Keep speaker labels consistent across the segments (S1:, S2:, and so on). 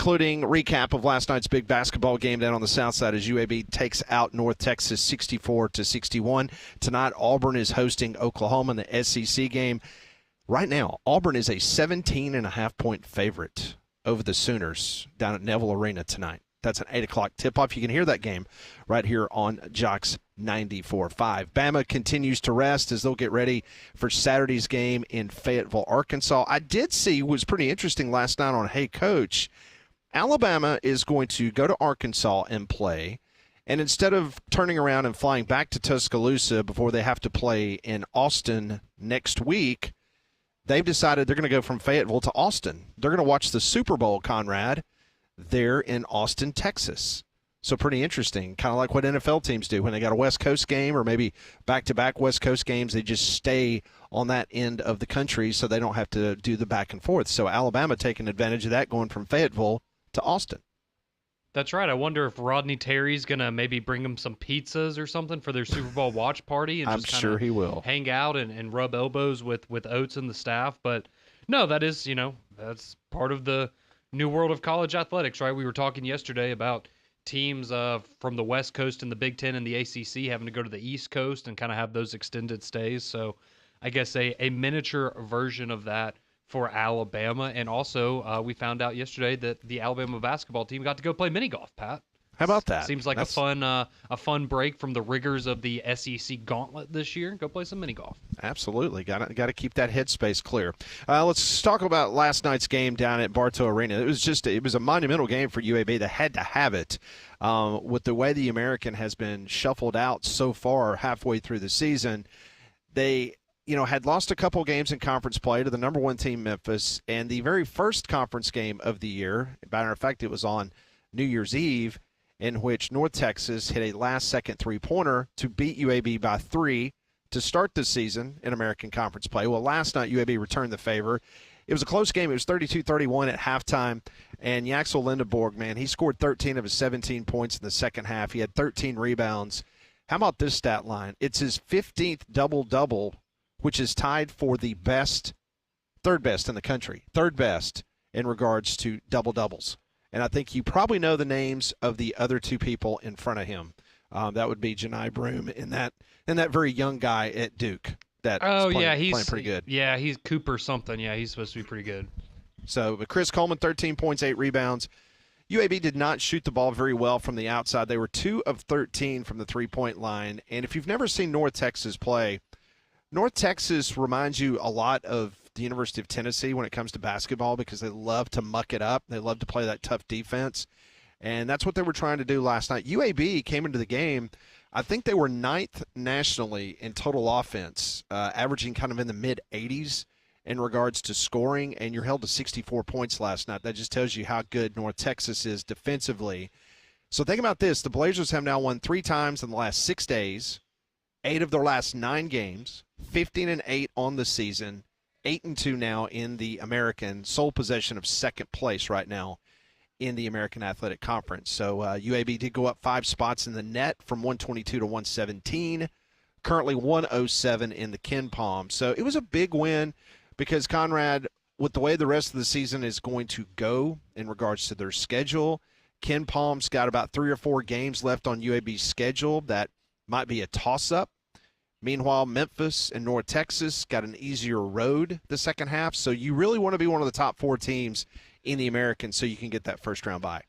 S1: including recap of last night's big basketball game down on the south side as UAB takes out North Texas 64-61. Tonight, Auburn is hosting Oklahoma in the SEC game. Right now, Auburn is a 17.5-point favorite over the Sooners down at Neville Arena tonight. That's an 8 o'clock tip-off. You can hear that game right here on Jocks 94.5. Bama continues to rest as they'll get ready for Saturday's game in Fayetteville, Arkansas. I did see what was pretty interesting last night on Hey Coach. Alabama is going to go to Arkansas and play, and instead of turning around and flying back to Tuscaloosa before they have to play in Austin next week, they've decided they're going to go from Fayetteville to Austin. They're going to watch the Super Bowl, Conrad, there in Austin, Texas. So pretty interesting, kind of like what NFL teams do when they got a West Coast game or maybe back-to-back West Coast games. They just stay on that end of the country so they don't have to do the back and forth. So Alabama taking advantage of that, going from Fayetteville to Austin.
S2: That's right. I wonder if Rodney Terry's going to maybe bring them some pizzas or something for their Super Bowl watch party. And
S1: I'm
S2: just
S1: sure he will.
S2: Hang out and rub elbows with Oates and the staff. But no, that is, that's part of the new world of college athletics, right? We were talking yesterday about teams from the West Coast and the Big Ten and the ACC having to go to the East Coast and kind of have those extended stays. So I guess a miniature version of that for Alabama. And also we found out yesterday that the Alabama basketball team got to go play mini golf, Pat.
S1: How about that?
S2: Seems like a fun break from the rigors of the SEC gauntlet this year. Go play some mini golf.
S1: Absolutely. Got to keep that headspace clear. Let's talk about last night's game down at Bartow Arena. It was a monumental game for UAB. They had to have it with the way the American has been shuffled out so far halfway through the season. They had lost a couple games in conference play to the number one team, Memphis, and the very first conference game of the year. As a matter of fact, it was on New Year's Eve, in which North Texas hit a last-second three-pointer to beat UAB by 3 to start the season in American Conference play. Well, last night UAB returned the favor. It was a close game. It was 32-31 at halftime, and Yaxel Lindeborg, man, he scored 13 of his 17 points in the second half. He had 13 rebounds. How about this stat line? It's his 15th double-double, which is tied for the third best in the country, third best in regards to double-doubles. And I think you probably know the names of the other two people in front of him. That would be Janai Broom and that very young guy at Duke. He's playing pretty good.
S2: Yeah, he's Cooper something. Yeah, he's supposed to be pretty good.
S1: So, but Chris Coleman, 13 points, 8 rebounds. UAB did not shoot the ball very well from the outside. They were 2 of 13 from the three-point line. And if you've never seen North Texas play, North Texas reminds you a lot of the University of Tennessee when it comes to basketball because they love to muck it up. They love to play that tough defense. And that's what they were trying to do last night. UAB came into the game, I think they were 9th nationally in total offense, averaging kind of in the mid-80s in regards to scoring, and you're held to 64 points last night. That just tells you how good North Texas is defensively. So think about this. The Blazers have now won 3 times in the last 6 days, 8 of their last 9 games, 15-8 on the season, 8-2 now in the American, sole possession of second place right now in the American Athletic Conference. So UAB did go up 5 spots in the net from 122 to 117, currently 107 in the Ken Palm. So it was a big win because, Conrad, with the way the rest of the season is going to go in regards to their schedule, Ken Palm's got about 3 or 4 games left on UAB's schedule that might be a toss-up. Meanwhile, Memphis and North Texas got an easier road the second half. So you really want to be one of the top 4 teams in the American so you can get that first-round bye.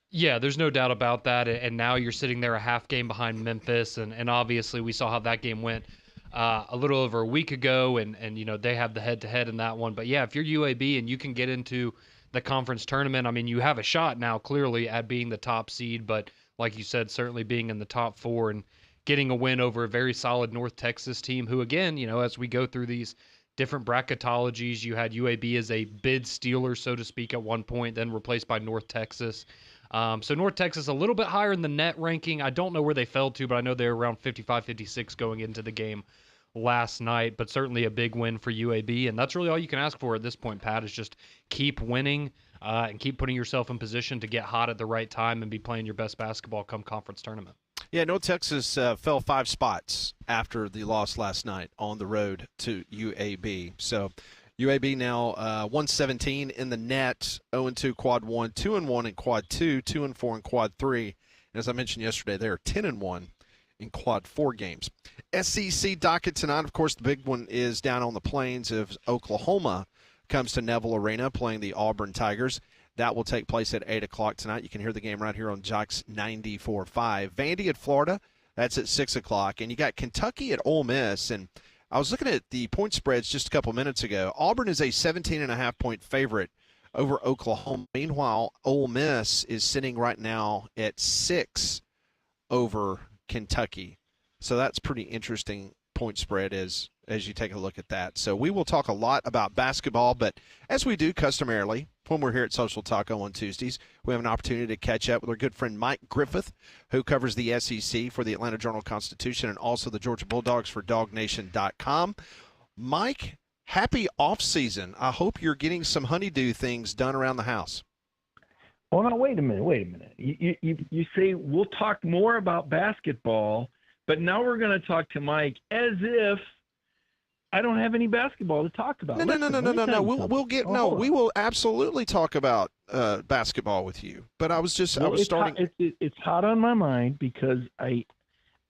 S2: Yeah, there's no doubt about that. And now you're sitting there a half game behind Memphis. And obviously we saw how that game went a little over a week ago. And they have the head-to-head in that one. But, yeah, if you're UAB and you can get into the conference tournament, I mean, you have a shot now clearly at being the top seed. But like you said, certainly being in the top 4 and getting a win over a very solid North Texas team who, again, as we go through these different bracketologies, you had UAB as a bid stealer, so to speak, at one point, then replaced by North Texas. So North Texas a little bit higher in the net ranking. I don't know where they fell to, but I know they were around 55, 56 going into the game last night, but certainly a big win for UAB. And that's really all you can ask for at this point, Pat, is just keep winning and keep putting yourself in position to get hot at the right time and be playing your best basketball come conference tournament.
S1: Yeah, North Texas fell 5 spots after the loss last night on the road to UAB. So UAB now 117 in the net, 0-2 quad 1, 2-1 in quad 2, 2-4 in quad 3. And as I mentioned yesterday, they are 10-1 in quad 4 games. SEC docket tonight, of course, the big one is down on the plains of Oklahoma. Comes to Neville Arena playing the Auburn Tigers. That will take place at 8 o'clock tonight. You can hear the game right here on Jocks 94.5. Vandy at Florida, that's at 6 o'clock. And you got Kentucky at Ole Miss. And I was looking at the point spreads just a couple minutes ago. Auburn is a 17.5-point favorite over Oklahoma. Meanwhile, Ole Miss is sitting right now at 6 over Kentucky. So that's pretty interesting point spread as you take a look at that. So we will talk a lot about basketball, but as we do customarily when we're here at Social Taco on Tuesdays, we have an opportunity to catch up with our good friend Mike Griffith, who covers the SEC for the Atlanta Journal-Constitution and also the Georgia Bulldogs for DogNation.com. Mike, happy off season. I hope you're getting some honeydew things done around the house.
S3: Well, now, wait a minute. You say we'll talk more about basketball, but now we're going to talk to Mike as if I don't have any basketball to talk about.
S1: No. We will absolutely talk about basketball with you. But
S3: It's hot on my mind because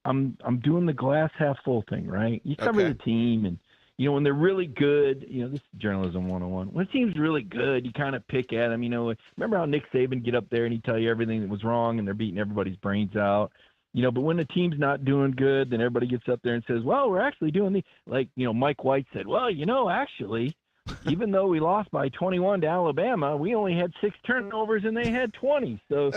S3: I'm doing the glass half full thing, right? You cover the team, and when they're really good, this is journalism 101. When a team's really good, you kind of pick at them. Remember how Nick Saban get up there and he'd tell you everything that was wrong, and they're beating everybody's brains out. But when the team's not doing good, then everybody gets up there and says, well, we're actually doing Mike White said, well, actually, even though we lost by 21 to Alabama, we only had 6 turnovers and they had 20. So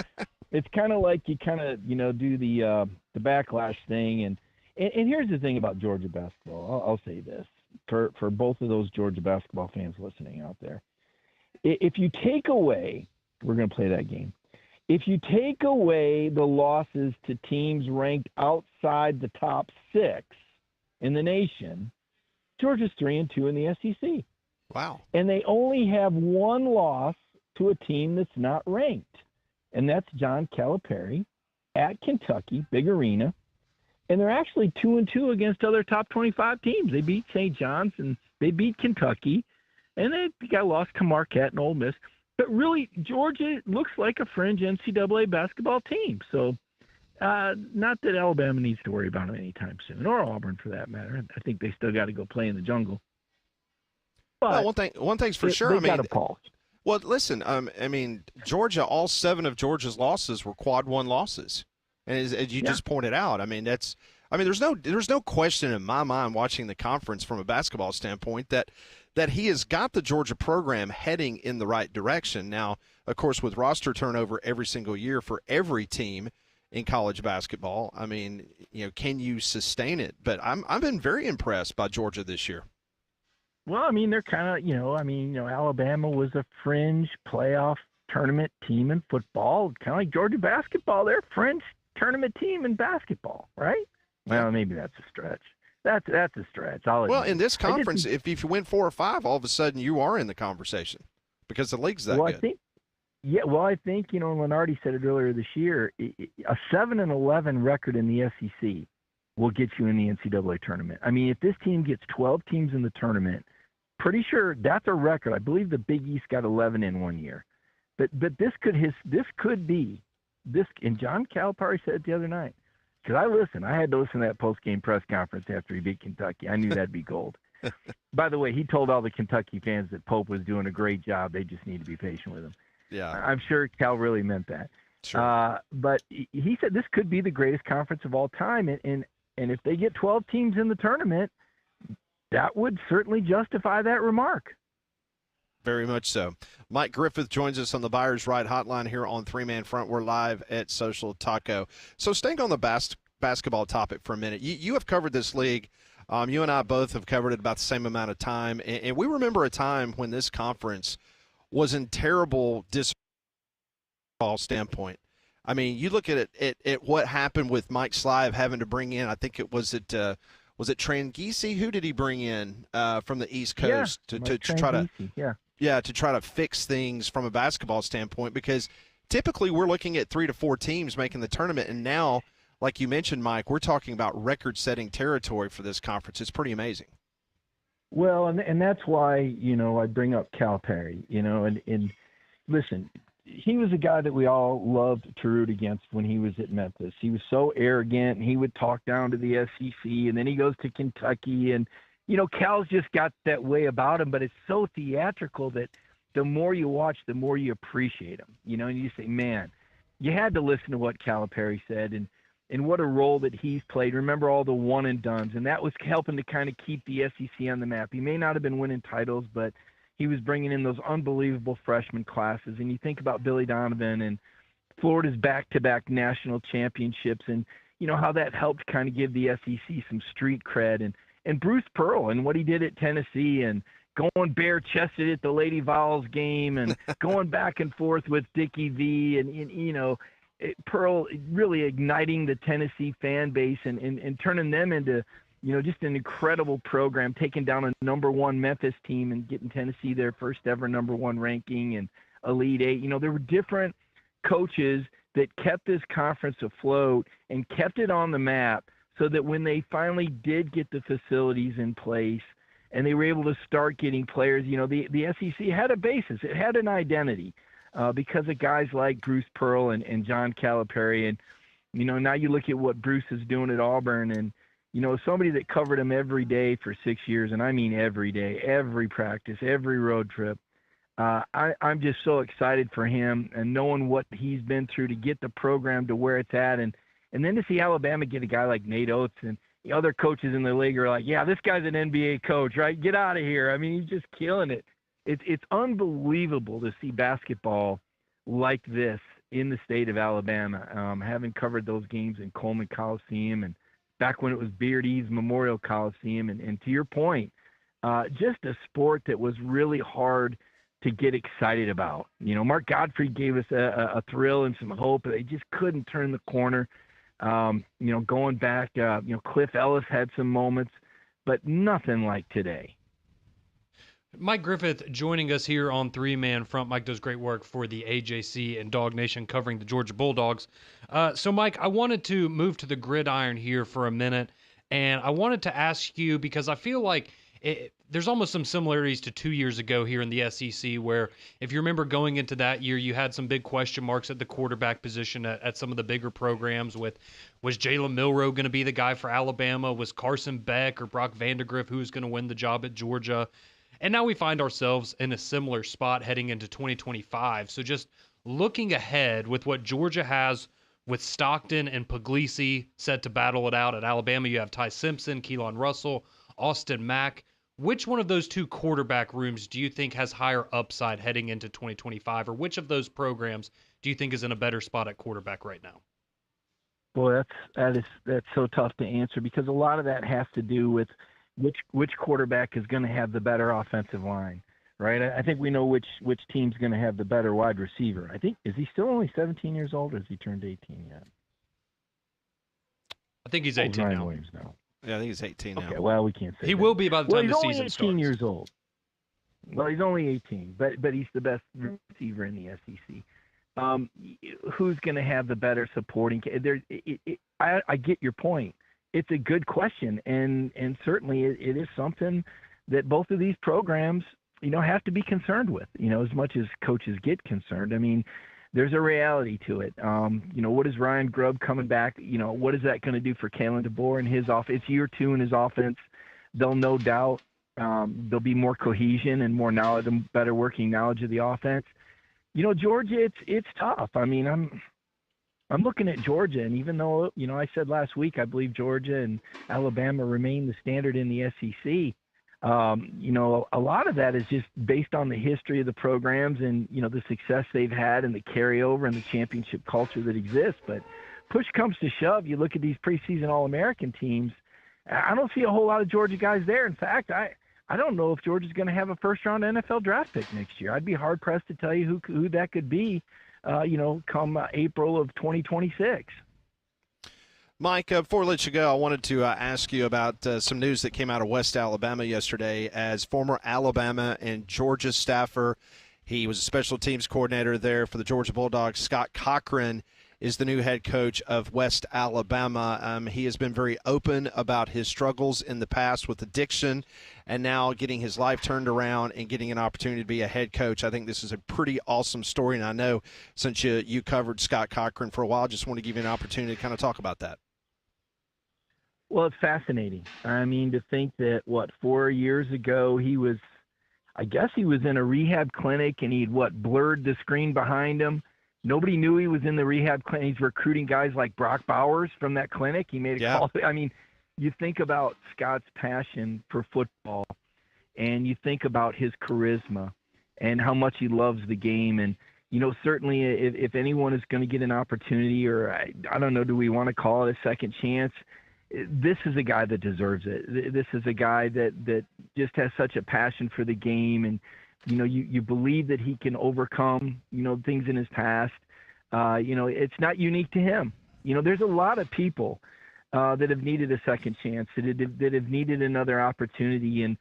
S3: it's kind of like you do the backlash thing. And here's the thing about Georgia basketball. I'll say this for both of those Georgia basketball fans listening out there. If you take away, we're going to play that game. If you take away the losses to teams ranked outside the top 6 in the nation, Georgia's 3-2 in the SEC.
S1: Wow.
S3: And they only have one loss to a team that's not ranked, and that's John Calipari at Kentucky, big arena. And they're actually 2-2 against other top 25 teams. They beat St. John's and they beat Kentucky, and they got lost to Marquette and Ole Miss. But really, Georgia looks like a fringe NCAA basketball team. So not that Alabama needs to worry about it anytime soon, or Auburn for that matter. I think they still got to go play in the jungle. But
S1: one thing's for sure.
S3: They got a pulse.
S1: Well, listen, Georgia, all 7 of Georgia's losses were quad 1 losses. And as you just pointed out, there's no question in my mind watching the conference from a basketball standpoint that he has got the Georgia program heading in the right direction. Now, of course, with roster turnover every single year for every team in college basketball, can you sustain it? But I've been very impressed by Georgia this year.
S3: Well, they're kind of, Alabama was a fringe playoff tournament team in football, kind of like Georgia basketball. They're a fringe tournament team in basketball, right? Well, maybe that's a stretch. That's a stretch.
S1: Well, in this conference, if you win 4 or 5, all of a sudden you are in the conversation because the league's that good.
S3: I think Lenardi said it earlier this year. A 7-11 record in the SEC will get you in the NCAA tournament. If this team gets 12 teams in the tournament, pretty sure that's a record. I believe the Big East got 11 in one year, but this could be. And John Calipari said it the other night. Because I had to listen to that post-game press conference after he beat Kentucky. I knew that'd be gold. By the way, he told all the Kentucky fans that Pope was doing a great job. They just need to be patient with him.
S1: Yeah,
S3: I'm sure Cal really meant that.
S1: Sure.
S3: But he said this could be the greatest conference of all time. And if they get 12 teams in the tournament, that would certainly justify that remark.
S1: Very much so. Mike Griffith joins us on the Buyer's Right hotline here on Three Man Front. We're live at Social Taco. So staying on the basketball topic for a minute, you have covered this league. You and I both have covered it about the same amount of time. And we remember a time when this conference was in terrible disball standpoint. You look at it at what happened with Mike Slive having to bring in, I think it was Tranghese? Who did he bring in from the East Coast to try to to try to fix things from a basketball standpoint? Because typically we're looking at 3 to 4 teams making the tournament, and now, like you mentioned, Mike, we're talking about record-setting territory for this conference. It's pretty amazing.
S3: Well, and that's why, I bring up Calipari, and listen, he was a guy that we all loved to root against when he was at Memphis. He was so arrogant, and he would talk down to the SEC, and then he goes to Kentucky, and, Cal's just got that way about him, but it's so theatrical that the more you watch, the more you appreciate him, and you say, man, you had to listen to what Calipari said, and what a role that he's played. Remember all the one and dones, and that was helping to kind of keep the SEC on the map. He may not have been winning titles, but he was bringing in those unbelievable freshman classes. And you think about Billy Donovan and Florida's back-to-back national championships, and how that helped kind of give the SEC some street cred. And Bruce Pearl and what he did at Tennessee, and going bare-chested at the Lady Vols game, and going back and forth with Dickie V, and Pearl really igniting the Tennessee fan base and turning them into, just an incredible program, taking down a number one Memphis team and getting Tennessee their first ever number one ranking and Elite Eight. There were different coaches that kept this conference afloat and kept it on the map so that when they finally did get the facilities in place and they were able to start getting players, the SEC had a basis. It had an identity. Because of guys like Bruce Pearl and John Calipari. And, now you look at what Bruce is doing at Auburn, and, somebody that covered him every day for 6 years, and I mean every day, every practice, every road trip. I'm just so excited for him and knowing what he's been through to get the program to where it's at. And then to see Alabama get a guy like Nate Oates, and the other coaches in the league are like, yeah, this guy's an NBA coach, right? Get out of here. I mean, he's just killing it. It's unbelievable to see basketball like this in the state of Alabama, having covered those games in Coleman Coliseum and back when it was Beardy's Memorial Coliseum. And to your point, just a sport that was really hard to get excited about. Mark Godfrey gave us a thrill and some hope. They just couldn't turn the corner. Going back, Cliff Ellis had some moments, but nothing like today.
S2: Mike Griffith joining us here on Three Man Front. Mike does great work for the AJC and Dog Nation covering the Georgia Bulldogs. So, Mike, I wanted to move to the gridiron here for a minute, and I wanted to ask you because I feel like there's almost some similarities to 2 years ago here in the SEC where, if you remember going into that year, you had some big question marks at the quarterback position at some of the bigger programs with, was Jalen Milroe going to be the guy for Alabama? Was Carson Beck or Brock Vandagriff who was going to win the job at Georgia? And now we find ourselves in a similar spot heading into 2025. So just looking ahead with what Georgia has with Stockton and Puglisi set to battle it out. At Alabama, you have Ty Simpson, Keelan Russell, Austin Mack. Which one of those two quarterback rooms do you think has higher upside heading into 2025? Or which of those programs do you think is in a better spot at quarterback right now?
S3: Boy, that's so tough to answer because a lot of that has to do with which quarterback is going to have the better offensive line, right? I think we know which team's going to have the better wide receiver. I think, is he still only 17 years old, or has he turned 18 yet?
S2: I think he's 18 now.
S3: Williams now.
S1: Yeah, I think he's 18 now.
S3: Okay, well, we can't say
S2: he
S3: that.
S2: will be by the time the season
S3: starts.
S2: starts.
S3: He's only 18 years old. Well, he's only 18, but he's the best receiver in the SEC. Who's going to have the better supporting? I get your point. It's a good question, and certainly it is something that both of these programs, have to be concerned with, as much as coaches get concerned. I mean, there's a reality to it. What is Ryan Grubb coming back? What is that going to do for Kalen DeBoer and his offense? It's year two in his offense. They'll no doubt there'll be more cohesion and more knowledge and better working knowledge of the offense. Georgia, it's tough. I mean, I'm looking at Georgia, and even though, I said last week I believe Georgia and Alabama remain the standard in the SEC, a lot of that is just based on the history of the programs and, the success they've had and the carryover and the championship culture that exists. But push comes to shove, you look at these preseason All-American teams, I don't see a whole lot of Georgia guys there. In fact, I don't know if Georgia's going to have a first-round NFL draft pick next year. I'd be hard-pressed to tell you who that could be. Come April of 2026.
S1: Mike, before I let you go, I wanted to ask you about some news that came out of West Alabama yesterday. As former Alabama and Georgia staffer, he was a special teams coordinator there for the Georgia Bulldogs. Scott Cochran is the new head coach of West Alabama. He has been very open about his struggles in the past with addiction and now getting his life turned around and getting an opportunity to be a head coach. I think this is a pretty awesome story, and I know since you covered Scott Cochran for a while, I just want to give you an opportunity to kind of talk about that.
S3: Well, it's fascinating. I mean, to think that, 4 years ago he was in a rehab clinic and he'd blurred the screen behind him. Nobody knew he was in the rehab clinic. He's recruiting guys like Brock Bowers from that clinic. He made a call. I mean, you think about Scott's passion for football, and you think about his charisma and how much he loves the game. And, certainly if anyone is going to get an opportunity, or I don't know, do we want to call it a second chance? This is a guy that deserves it. This is a guy that just has such a passion for the game, and you believe that he can overcome things in his past. It's not unique to him. There's a lot of people that have needed a second chance, that have needed another opportunity, and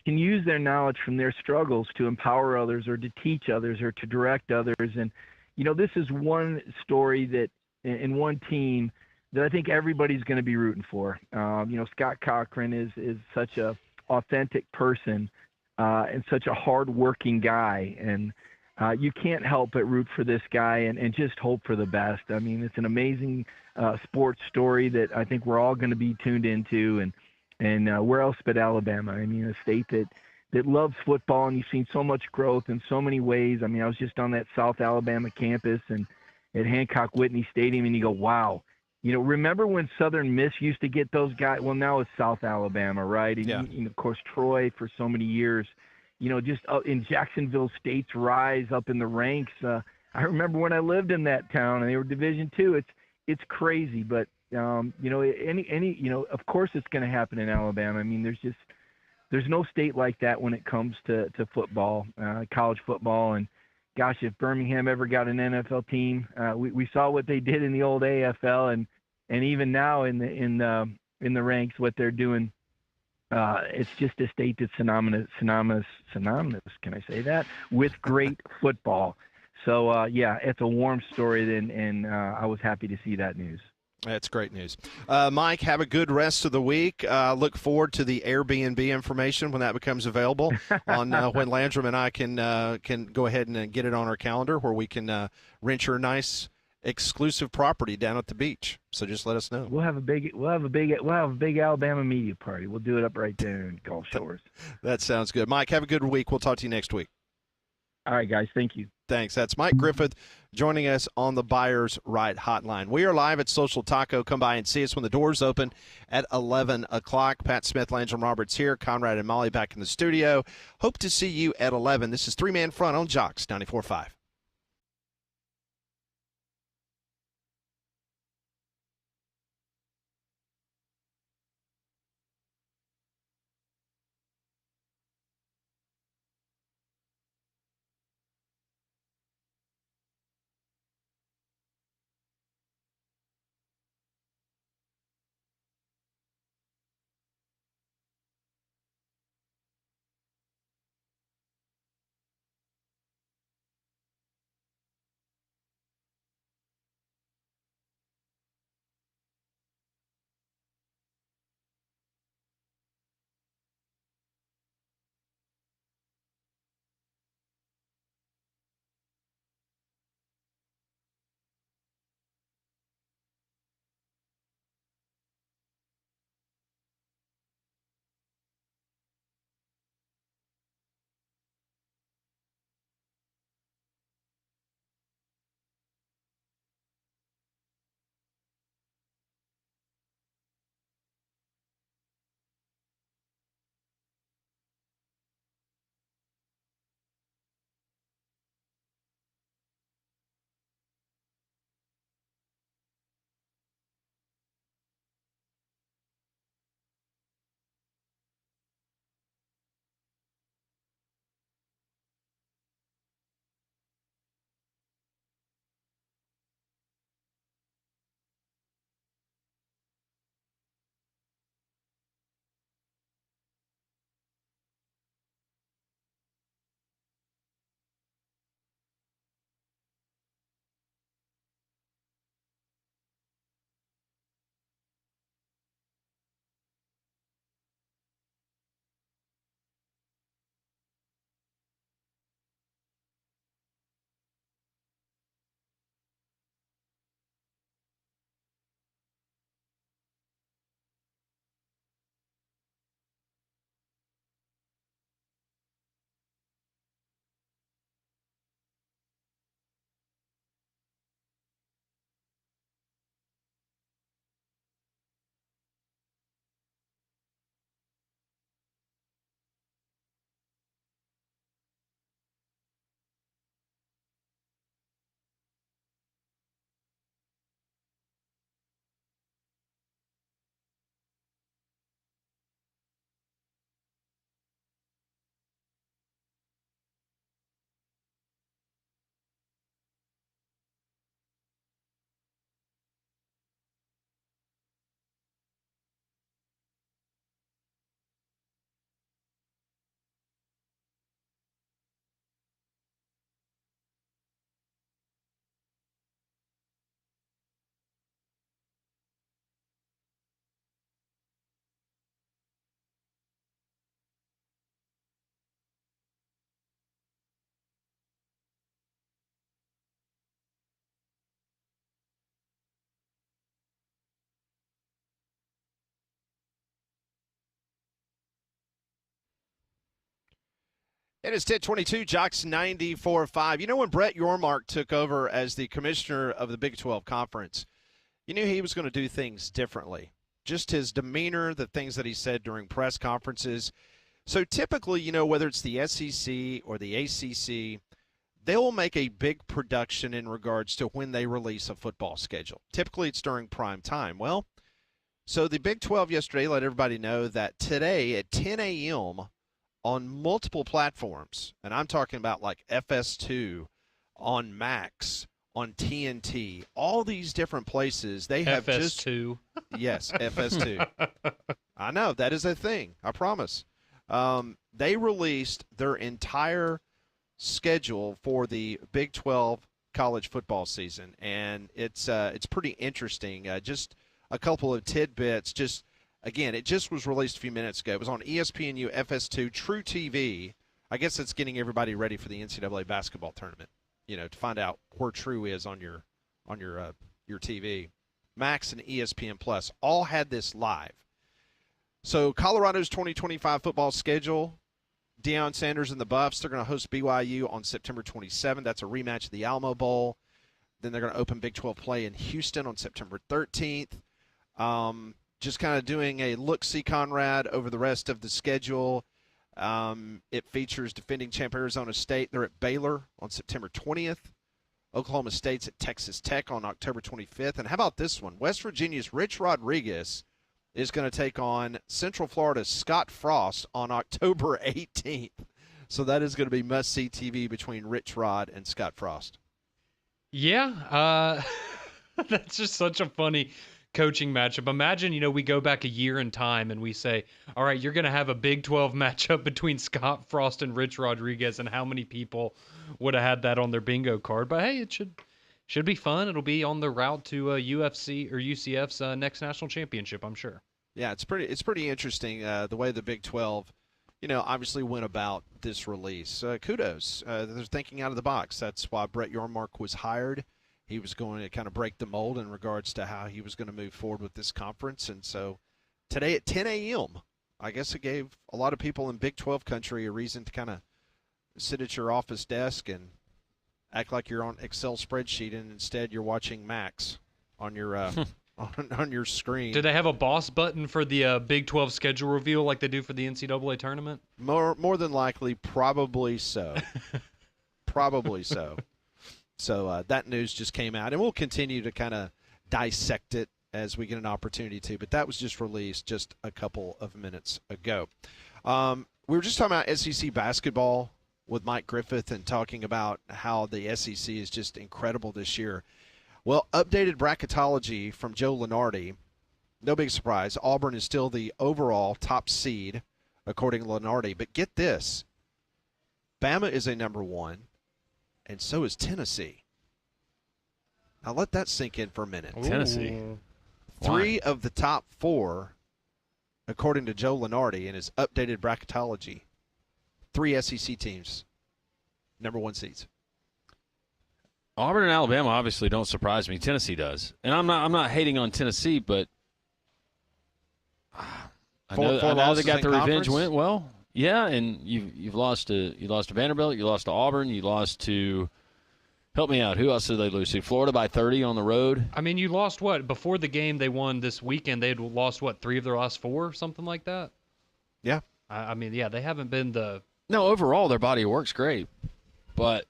S3: can use their knowledge from their struggles to empower others, or to teach others, or to direct others. And this is one story that in one team that I think everybody's going to be rooting for. Scott Cochran is such a authentic person and such a hard-working guy, and you can't help but root for this guy and just hope for the best. I mean, it's an amazing sports story that I think we're all going to be tuned into, and where else but Alabama? I mean, a state that loves football, and you've seen so much growth in so many ways. I mean, I was just on that South Alabama campus and at Hancock Whitney Stadium, and you go, wow. Remember when Southern Miss used to get those guys? Well, now it's South Alabama, right? And, of course, Troy for so many years. Just in Jacksonville State's rise up in the ranks. I remember when I lived in that town, and they were Division II. It's crazy, but of course it's going to happen in Alabama. I mean, there's no state like that when it comes to football, college football, and. Gosh, if Birmingham ever got an NFL team, we saw what they did in the old AFL, and even now in the ranks, what they're doing. It's just a state that's synonymous. Can I say that? With great football. So it's a warm story, and I was happy to see that news.
S1: That's great news. Mike, have a good rest of the week. Look forward to the Airbnb information when that becomes available on when Landrum and I can go ahead and get it on our calendar where we can rent your nice exclusive property down at the beach. So just let us know.
S3: We'll have a big Alabama media party. We'll do it up right there in Gulf Shores.
S1: That sounds good. Mike, have a good week. We'll talk to you next week.
S3: All right, guys. Thank you.
S1: Thanks. That's Mike Griffith joining us on the Buyers Right Hotline. We are live at Social Taco. Come by and see us when the doors open at 11 o'clock. Pat Smith, Landrum Roberts here. Conrad and Molly back in the studio. Hope to see you at 11. This is Three Man Front on Jocks 94.5. It is 10:22, Jocks 94.5. You know, when Brett Yormark took over as the commissioner of the Big 12 Conference, you knew he was going to do things differently. Just his demeanor, the things that he said during press conferences. So typically, you know, whether it's the SEC or the ACC, they will make a big production in regards to when they release a football schedule. Typically, it's during prime time. Well, so the Big 12 yesterday let everybody know that today at 10 a.m., on multiple platforms, and I'm talking about like FS2, on Max, on TNT, all these different places, they have
S2: FS2.
S1: Yes, FS2. I know, that is a thing, I promise. They released their entire schedule for the Big 12 college football season, and it's pretty interesting. Just a couple of tidbits, Again, it just was released a few minutes ago. It was on ESPNU, FS2, True TV. I guess it's getting everybody ready for the NCAA basketball tournament, you know, to find out where True is on your TV. Max and ESPN Plus all had this live. So Colorado's 2025 football schedule, Deion Sanders and the Buffs, they're going to host BYU on September 27th. That's a rematch of the Alamo Bowl. Then they're going to open Big 12 play in Houston on September 13th. Just kind of doing a look-see, Conrad, over the rest of the schedule. It features defending champ Arizona State. They're at Baylor on September 20th. Oklahoma State's at Texas Tech on October 25th. And how about this one? West Virginia's Rich Rodriguez is going to take on Central Florida's Scott Frost on October 18th. So that is going to be must-see TV between Rich Rod and Scott Frost.
S2: Yeah, that's just such a funny coaching matchup. Imagine, you know, we go back a year in time and we say, all right, you're going to have a Big 12 matchup between Scott Frost and Rich Rodriguez, and how many people would have had that on their bingo card. But hey, it should be fun. It'll be on the route to UFC or UCF's next national championship, I'm sure.
S1: Yeah, it's pretty interesting the way the Big 12, you know, obviously went about this release. Kudos. They're thinking out of the box. That's why Brett Yormark was hired. He was going to kind of break the mold in regards to how he was going to move forward with this conference. And so today at 10 a.m., I guess it gave a lot of people in Big 12 country a reason to kind of sit at your office desk and act like you're on Excel spreadsheet, and instead you're watching Max on your on your screen.
S2: Do they have a boss button for the Big 12 schedule reveal like they do for the NCAA tournament?
S1: More than likely, probably so. Probably so. So that news just came out, and we'll continue to kind of dissect it as we get an opportunity to. But that was just released just a couple of minutes ago. We were just talking about SEC basketball with Mike Griffith and talking about how the SEC is just incredible this year. Well, updated bracketology from Joe Lunardi. No big surprise. Auburn is still the overall top seed, according to Lunardi. But get this. Bama is a number one. And so is Tennessee. Now let that sink in for a minute.
S4: Tennessee.
S1: Three of the top four, according to Joe Lunardi in his updated bracketology, three SEC teams, number one seeds.
S4: Auburn and Alabama obviously don't surprise me. Tennessee does, and I'm not hating on Tennessee, but I know they got the revenge win. Well, yeah, and you've lost to Vanderbilt, you lost to Auburn, you lost to, help me out, who else did they lose to? Florida by 30 on the road.
S2: I mean, you lost what? Before the game they won this weekend, they had lost what, 3 of their last 4, something like that?
S1: Yeah.
S2: I mean, yeah, they haven't been the.
S4: No, overall their body of work's great, but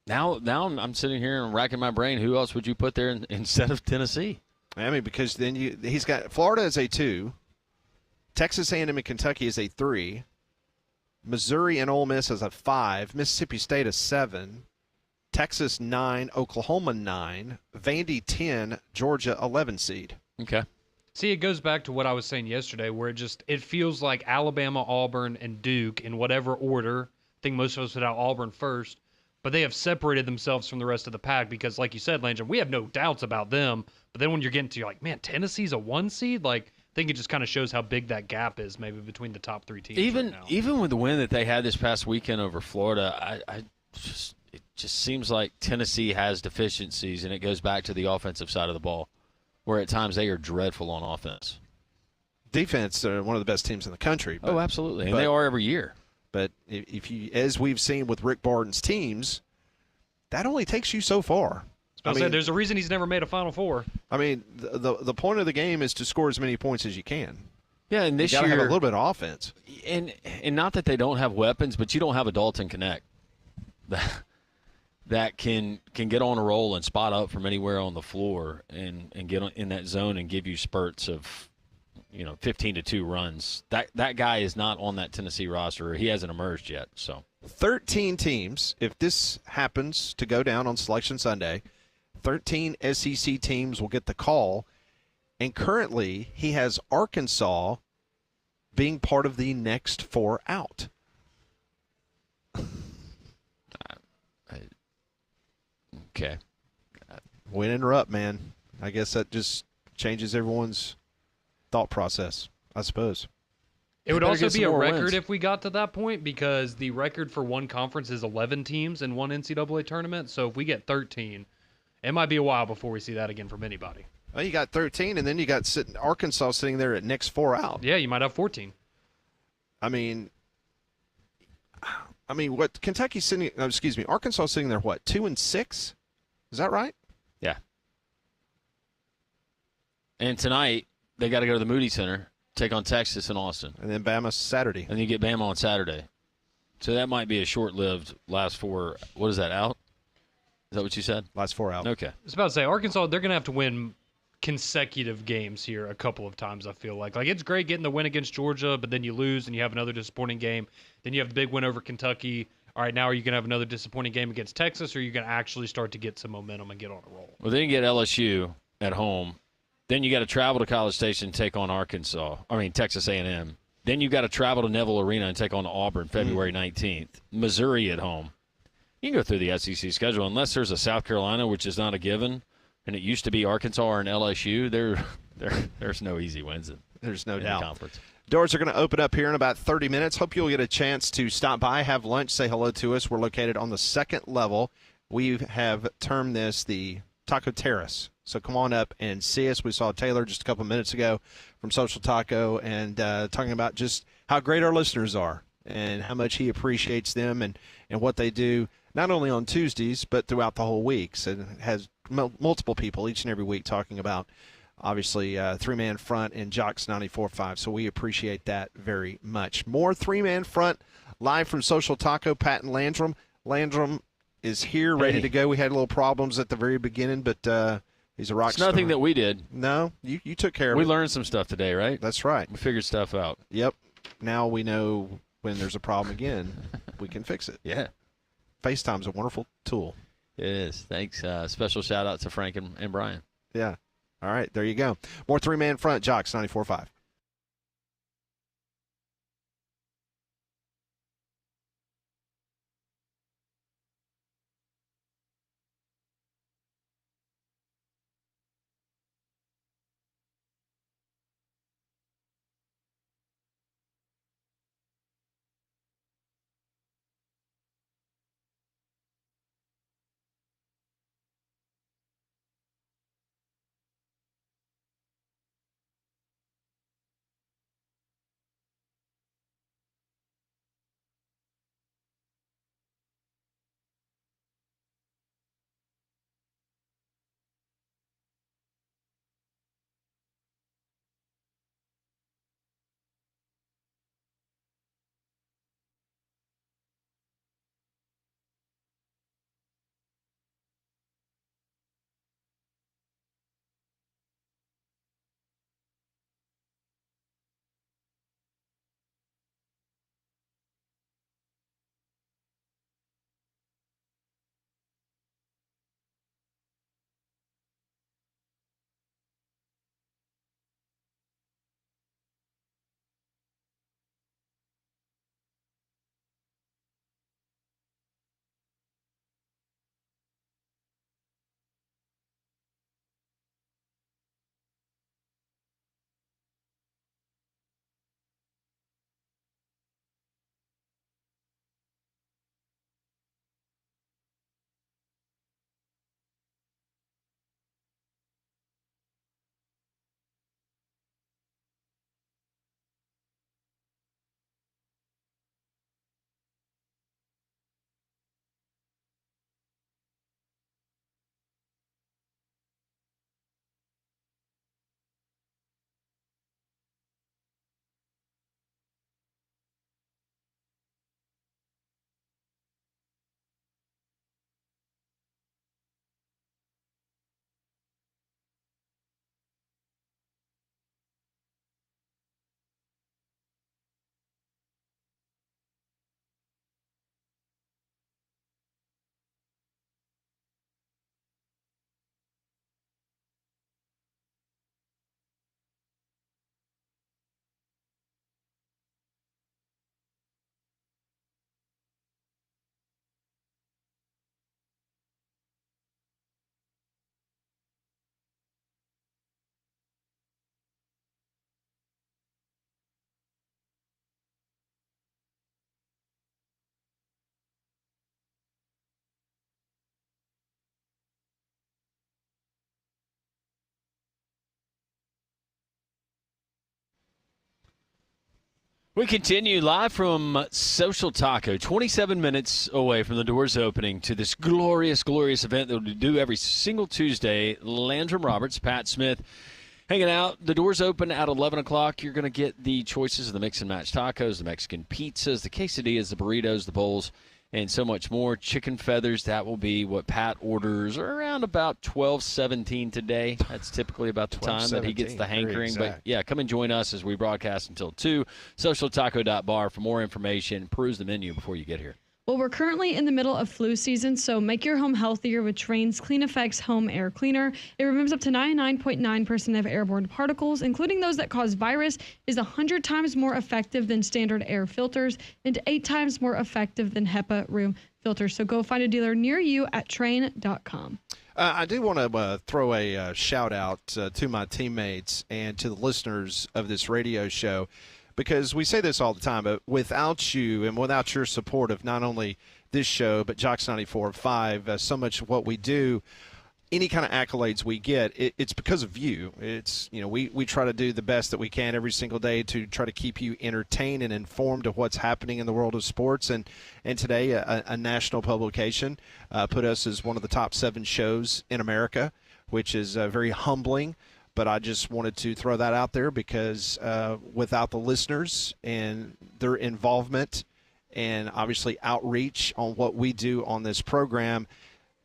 S4: now I'm sitting here and racking my brain. Who else would you put there instead of Tennessee?
S1: I mean, because then he's got Florida as a 2. Texas A&M and Kentucky is a 3. Missouri and Ole Miss as a 5. Mississippi State a 7. Texas 9. Oklahoma 9. Vandy 10. Georgia 11 seed.
S4: Okay.
S2: See, it goes back to what I was saying yesterday, where it feels like Alabama, Auburn, and Duke in whatever order. I think most of us put out Auburn first, but they have separated themselves from the rest of the pack because, like you said, Landry, we have no doubts about them. But then when you're getting to, you're like, man, Tennessee's a 1 seed? Like, I think it just kind of shows how big that gap is maybe between the top 3 teams right now.
S4: Even with the win that they had this past weekend over Florida, it just seems like Tennessee has deficiencies, and it goes back to the offensive side of the ball, where at times they are dreadful on offense.
S1: defense, they're one of the best teams in the country.
S4: But, absolutely. And they are every year.
S1: But if you, as we've seen with Rick Barton's teams, that only takes you so far.
S2: I mean, there's a reason he's never made a Final Four.
S1: I mean, the point of the game is to score as many points as you can.
S4: Yeah, and this
S1: you
S4: year
S1: have a little bit of offense.
S4: And not that they don't have weapons, but you don't have a Dalton Connect that can get on a roll and spot up from anywhere on the floor and get in that zone and give you spurts of 15-2 runs. That guy is not on that Tennessee roster. He hasn't emerged yet. So
S1: 13 teams. If this happens to go down on Selection Sunday, 13 SEC teams will get the call. And currently, he has Arkansas being part of the next 4 out.
S4: Okay.
S1: Win and up, man. I guess that just changes everyone's thought process, I suppose.
S2: It would also be a record
S4: wins.
S2: if we got to that point, because the record for one conference is 11 teams in one NCAA tournament. So if we get 13, it might be a while before we see that again from anybody.
S1: Well, you got 13, and then you got Arkansas sitting there at next 4 out.
S2: Yeah, you might have 14.
S1: I mean, what Kentucky's sitting? Arkansas sitting there. What, 2-6? Is that right?
S4: Yeah. And tonight they got to go to the Moody Center, take on Texas in Austin,
S1: and then Bama Saturday,
S4: and you get Bama on Saturday. So that might be a short-lived last 4. What is that, out? Is that what you said?
S1: Last 4 out.
S4: Okay.
S2: I was about to say, Arkansas, they're going to have to win consecutive games here a couple of times, I feel like. Like, it's great getting the win against Georgia, but then you lose and you have another disappointing game. Then you have the big win over Kentucky. All right, now are you going to have another disappointing game against Texas, or are you going to actually start to get some momentum and get on a roll?
S4: Well, then you get LSU at home. Then you got to travel to College Station and take on Texas A&M. Then you got to travel to Neville Arena and take on Auburn February 19th. Missouri at home. You can go through the SEC schedule. Unless there's a South Carolina, which is not a given, and it used to be Arkansas or an LSU, there's no easy wins in the conference.
S1: Doors are going to open up here in about 30 minutes. Hope you'll get a chance to stop by, have lunch, say hello to us. We're located on the 2nd level. We have termed this the Taco Terrace. So come on up and see us. We saw Taylor just a couple minutes ago from Social Taco and talking about just how great our listeners are and how much he appreciates them and what they do, not only on Tuesdays, but throughout the whole week. So it has multiple people each and every week talking about, obviously, three-man front and Jocks 94.5. So we appreciate that very much. More three-man front live from Social Taco, Pat and Landrum. Landrum is here, ready to go. We had a little problems at the very beginning, but he's a rock star.
S4: It's nothing that we did.
S1: No, you took care of it.
S4: We learned some stuff today, right?
S1: That's right.
S4: We figured stuff out.
S1: Yep. Now we know when there's a problem again, we can fix it.
S4: Yeah.
S1: FaceTime's a wonderful tool.
S4: It is. Thanks. Special shout-out to Frank and Brian.
S1: Yeah. All right, there you go. More three-man front, Jocks 94.5.
S4: We continue live from Social Taco, 27 minutes away from the doors opening to this glorious, glorious event that we do every single Tuesday. Landrum Roberts, Pat Smith, hanging out. The doors open at 11 o'clock. You're going to get the choices of the mix and match tacos, the Mexican pizzas, the quesadillas, the burritos, the bowls, and so much more. Chicken feathers, that will be what Pat orders around about 12:17 today. That's typically about the time that he gets the hankering. But, yeah, come and join us as we broadcast until 2. SocialTaco.bar for more information. Peruse the menu before you get here.
S5: Well, we're currently in the middle of flu season, so make your home healthier with Trane's Clean Effects Home Air Cleaner. It removes up to 99.9% of airborne particles, including those that cause virus, is 100 times more effective than standard air filters and 8 times more effective than HEPA room filters. So go find a dealer near you at Trane.com.
S1: I do want to throw a shout out to my teammates and to the listeners of this radio show, because we say this all the time, but without you and without your support of not only this show, but Jocks 94.5, so much of what we do, any kind of accolades we get, it's because of you. It's, we try to do the best that we can every single day to try to keep you entertained and informed of what's happening in the world of sports. And today, a national publication put us as one of the top 7 shows in America, which is very humbling. But I just wanted to throw that out there because without the listeners and their involvement and obviously outreach on what we do on this program,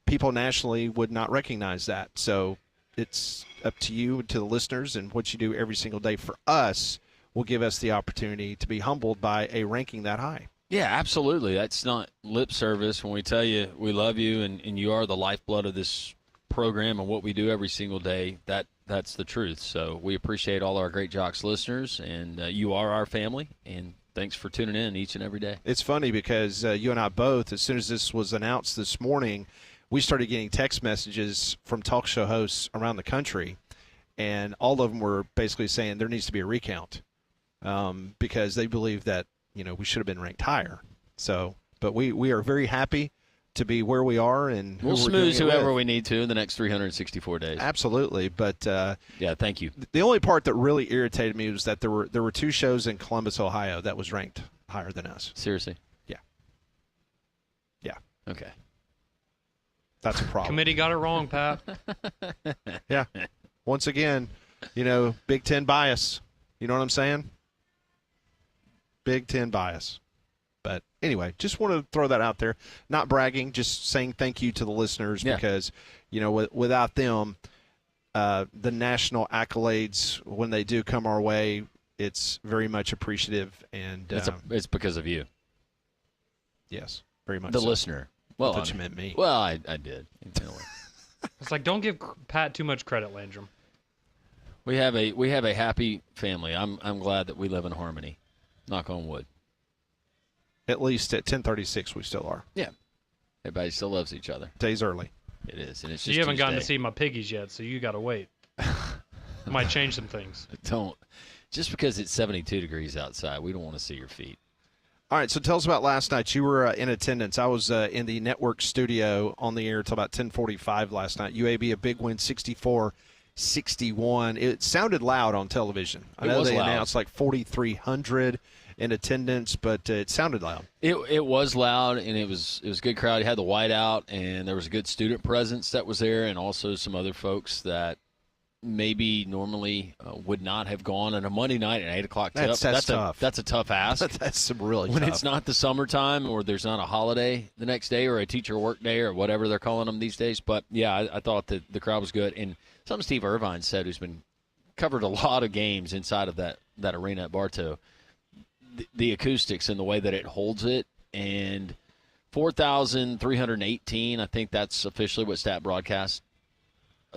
S1: people nationally would not recognize that. So it's up to you, to the listeners, and what you do every single day for us will give us the opportunity to be humbled by a ranking that high.
S4: Yeah, absolutely. That's not lip service when we tell you we love you and you are the lifeblood of this program and what we do every single day. That's the truth. So we appreciate all our great Jocks listeners, and you are our family, and thanks for tuning in each and every day.
S1: It's funny because you and I both, as soon as this was announced this morning, we started getting text messages from talk show hosts around the country, and all of them were basically saying there needs to be a recount because they believe that, we should have been ranked higher. So, but we are very happy to be where we are, and
S4: we'll smooth whoever we need to in the next 364 days.
S1: Absolutely, but
S4: yeah, thank you.
S1: The only part that really irritated me was that there were 2 shows in Columbus, Ohio, that was ranked higher than us.
S4: Seriously?
S1: Yeah.
S4: Okay.
S1: That's a problem.
S2: Committee got it wrong, Pat.
S1: Yeah. Once again, Big Ten bias. You know what I'm saying? Big Ten bias. But anyway, just want to throw that out there. Not bragging, just saying thank you to the listeners because, without them, the national accolades, when they do come our way, it's very much appreciative. And
S4: it's because of you.
S1: Yes, very much
S4: the
S1: so.
S4: Listener. Well,
S1: I thought you meant me.
S4: Well, I did.
S2: It's like, don't give Pat too much credit, Landrum.
S4: We have a happy family. I'm glad that we live in harmony. Knock on wood.
S1: At least at 10:36, we still are.
S4: Yeah. Everybody still loves each other.
S1: Days early.
S4: It is. And it's
S2: you
S4: just
S2: haven't
S4: Tuesday.
S2: gotten to see my piggies yet, so you got to wait. Might change some things.
S4: Don't. Just because it's 72 degrees outside, we don't want to see your feet.
S1: All right, so tell us about last night. You were in attendance. I was in the network studio on the air until about 10:45 last night. UAB, a big win, 64-61. It sounded loud on television. I know they announced like 4,300 in attendance, but it sounded loud.
S4: It was loud, and it was a good crowd. You had the whiteout, and there was a good student presence that was there, and also some other folks that maybe normally would not have gone on a Monday night at 8 o'clock tip.
S1: That's tough.
S4: That's a tough ask.
S1: That's really
S4: when
S1: tough.
S4: It's not the summertime or there's not a holiday the next day or a teacher work day or whatever they're calling them these days. But, yeah, I thought that the crowd was good. And something Steve Irvine said, who's been covered a lot of games inside of that arena at Bartow, the acoustics and the way that it holds it, and 4,318, I think that's officially what Stat Broadcast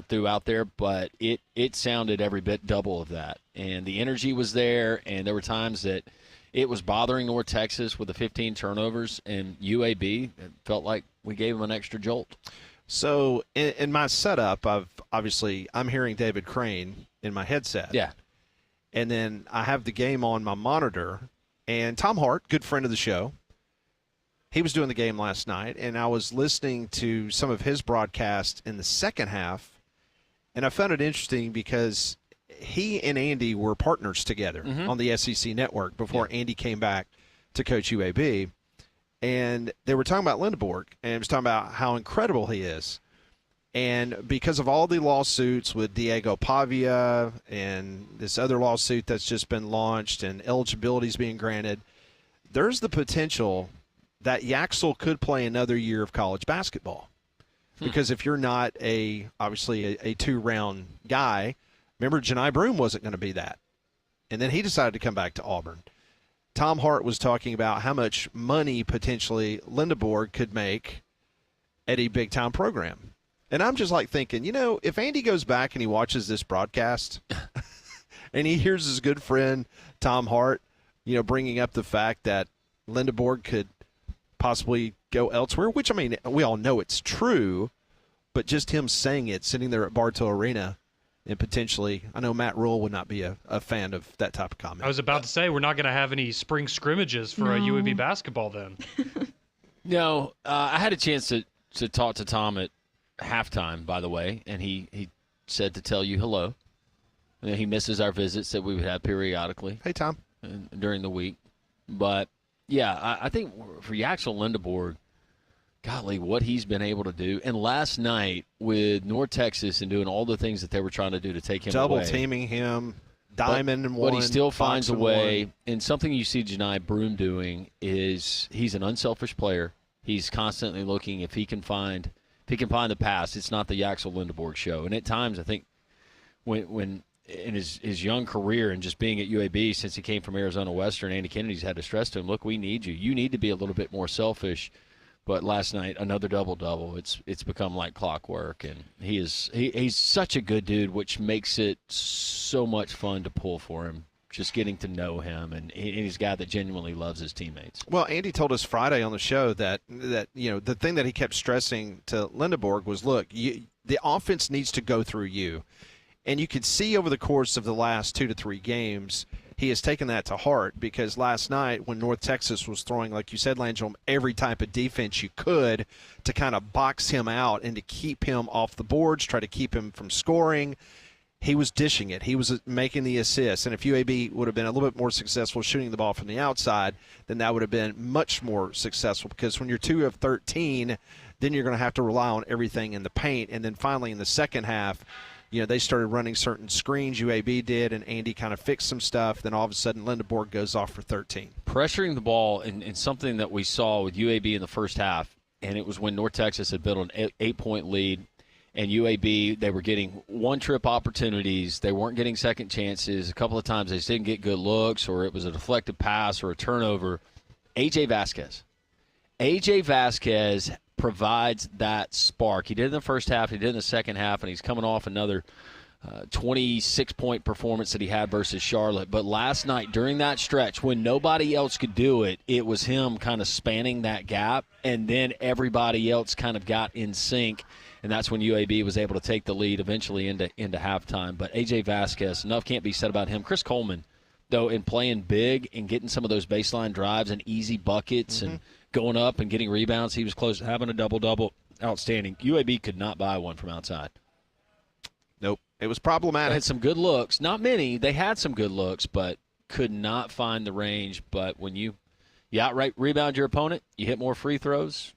S4: threw out there, but it sounded every bit double of that. And the energy was there, and there were times that it was bothering North Texas with the 15 turnovers, and UAB, it felt like we gave them an extra jolt.
S1: So in my setup, I'm hearing David Crane in my headset.
S4: Yeah.
S1: And then I have the game on my monitor, and Tom Hart, good friend of the show, he was doing the game last night, and I was listening to some of his broadcasts in the second half, and I found it interesting because he and Andy were partners together on the SEC network before Andy came back to coach UAB. And they were talking about Lindeborg, and it was talking about how incredible he is. And because of all the lawsuits with Diego Pavia and this other lawsuit that's just been launched and eligibilities being granted, there's the potential that Yaxel could play another year of college basketball. Because if you're not obviously a two-round guy, remember Janai Broome wasn't going to be that. And then he decided to come back to Auburn. Tom Hart was talking about how much money potentially Lindeborg could make at a big-time program. And I'm just like thinking, if Andy goes back and he watches this broadcast and he hears his good friend Tom Hart, bringing up the fact that Lindeborg could possibly go elsewhere, which, I mean, we all know it's true, but just him saying it, sitting there at Bartow Arena, and potentially, I know Matt Rule would not be a fan of that type of comment.
S2: I was about to say, we're not going to have any spring scrimmages for UAB basketball then.
S4: No, I had a chance to talk to Tom at halftime, by the way, and he said to tell you hello. And he misses our visits that we would have periodically.
S1: Hey, Tom.
S4: During the week. But, yeah, I think for Yaxel Lindeborg, golly, what he's been able to do. And last night with North Texas and doing all the things that they were trying to do to take him away.
S1: Double-teaming him, diamond and one.
S4: But he still finds a way.
S1: One.
S4: And something you see Janai Broome doing is he's an unselfish player. He's constantly looking if he can find the pass. It's not the Yaxel Lindeborg show. And at times, I think when in his young career and just being at UAB since he came from Arizona Western, Andy Kennedy's had to stress to him, look, we need you. You need to be a little bit more selfish. But last night, another double-double. It's become like clockwork, and he's such a good dude, which makes it so much fun to pull for him. Just getting to know him, and he's a guy that genuinely loves his teammates.
S1: Well, Andy told us Friday on the show that the thing that he kept stressing to Lindeborg was, look, the offense needs to go through you, and you could see over the course of the last 2 to 3 games. He has taken that to heart because last night when North Texas was throwing, like you said, Langell, every type of defense you could to kind of box him out and to keep him off the boards, try to keep him from scoring, he was dishing it. He was making the assists. And if UAB would have been a little bit more successful shooting the ball from the outside, then that would have been much more successful because when you're 2 of 13, then you're going to have to rely on everything in the paint. And then finally in the second half, they started running certain screens, UAB did, and Andy kind of fixed some stuff. Then all of a sudden, Lindeborg goes off for 13.
S4: Pressuring the ball and something that we saw with UAB in the first half, and it was when North Texas had built an 8-point lead, and UAB, they were getting one-trip opportunities. They weren't getting second chances. A couple of times they didn't get good looks, or it was a deflected pass or a turnover. A.J. Vasquez provides that spark. He did in the first half, he did in the second half, and he's coming off another 26-point performance that he had versus Charlotte. But last night, during that stretch, when nobody else could do it, it was him kind of spanning that gap, and then everybody else kind of got in sync, and that's when UAB was able to take the lead eventually into halftime. But A.J. Vasquez, enough can't be said about him. Chris Coleman, though, in playing big and getting some of those baseline drives and easy buckets and going up and getting rebounds, he was close to having a double-double. Outstanding. UAB could not buy one from outside.
S1: Nope. It was problematic.
S4: They had some good looks. Not many. They had some good looks, but could not find the range. But when you outright rebound your opponent, you hit more free throws,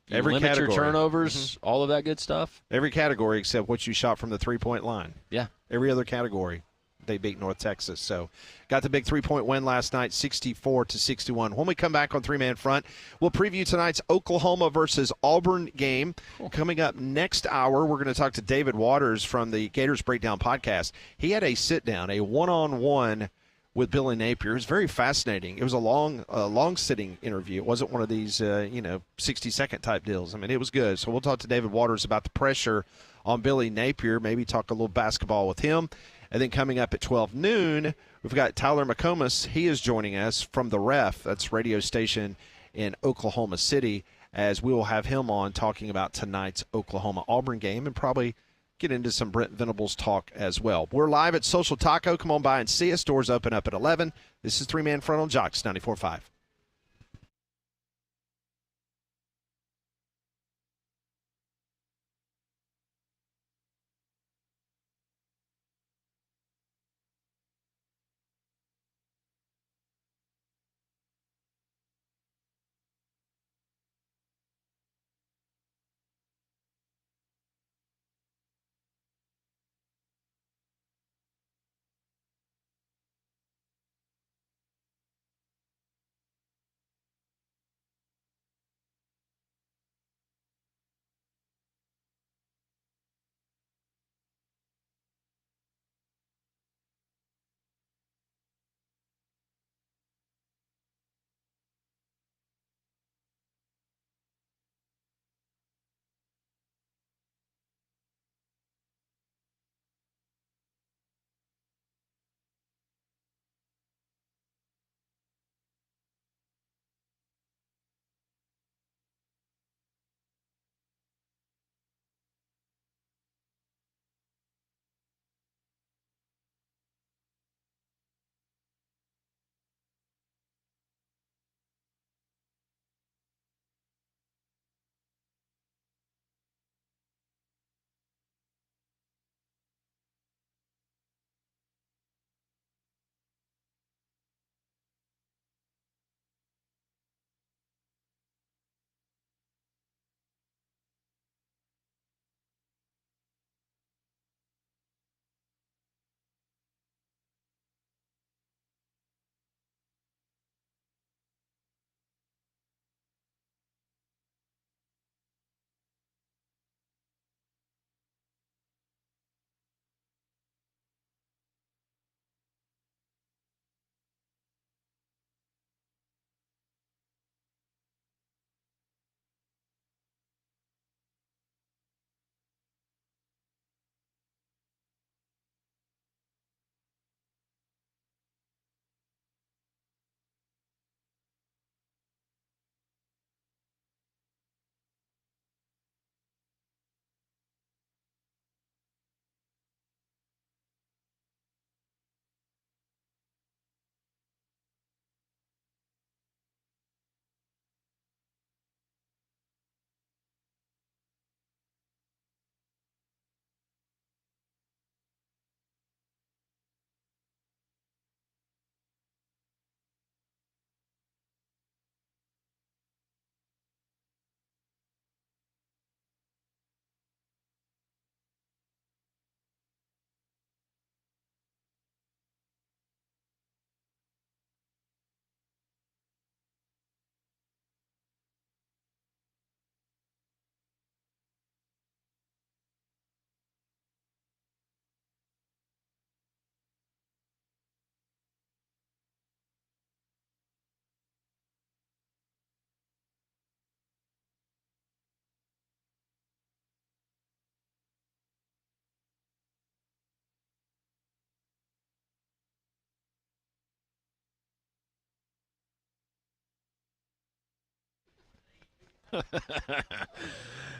S4: you limit your turnovers, all of that good stuff.
S1: Every category except what you shot from the three-point line.
S4: Yeah.
S1: Every other category. They beat North Texas. So got the big 3-point win last night, 64-61. When we come back on Three-Man Front, we'll preview tonight's Oklahoma versus Auburn game. Cool. Coming up next hour, we're going to talk to David Waters from the Gators Breakdown podcast. He had a sit-down, a one-on-one with Billy Napier. It was very fascinating. It was a long sitting interview. It wasn't one of these 60-second type deals. I mean, it was good. So we'll talk to David Waters about the pressure on Billy Napier, maybe talk a little basketball with him. And then coming up at 12 noon, we've got Tyler McComas. He is joining us from the Ref, that's radio station in Oklahoma City, as we will have him on talking about tonight's Oklahoma-Auburn game and probably get into some Brent Venables talk as well. We're live at Social Taco. Come on by and see us. Doors open up at 11. This is Three-Man Front on Jocks 94.5.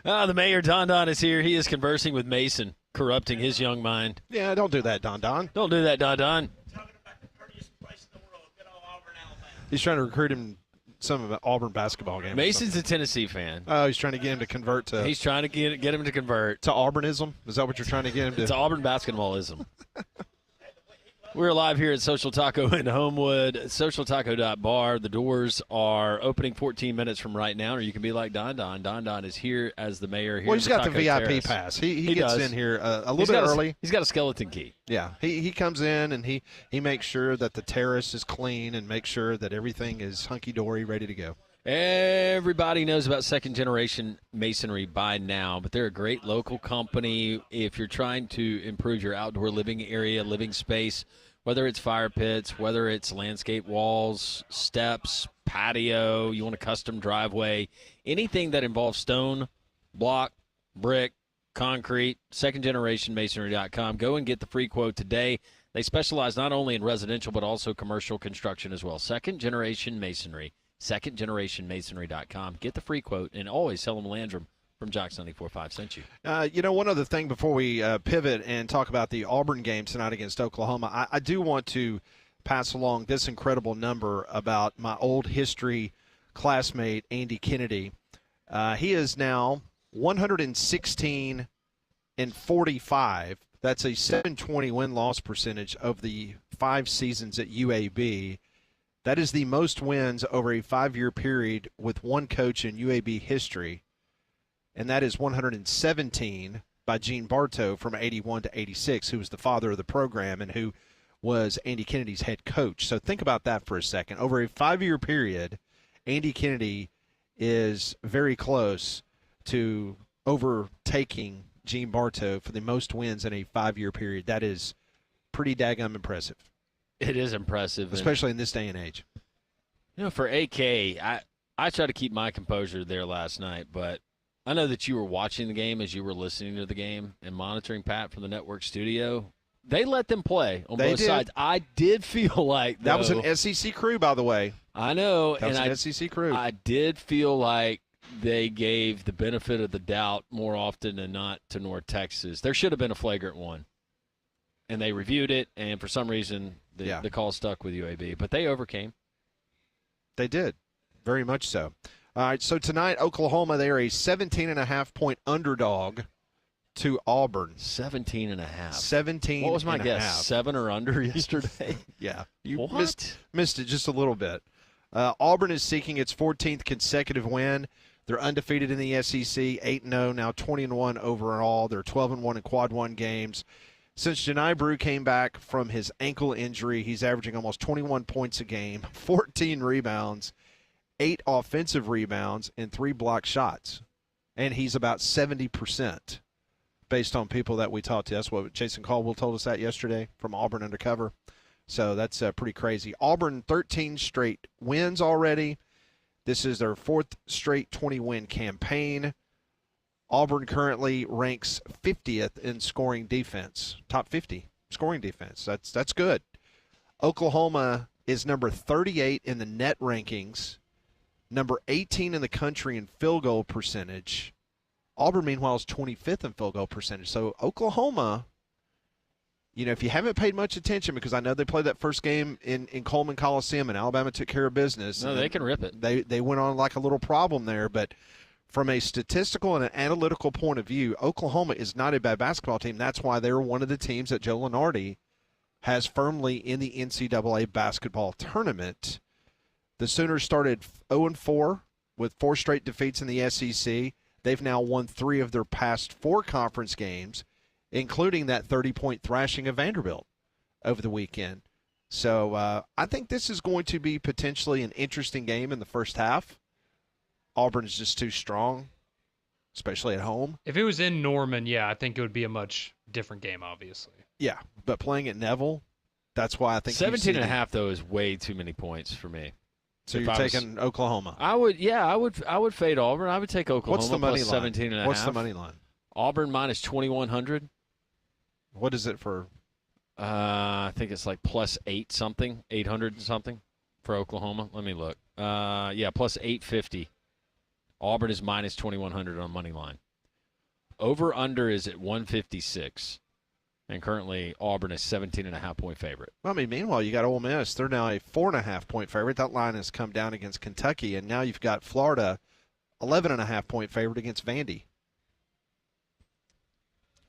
S4: The mayor, Don, is here. He is conversing with Mason, corrupting his young mind.
S1: Yeah, don't do that, Don.
S4: Don't do that, Don.
S1: He's trying to recruit him some of an Auburn basketball game.
S4: Mason's a Tennessee fan.
S1: Oh, he's trying to get him to convert to.
S4: He's trying to get him to convert
S1: to Auburnism. Is that what you're trying to get him to?
S4: It's Auburn basketballism. We're live here at Social Taco in Homewood, socialtaco.bar. The doors are opening 14 minutes from right now, or you can be like Don. Don is here as the mayor. Here
S1: well, he's got the VIP
S4: Terrace.
S1: pass. He gets
S4: does.
S1: in here a little bit early.
S4: He's got a skeleton key.
S1: Yeah, he comes in and he makes sure that the terrace is clean and makes sure that everything is hunky-dory, ready to go.
S4: Everybody knows about second-generation masonry by now, but they're a great local company. If you're trying to improve your outdoor living area, living space, whether it's fire pits, whether it's landscape walls, steps, patio, you want a custom driveway, anything that involves stone, block, brick, concrete, secondgenerationmasonry.com. Go and get the free quote today. They specialize not only in residential but also commercial construction as well. Second Generation Masonry. secondgenerationmasonry.com. Get the free quote, and always tell them Landrum from Jocks 94.5 sent you.
S1: One other thing before we pivot and talk about the Auburn game tonight against Oklahoma, I do want to pass along this incredible number about my old history classmate, Andy Kennedy. He is now 116-45. That's a 720 win-loss percentage of the 5 seasons at UAB. That is the most wins over a 5-year period with one coach in UAB history, and that is 117 by Gene Bartow from 81 to 86, who was the father of the program and who was Andy Kennedy's head coach. So think about that for a second. Over a 5-year period, Andy Kennedy is very close to overtaking Gene Bartow for the most wins in a 5-year period. That is pretty daggum impressive.
S4: It is impressive.
S1: Especially in this day and age.
S4: For AK, I tried to keep my composure there last night, but I know that you were watching the game as you were listening to the game and monitoring Pat from the network studio. They let them play on both sides. I did feel like, though,
S1: that was an SEC crew, by the way.
S4: I know.
S1: That was an SEC crew.
S4: I did feel like they gave the benefit of the doubt more often than not to North Texas. There should have been a flagrant one. And they reviewed it, and for some reason the call stuck with UAB. But they overcame.
S1: They did. Very much so. All right, so tonight, Oklahoma, they are a 17.5-point underdog to Auburn.
S4: 17.5.
S1: 17.
S4: What was my guess? 7 or under yesterday?
S1: Yeah.
S4: You
S1: missed it just a little bit. Auburn is seeking its 14th consecutive win. They're undefeated in the SEC, 8-0, now 20-1 overall. They're 12-1 in quad one games. Since Janai Brew came back from his ankle injury, he's averaging almost 21 points a game, 14 rebounds, 8 offensive rebounds, and 3 block shots. And he's about 70% based on people that we talked to. That's what Jason Caldwell told us that yesterday from Auburn Undercover. So that's pretty crazy. Auburn, 13 straight wins already. This is their 4th straight 20-win campaign. Auburn currently ranks 50th in scoring defense, top 50 scoring defense. That's good. Oklahoma is number 38 in the net rankings, number 18 in the country in field goal percentage. Auburn, meanwhile, is 25th in field goal percentage. So Oklahoma, if you haven't paid much attention, because I know they played that first game in Coleman Coliseum and Alabama took care of business.
S4: No, they can rip it.
S1: They went on like a little problem there, but from a statistical and an analytical point of view, Oklahoma is not a bad basketball team. That's why they're one of the teams that Joe Lunardi has firmly in the NCAA basketball tournament. The Sooners started 0-4 with 4 straight defeats in the SEC. They've now won 3 of their past 4 conference games, including that 30-point thrashing of Vanderbilt over the weekend. So I think this is going to be potentially an interesting game in the first half. Auburn is just too strong, especially at home.
S2: If it was in Norman, I think it would be a much different game, obviously.
S1: Yeah, but playing at Neville, that's why I think
S4: 17.5 though is way too many points for me.
S1: So you're taking Oklahoma.
S4: I would fade Auburn. I would take Oklahoma.
S1: What's the money line?
S4: 17.5.
S1: What's the money line?
S4: Auburn minus 2,100.
S1: What is it for?
S4: I think it's like plus 800 something for Oklahoma. Let me look. Plus 850. Auburn is minus 2,100 on money line. Over-under is at 156. And currently, Auburn is 17.5-point favorite.
S1: Well, I mean, meanwhile, you got Ole Miss. They're now a 4.5-point favorite. That line has come down against Kentucky, and now you've got Florida, 11.5-point favorite against Vandy.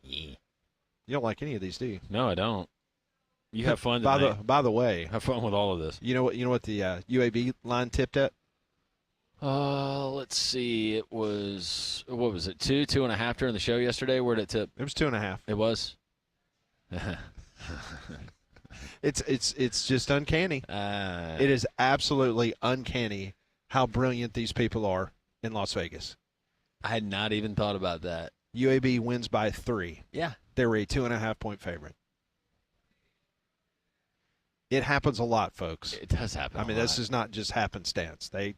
S4: Yeah.
S1: You don't like any of these, do you?
S4: No, I don't. You have fun
S1: By
S4: tonight.
S1: the way,
S4: Have fun with all of this.
S1: you know what the UAB line tipped at?
S4: Let's see. It was, what was it, 2.5 during the show yesterday? Where did it tip?
S1: It was 2.5.
S4: It was?
S1: It's just uncanny. It is absolutely uncanny how brilliant these people are in Las Vegas.
S4: I had not even thought about that.
S1: UAB wins by 3.
S4: Yeah.
S1: They were a 2.5-point favorite. It happens a lot, folks.
S4: It does happen.
S1: I mean, this is not just happenstance. They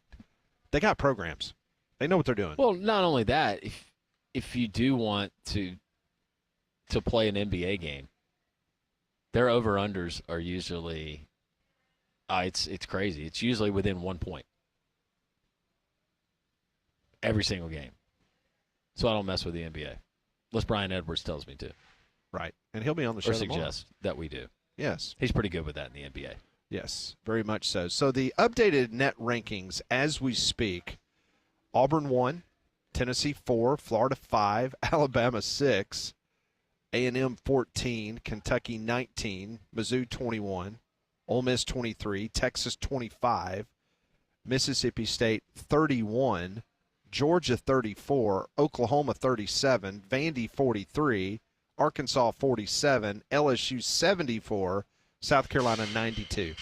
S1: got programs. They know what they're doing.
S4: Well, not only that, if you do want to play an NBA game, their over-unders are usually it's crazy. It's usually within 1 point. Every single game. So I don't mess with the NBA. Unless Brian Edwards tells me to.
S1: Right. And he'll be on the show
S4: Or
S1: tomorrow.
S4: suggest that we do.
S1: Yes.
S4: He's pretty good with that in the NBA.
S1: Yes, very much so. So the updated net rankings as we speak, Auburn 1, Tennessee 4, Florida 5, Alabama 6, A&M 14, Kentucky 19, Mizzou 21, Ole Miss 23, Texas 25, Mississippi State 31, Georgia 34, Oklahoma 37, Vandy 43, Arkansas 47, LSU 74, South Carolina 92.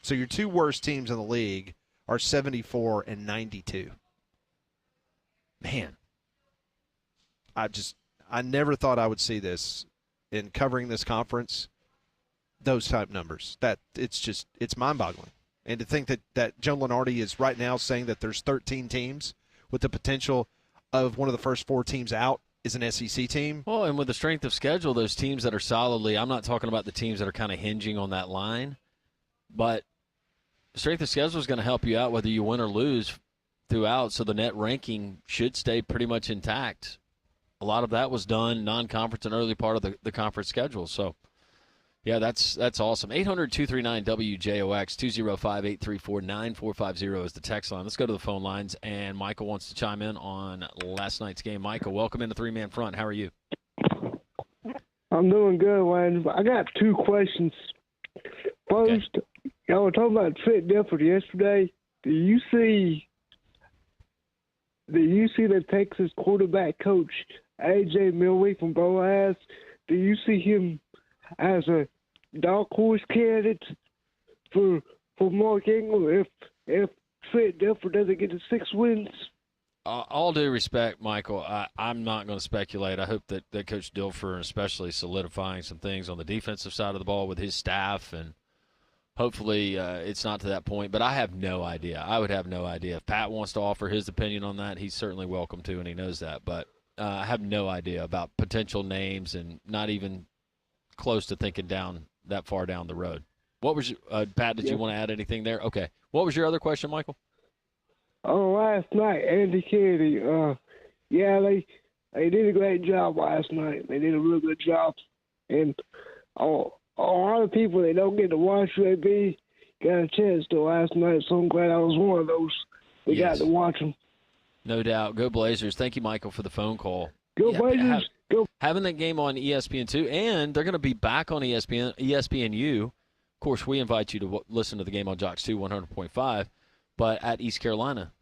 S1: So your two worst teams in the league are 74 and 92.
S4: Man.
S1: I never thought I would see this in covering this conference, those type numbers. It's mind-boggling. And to think that Joe Lunardi is right now saying that there's 13 teams with the potential of one of the first 4 teams out is an SEC team.
S4: Well, and with the strength of schedule, those teams that are solidly, I'm not talking about the teams that are kind of hinging on that line, but strength of schedule is going to help you out whether you win or lose throughout, so the net ranking should stay pretty much intact. A lot of that was done non-conference and early part of the conference schedule. So, yeah, that's awesome. 800-239-WJOX, 205-834-9450 is the text line. Let's go to the phone lines, and Michael wants to chime in on last night's game. Michael, welcome in the three-man front. How are you?
S6: I'm doing good, Wayne. I got 2 questions. First, y'all were talking about Trent Dilfer yesterday. Do you see the Texas quarterback coach, A.J. Milwee from Boaz? Do you see him as a dark horse candidate for Mark Ingram if Trent Dilfer doesn't get to 6 wins?
S4: All due respect, Michael, I'm not going to speculate. I hope that Coach Dilfer, especially solidifying some things on the defensive side of the ball with his staff, and hopefully it's not to that point. But I have no idea. I would have no idea. If Pat wants to offer his opinion on that, he's certainly welcome to, and he knows that. But I have no idea about potential names and not even close to thinking down that far down the road. What was Pat, did you want to add anything there? Okay. What was your other question, Michael?
S6: Oh, last night, Andy Kennedy, they did a great job last night. They did a real good job. And a lot of people that don't get to watch UAB got a chance to last night, so I'm glad I was one of those that got to watch them.
S4: No doubt. Go Blazers. Thank you, Michael, for the phone call.
S6: Go Blazers. Go.
S4: Having that game on ESPN2, and they're going to be back on ESPNU. Of course, we invite you to listen to the game on Jocks 2 100.5, but at East Carolina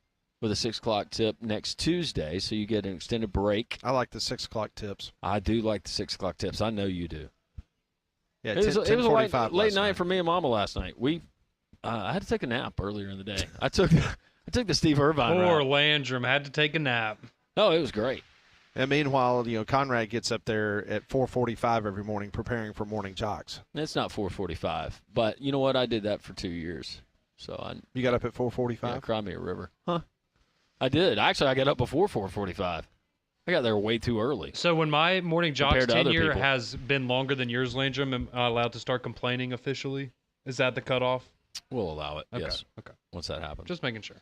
S4: with a 6 o'clock tip next Tuesday, so you get an extended break.
S1: I like the 6 o'clock tips.
S4: I do like the 6 o'clock tips. I know you do.
S1: Yeah,
S4: it was a late night for
S1: me.
S4: me and Mama last night. I had to take a nap earlier in the day. I took the Steve Irvine
S2: Poor
S4: route.
S2: Landrum had to take a nap.
S4: Oh, it was great.
S1: And meanwhile, Conrad gets up there at 4:45 every morning preparing for morning jogs.
S4: It's not 4:45, but you know what? I did that for 2 years. So
S1: You got up at 4:45?
S4: Yeah, cry me a river. Huh? I did. Actually, I got up before 4:45. I got there way too early.
S2: So when my morning jogs
S4: Compared to other
S2: tenure
S4: people.
S2: has been longer than yours, Landrum, am I allowed to start complaining officially? Is that the cutoff?
S4: We'll allow it.
S2: Okay.
S4: Yes.
S2: Okay.
S4: Once that happens.
S2: Just making sure.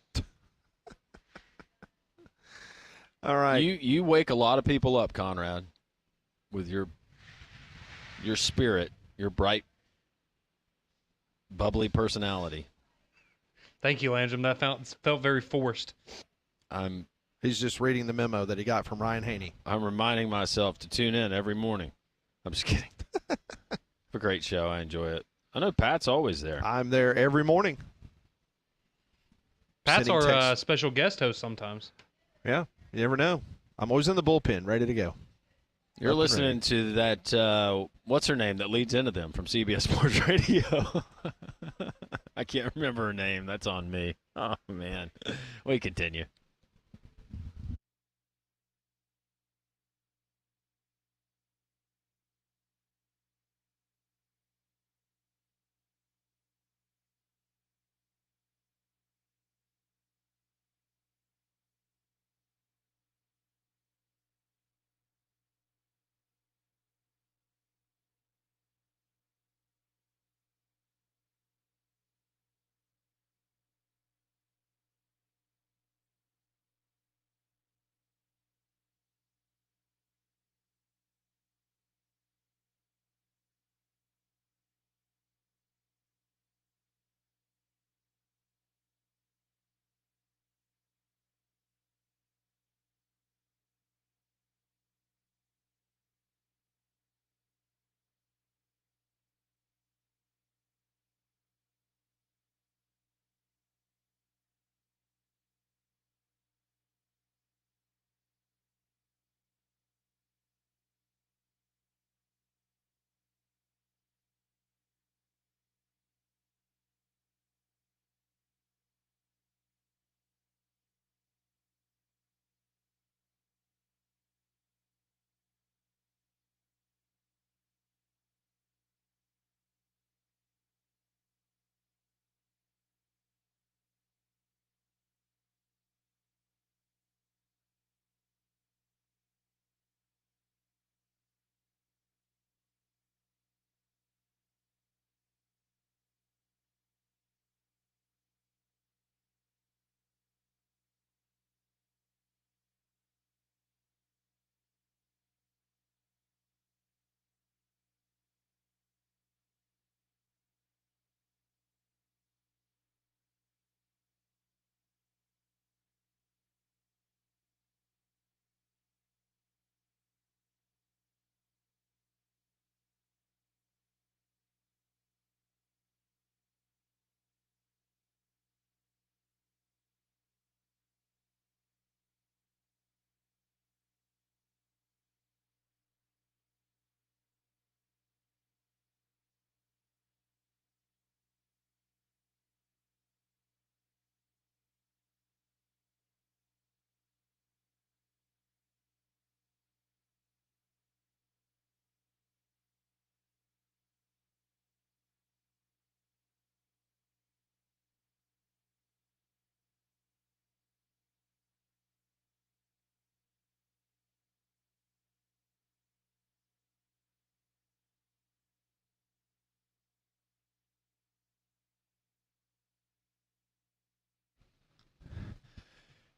S1: All right.
S4: You wake a lot of people up, Conrad, with your spirit, your bright, bubbly personality.
S2: Thank you, Landrum. That felt very forced.
S1: He's just reading the memo that he got from Ryan Haney.
S4: I'm reminding myself to tune in every morning. I'm just kidding. It's a great show. I enjoy it. I know Pat's always there.
S1: I'm there every morning.
S2: Pat's our special guest host sometimes.
S1: Yeah, you never know. I'm always in the bullpen, ready to go.
S4: You're listening to that, what's her name that leads into them from CBS Sports Radio? I can't remember her name. That's on me. Oh, man. We continue.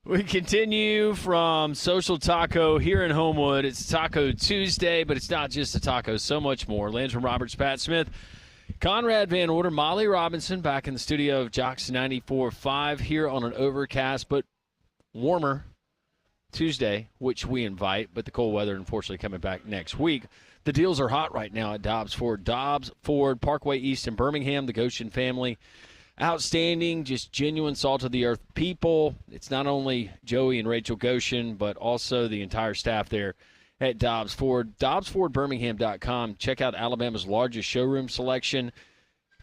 S4: We continue from Social Taco here in Homewood. It's Taco Tuesday, but it's not just a taco, so much more. Landrum Roberts, Pat Smith, Conrad Van Order, Molly Robinson back in the studio of Jocks 94.5 here on an overcast but warmer Tuesday, which we invite, but the cold weather unfortunately coming back next week. The deals are hot right now at Dobbs Ford. Dobbs Ford, Parkway East in Birmingham, the Goshen family. Outstanding, just genuine salt-of-the-earth people. It's not only Joey and Rachel Goshen, but also the entire staff there at Dobbs Ford. DobbsFordBirmingham.com. Check out Alabama's largest showroom selection,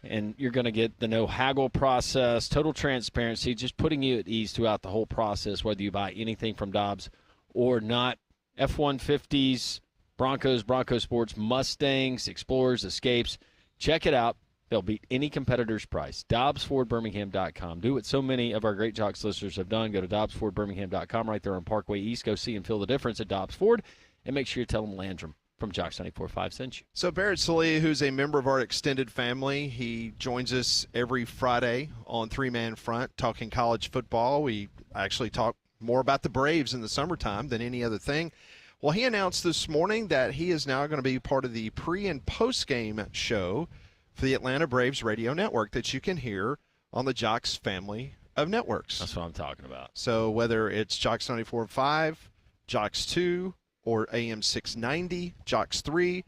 S4: and you're going to get the no-haggle process, total transparency, just putting you at ease throughout the whole process, whether you buy anything from Dobbs or not. F-150s, Broncos, Bronco Sports, Mustangs, Explorers, Escapes. Check it out. They'll beat any competitor's price. DobbsFordBirmingham.com. Do what so many of our Great Jocks listeners have done. Go to DobbsFordBirmingham.com right there on Parkway East. Go see and feel the difference at Dobbs Ford. And make sure you tell them Landrum from Jocks 94.5 sent you.
S1: So Barrett Salee, who's a member of our extended family, he joins us every Friday on Three Man Front talking college football. We actually talk more about the Braves in the summertime than any other thing. Well, he announced this morning that he is now going to be part of the pre- and post-game show for the Atlanta Braves radio network that you can hear on the Jocks family of networks.
S4: That's what I'm talking about.
S1: So whether it's Jocks 94.5, Jocks 2, or AM 690, Jocks 3,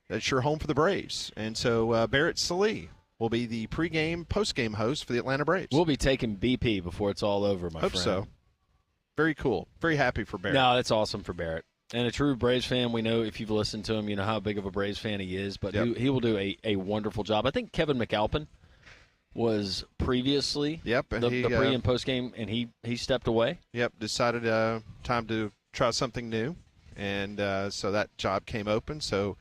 S1: that's your home for the Braves. And so Barrett Sallee will be the pregame, postgame host for the Atlanta Braves.
S4: We'll be taking BP before it's all over, my
S1: Hope
S4: friend.
S1: so. Very cool. Very happy for Barrett.
S4: No, that's awesome for Barrett. And a true Braves fan, we know if you've listened to him, you know how big of a Braves fan he is. But
S1: Yep.
S4: he will do a wonderful job. I think Kevin McAlpin was previously
S1: Yep, and
S4: the
S1: he,
S4: pre- and post-game, and he stepped away.
S1: Yep, decided time to try something new. And so that job came open. So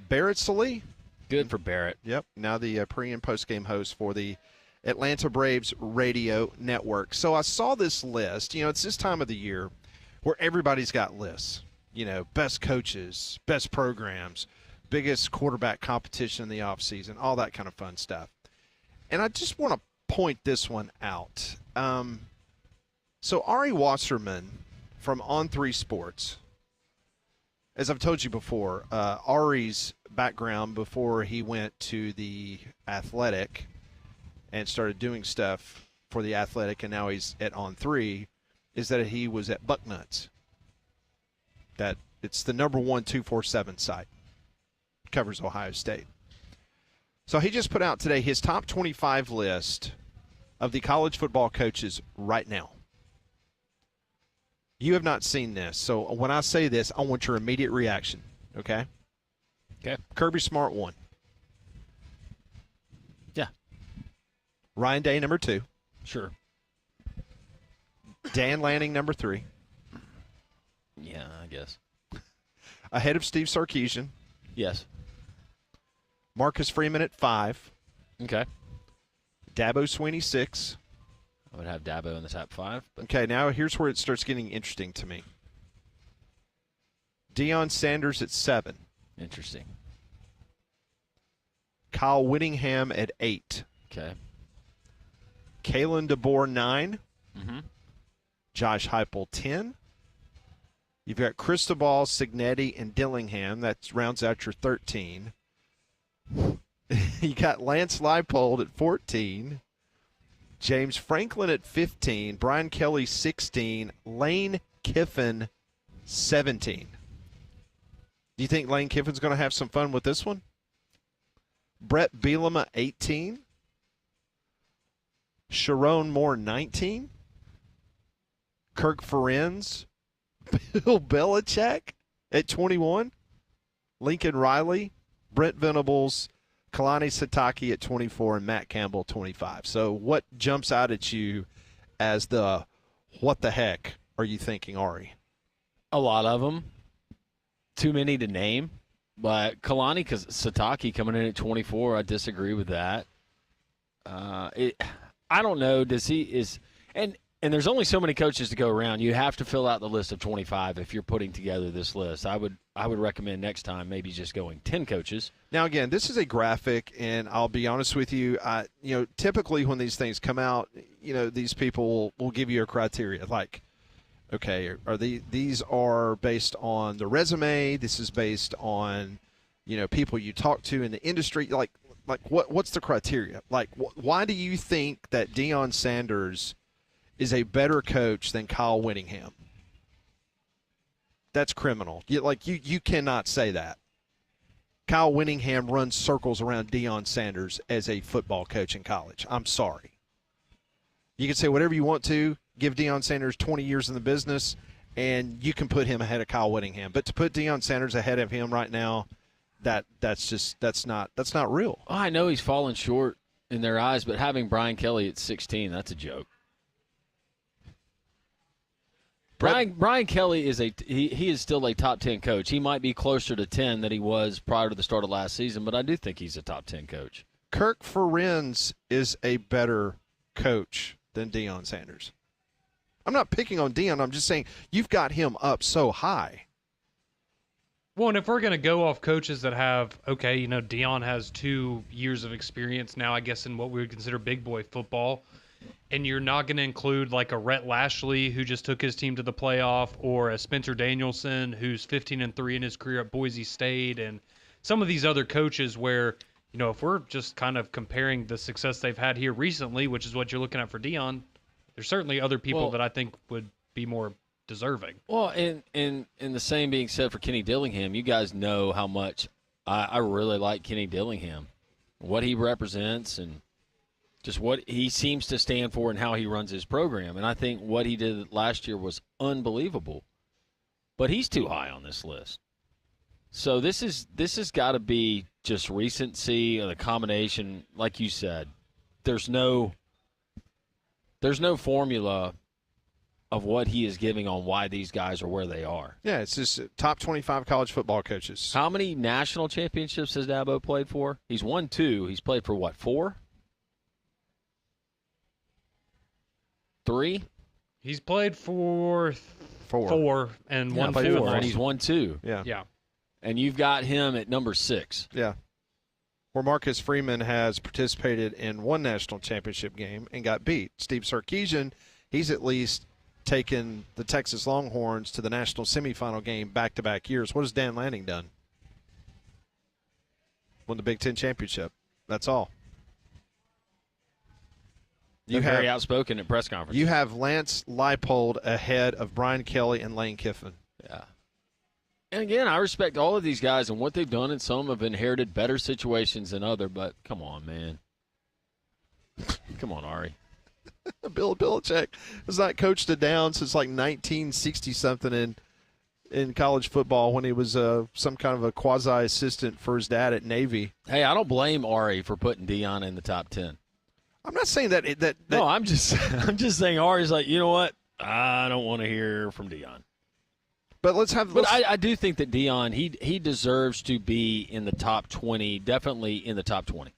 S1: Barrett Sallee.
S4: Good for Barrett.
S1: Yep, now the pre- and post-game host for the Atlanta Braves radio network. So I saw this list. You know, it's this time of the year where everybody's got lists. You know, best coaches, best programs, biggest quarterback competition in the offseason, all that kind of fun stuff. And I just want to point this one out. So Ari Wasserman from On3 Sports, as I've told you before, Ari's background before he went to the Athletic and started doing stuff for the Athletic, and now he's at On3, is that he was at Bucknuts. That it's the number one 247 site. Covers Ohio State. So he just put out today his top 25 list of the college football coaches right now. You have not seen this, so when I say this, I want your immediate reaction, okay?
S4: Okay.
S1: Kirby Smart 1.
S4: Yeah.
S1: Ryan Day, number 2.
S4: Sure.
S1: Dan Lanning, number 3.
S4: Yeah, I guess.
S1: Ahead of Steve Sarkisian.
S4: Yes.
S1: Marcus Freeman at 5.
S4: Okay.
S1: Dabo Sweeney, 6.
S4: I would have Dabo in the top 5. But
S1: Okay, now here's where it starts getting interesting to me. Deion Sanders at 7.
S4: interesting.
S1: Kyle Whittingham at 8.
S4: Okay.
S1: Kalen DeBoer, 9.
S4: Mm-hmm.
S1: Josh Heupel, 10. You've got Cristobal, Signetti, and Dillingham. That rounds out your 13. You got Lance Leipold at 14. James Franklin at 15. Brian Kelly, 16. Lane Kiffin, 17. Do you think Lane Kiffin's going to have some fun with this one? Brett Bielema, 18. Sharon Moore, 19. Kirk Ferenz, Bill Belichick at 21. Lincoln Riley, Brent Venables, Kalani Sitake at 24, and Matt Campbell, 25. So what jumps out at you as the what the heck are you thinking, Ari?
S4: A lot of them. Too many to name. But Kalani Sitake coming in at 24, I disagree with that. I don't know. And there's only so many coaches to go around. You have to fill out the list of 25 if you're putting together this list. I would recommend next time maybe just going 10 coaches.
S1: Now, again, this is a graphic, and I'll be honest with you. Typically when these things come out, these people will give you a criteria like, okay, these are based on the resume. This is based on, people you talk to in the industry. Like what's the criteria? Like, why do you think that Deion Sanders is a better coach than Kyle Whittingham? That's criminal. You cannot say that. Kyle Whittingham runs circles around Deion Sanders as a football coach in college. I'm sorry. You can say whatever you want to, give Deion Sanders 20 years in the business, and you can put him ahead of Kyle Whittingham. But to put Deion Sanders ahead of him right now, that's not real.
S4: Oh, I know he's fallen short in their eyes, but having Brian Kelly at 16, that's a joke. Brian Kelly is he is still a top 10 coach. He might be closer to 10 than he was prior to the start of last season, but I do think he's a top 10 coach.
S1: Kirk Ferenz is a better coach than Deion Sanders. I'm not picking on Deion. I'm just saying you've got him up so high.
S2: Well, and if we're going to go off coaches that have, Deion has 2 years of experience now, I guess, in what we would consider big boy football. and you're not going to include like a Rhett Lashley who just took his team to the playoff, or a Spencer Danielson who's 15-3 in his career at Boise State, and some of these other coaches where, if we're just kind of comparing the success they've had here recently, which is what you're looking at for Deion, there's certainly other people that I think would be more deserving.
S4: Well, and the same being said for Kenny Dillingham, you guys know how much I really like Kenny Dillingham, what he represents, and just what he seems to stand for and how he runs his program. And I think what he did last year was unbelievable. But he's too high on this list. So this has got to be just recency and a combination, like you said. There's no formula of what he is giving on why these guys are where they are.
S1: Yeah, it's just top 25 college football coaches.
S4: How many national championships has Dabo played for? He's won 2. He's played for what, 4? 3?
S2: He's played for 4 and won 2
S4: and he's won 2.
S2: Yeah.
S4: And you've got him at number 6.
S1: Yeah. Where Marcus Freeman has participated in 1 national championship game and got beat. Steve Sarkisian, he's at least taken the Texas Longhorns to the national semifinal game back-to-back years. What has Dan Lanning done? Won the Big Ten championship. That's all.
S4: You're very outspoken at press conferences.
S1: You have Lance Leipold ahead of Brian Kelly and Lane Kiffin.
S4: Yeah. And again, I respect all of these guys and what they've done, and some have inherited better situations than others, but come on, man. Come on, Ari.
S1: Bill Belichick has not coached a down since like 1960-something in college football when he was some kind of a quasi-assistant for his dad at Navy.
S4: Hey, I don't blame Ari for putting Deion in the top 10.
S1: I'm not saying that
S4: No, I'm just saying Ari's like, you know what? I don't want to hear from Deion.
S1: But
S4: I do think that Deion, he deserves to be in the top 20, definitely in the top 20.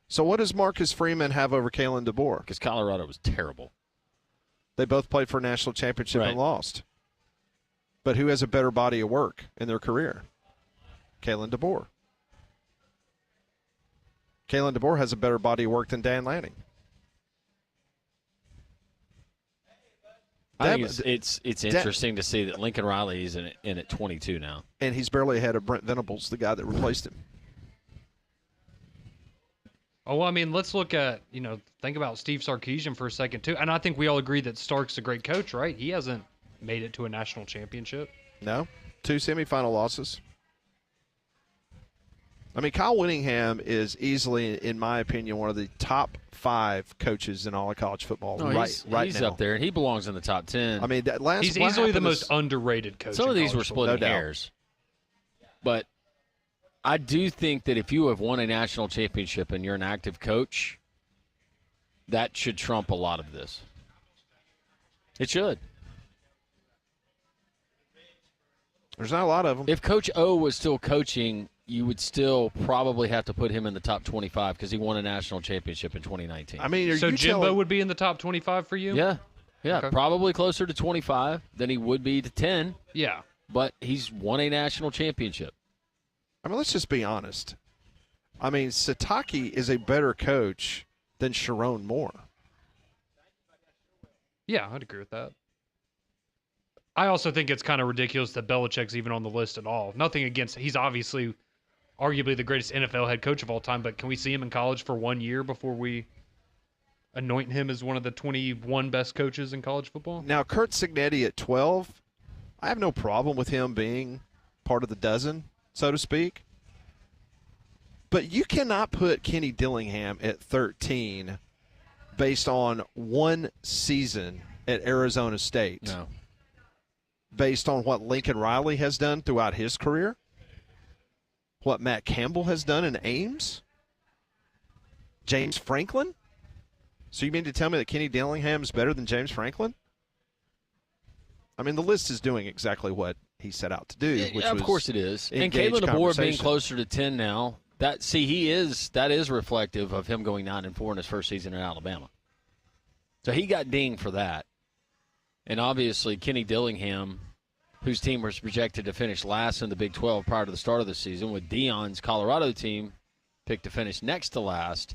S1: So what does Marcus Freeman have over Kalen DeBoer?
S4: Because Colorado was terrible.
S1: They both played for a national championship and lost. But who has a better body of work in their career? Kalen DeBoer. Kalen DeBoer has a better body of work than Dan Lanning.
S4: I think it's interesting to see that Lincoln Riley is in at 22 now.
S1: And he's barely ahead of Brent Venables, the guy that replaced him.
S2: Oh, well, I mean, let's look at, think about Steve Sarkisian for a second, too. And I think we all agree that Stark's a great coach, right? He hasn't made it to a national championship.
S1: No. 2 semifinal losses. I mean, Kyle Whittingham is easily, in my opinion, one of the top 5 coaches in all of college football right now.
S4: He's up there, and he belongs in the top 10.
S1: I mean,
S2: he's easily the most underrated coach.
S4: Some of these were splitting hairs. But I do think that if you have won a national championship and you're an active coach, that should trump a lot of this. It should.
S1: There's not a lot of them.
S4: If Coach O was still coaching, you would still probably have to put him in the top 25 because he won a national championship in 2019.
S1: I mean,
S2: so Jimbo would be in the top 25 for you?
S4: Yeah.
S2: Okay.
S4: Probably closer to 25 than he would be to 10.
S2: Yeah.
S4: But he's won a national championship.
S1: I mean, let's just be honest. I mean, Sataki is a better coach than Sharon Moore.
S2: Yeah, I'd agree with that. I also think it's kind of ridiculous that Belichick's even on the list at all. Nothing against – he's obviously arguably the greatest NFL head coach of all time, but can we see him in college for 1 year before we anoint him as one of the 21 best coaches in college football?
S1: Now, Kurt Cignetti at 12, I have no problem with him being part of the dozen, so to speak. But you cannot put Kenny Dillingham at 13 based on one season at Arizona State.
S4: No.
S1: Based on what Lincoln Riley has done throughout his career, what Matt Campbell has done in Ames, James Franklin. So you mean to tell me that Kenny Dillingham is better than James Franklin? I mean, the list is doing exactly what he set out to do. Which
S4: of
S1: was
S4: course it is. And
S1: engage
S4: Kalen DeBoer being
S1: conversation.
S4: closer to 10 now, that is reflective of him going 9-4 in his first season in Alabama. So he got dinged for that. And obviously, Kenny Dillingham, whose team was projected to finish last in the Big 12 prior to the start of the season, with Deion's Colorado team picked to finish next to last,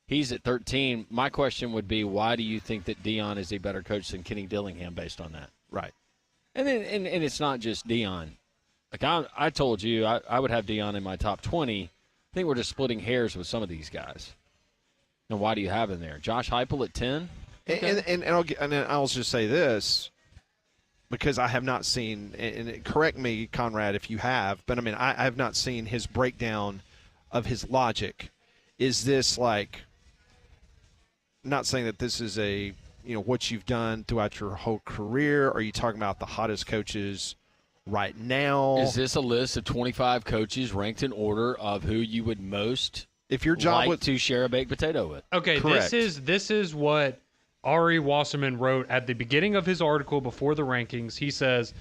S4: He's at 13. My question would be, why do you think that Deion is a better coach than Kenny Dillingham based on that?
S1: Right.
S4: And it's not just Deion. Like I told you, I would have Deion in my top 20. I think we're just splitting hairs with some of these guys. And why do you have him there? Josh Heupel at 10? Okay.
S1: And I'll just say this, because I have not seen, and correct me, Conrad, if you have, but I mean, I have not seen his breakdown of his logic. Is this like, not saying that this is what you've done throughout your whole career? Are you talking about the hottest coaches right now?
S4: Is this a list of 25 coaches ranked in order of who you would most
S1: if your job
S4: like to share a baked potato with?
S2: Okay,
S1: Correct.
S2: this is what Ari Wasserman wrote at the beginning of his article before the rankings. He says,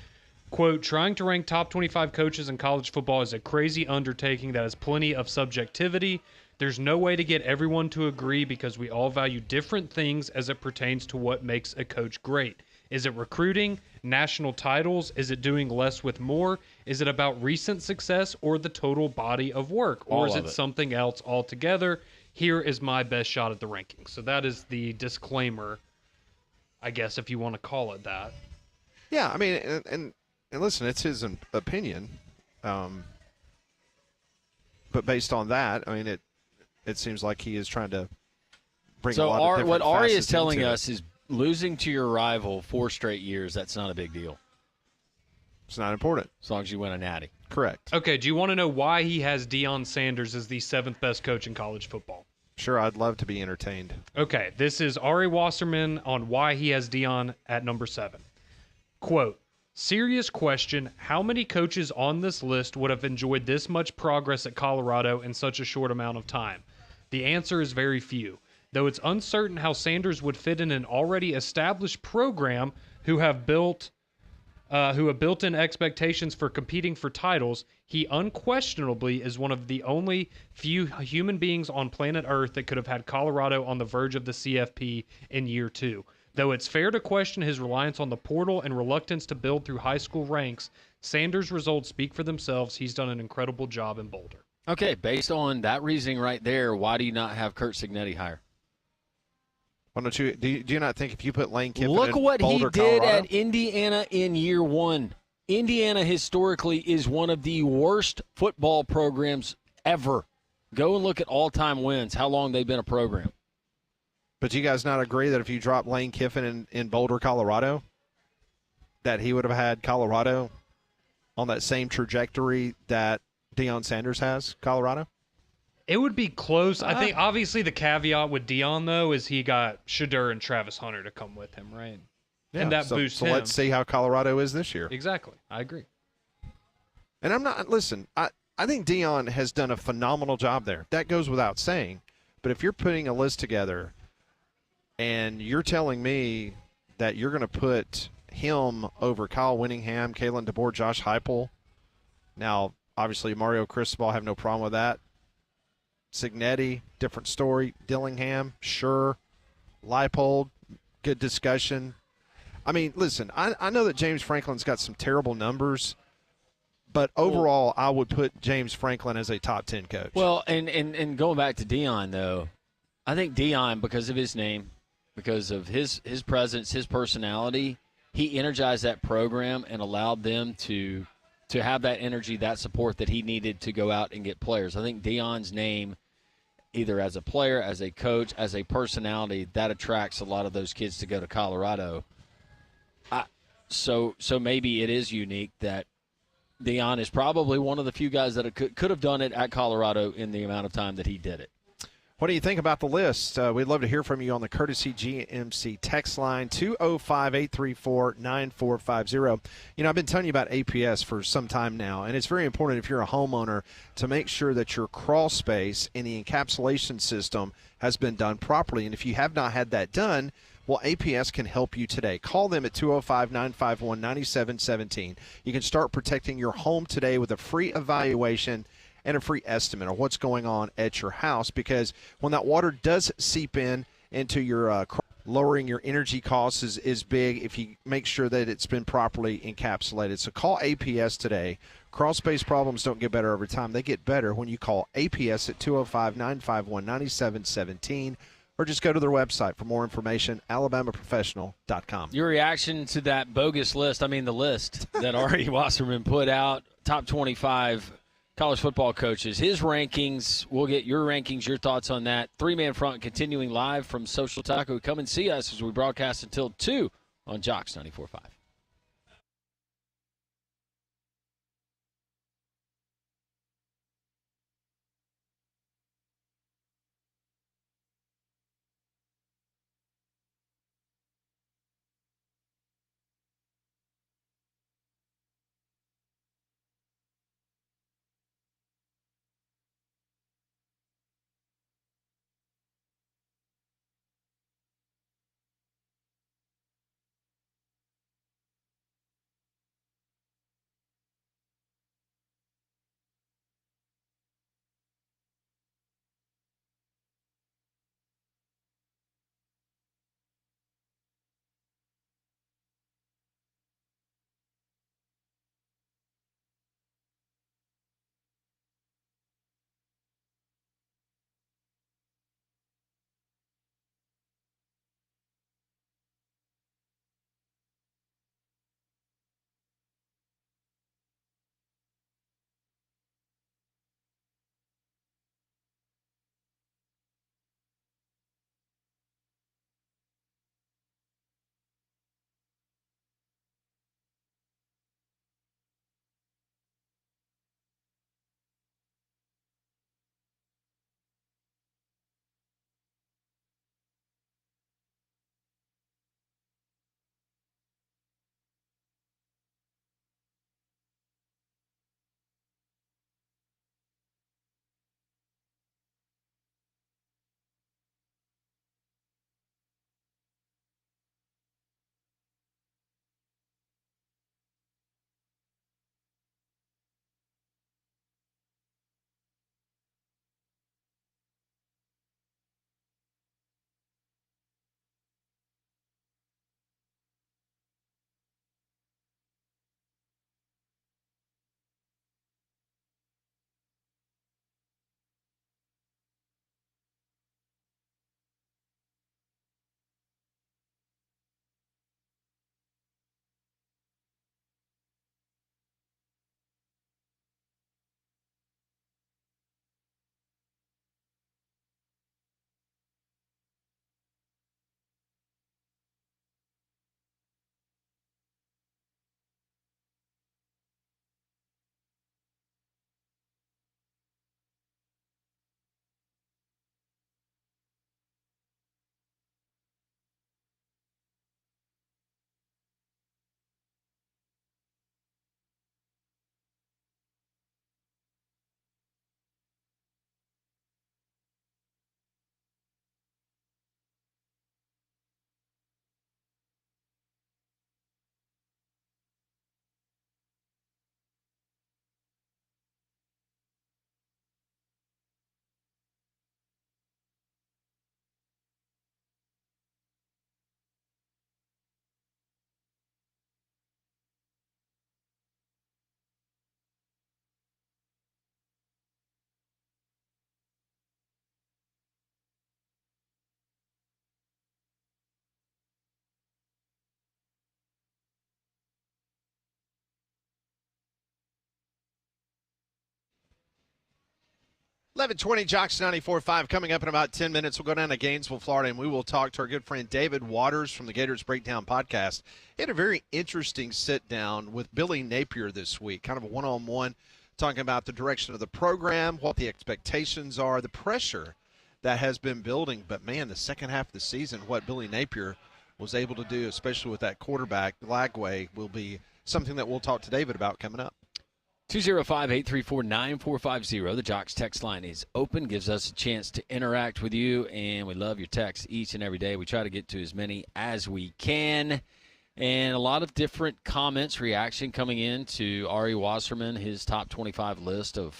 S2: quote, trying to rank top 25 coaches in college football is a crazy undertaking that has plenty of subjectivity. There's no way to get everyone to agree because we all value different things as it pertains to what makes a coach great. Is it recruiting, national titles? Is it doing less with more? Is it about recent success or the total body of work? Or is it something else altogether? Here is my best shot at the rankings. So that is the disclaimer, I guess, if you want to call it that.
S1: Yeah, I mean, and listen, it's his opinion. But based on that, I mean, it seems like he is trying to bring a lot of different
S4: what Ari is
S1: facets
S4: telling
S1: into
S4: us is losing to your rival 4 straight years, that's not a big deal.
S1: It's not important.
S4: As long as you win a natty.
S1: Correct.
S2: Okay, do you want to know why he has Deion Sanders as the 7th best coach in college football?
S1: Sure, I'd love to be entertained.
S2: Okay, this is Ari Wasserman on why he has Deion at number 7. Quote, serious question, how many coaches on this list would have enjoyed this much progress at Colorado in such a short amount of time? The answer is very few. Though it's uncertain how Sanders would fit in an already established program who have built-in expectations for competing for titles, he unquestionably is one of the only few human beings on planet Earth that could have had Colorado on the verge of the CFP in year 2. Though it's fair to question his reliance on the portal and reluctance to build through high school ranks, Sanders' results speak for themselves. He's done an incredible job in Boulder.
S4: Okay, based on that reasoning right there, why do you not have Kurt Cignetti higher?
S1: Why don't you? Do you not think if you put Lane Kiffin
S4: Look
S1: in
S4: what
S1: Boulder,
S4: he did
S1: Colorado?
S4: at Indiana in year 1. Indiana historically is one of the worst football programs ever. Go and look at all-time wins, how long they've been a program.
S1: But do you guys not agree that if you drop Lane Kiffin in Boulder, Colorado, that he would have had Colorado on that same trajectory that Deion Sanders has, Colorado?
S2: It would be close. I think obviously the caveat with Deion, though, is he got Shadur and Travis Hunter to come with him, right?
S1: Yeah,
S2: and that boosts
S1: so
S2: him.
S1: let's see how Colorado is this year.
S2: Exactly. I agree.
S1: And I'm not – listen, I think Deion has done a phenomenal job there. That goes without saying. But if you're putting a list together and you're telling me that you're going to put him over Kyle Winningham, Kalen DeBoer, Josh Heupel, now obviously Mario Cristobal, I have no problem with that. Cignetti, different story. Dillingham, sure. Leipold, good discussion. I mean, listen, I know that James Franklin's got some terrible numbers, but overall I would put James Franklin as a top 10 coach.
S4: Well, and going back to Deion, though, I think Deion, because of his name, because of his presence, his personality, he energized that program and allowed them to have that energy, that support that he needed to go out and get players. I think Deion's name, either as a player, as a coach, as a personality, that attracts a lot of those kids to go to Colorado. So maybe it is unique that Deion is probably one of the few guys that could have done it at Colorado in the amount of time that he did it.
S1: What do you think about the list? We'd love to hear from you on the Courtesy GMC text line, 205-834-9450. You know, I've been telling you about APS for some time now, and it's very important if you're a homeowner to make sure that your crawl space and the encapsulation system has been done properly. And if you have not had that done, well, APS can help you today. Call them at 205-951-9717. You can start protecting your home today with a free evaluation and a free estimate of what's going on at your house, because when that water does seep into your lowering your energy costs is big if you make sure that it's been properly encapsulated. So call APS today. Crawl space problems don't get better over time. They get better when you call APS at 205-951-9717 or just go to their website for more information, alabamaprofessional.com.
S4: Your reaction to that bogus list, the list that Ari Wasserman put out, top 25 college football coaches. His rankings, we'll get your rankings, your thoughts on that. Three-man front continuing live from Social Taco. Come and see us as we broadcast until 2 on Jocks 94.5.
S1: .20 Jocks 94.5 coming up in about 10 minutes. We'll go down to Gainesville, Florida, and we will talk to our good friend David Waters from the Gators Breakdown podcast. He had a very interesting sit-down with Billy Napier this week, kind of a one-on-one, talking about the direction of the program, what the expectations are, the pressure that has been building. But, man, the second half of the season, what Billy Napier was able to do, especially with that quarterback, Lagway, will be something that we'll talk to David about coming up.
S4: 205-834-9450. The Jocks text line is open. Gives us a chance to interact with you, and we love your texts each and every day. We try to get to as many as we can. And a lot of different comments, reaction coming in to Ari Wasserman, his top 25 list of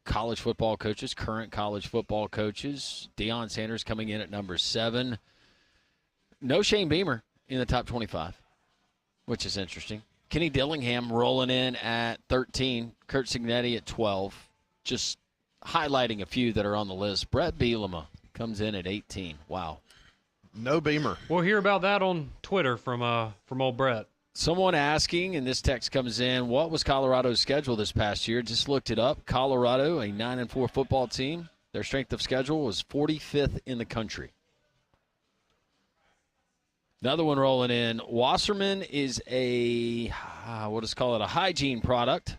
S4: college football coaches, current college football coaches. Deion Sanders coming in at number 7. No Shane Beamer in the top 25, which is interesting. Kenny Dillingham rolling in at 13. Kurt Signetti at 12. Just highlighting a few that are on the list. Brett Bielema comes in at 18. Wow.
S1: No Beamer.
S2: We'll hear about that on Twitter from old Brett.
S4: Someone asking, and this text comes in, what was Colorado's schedule this past year? Just looked it up. Colorado, a 9-4 football team. Their strength of schedule was 45th in the country. Another one rolling in. Wasserman is a, what is call it, a hygiene product.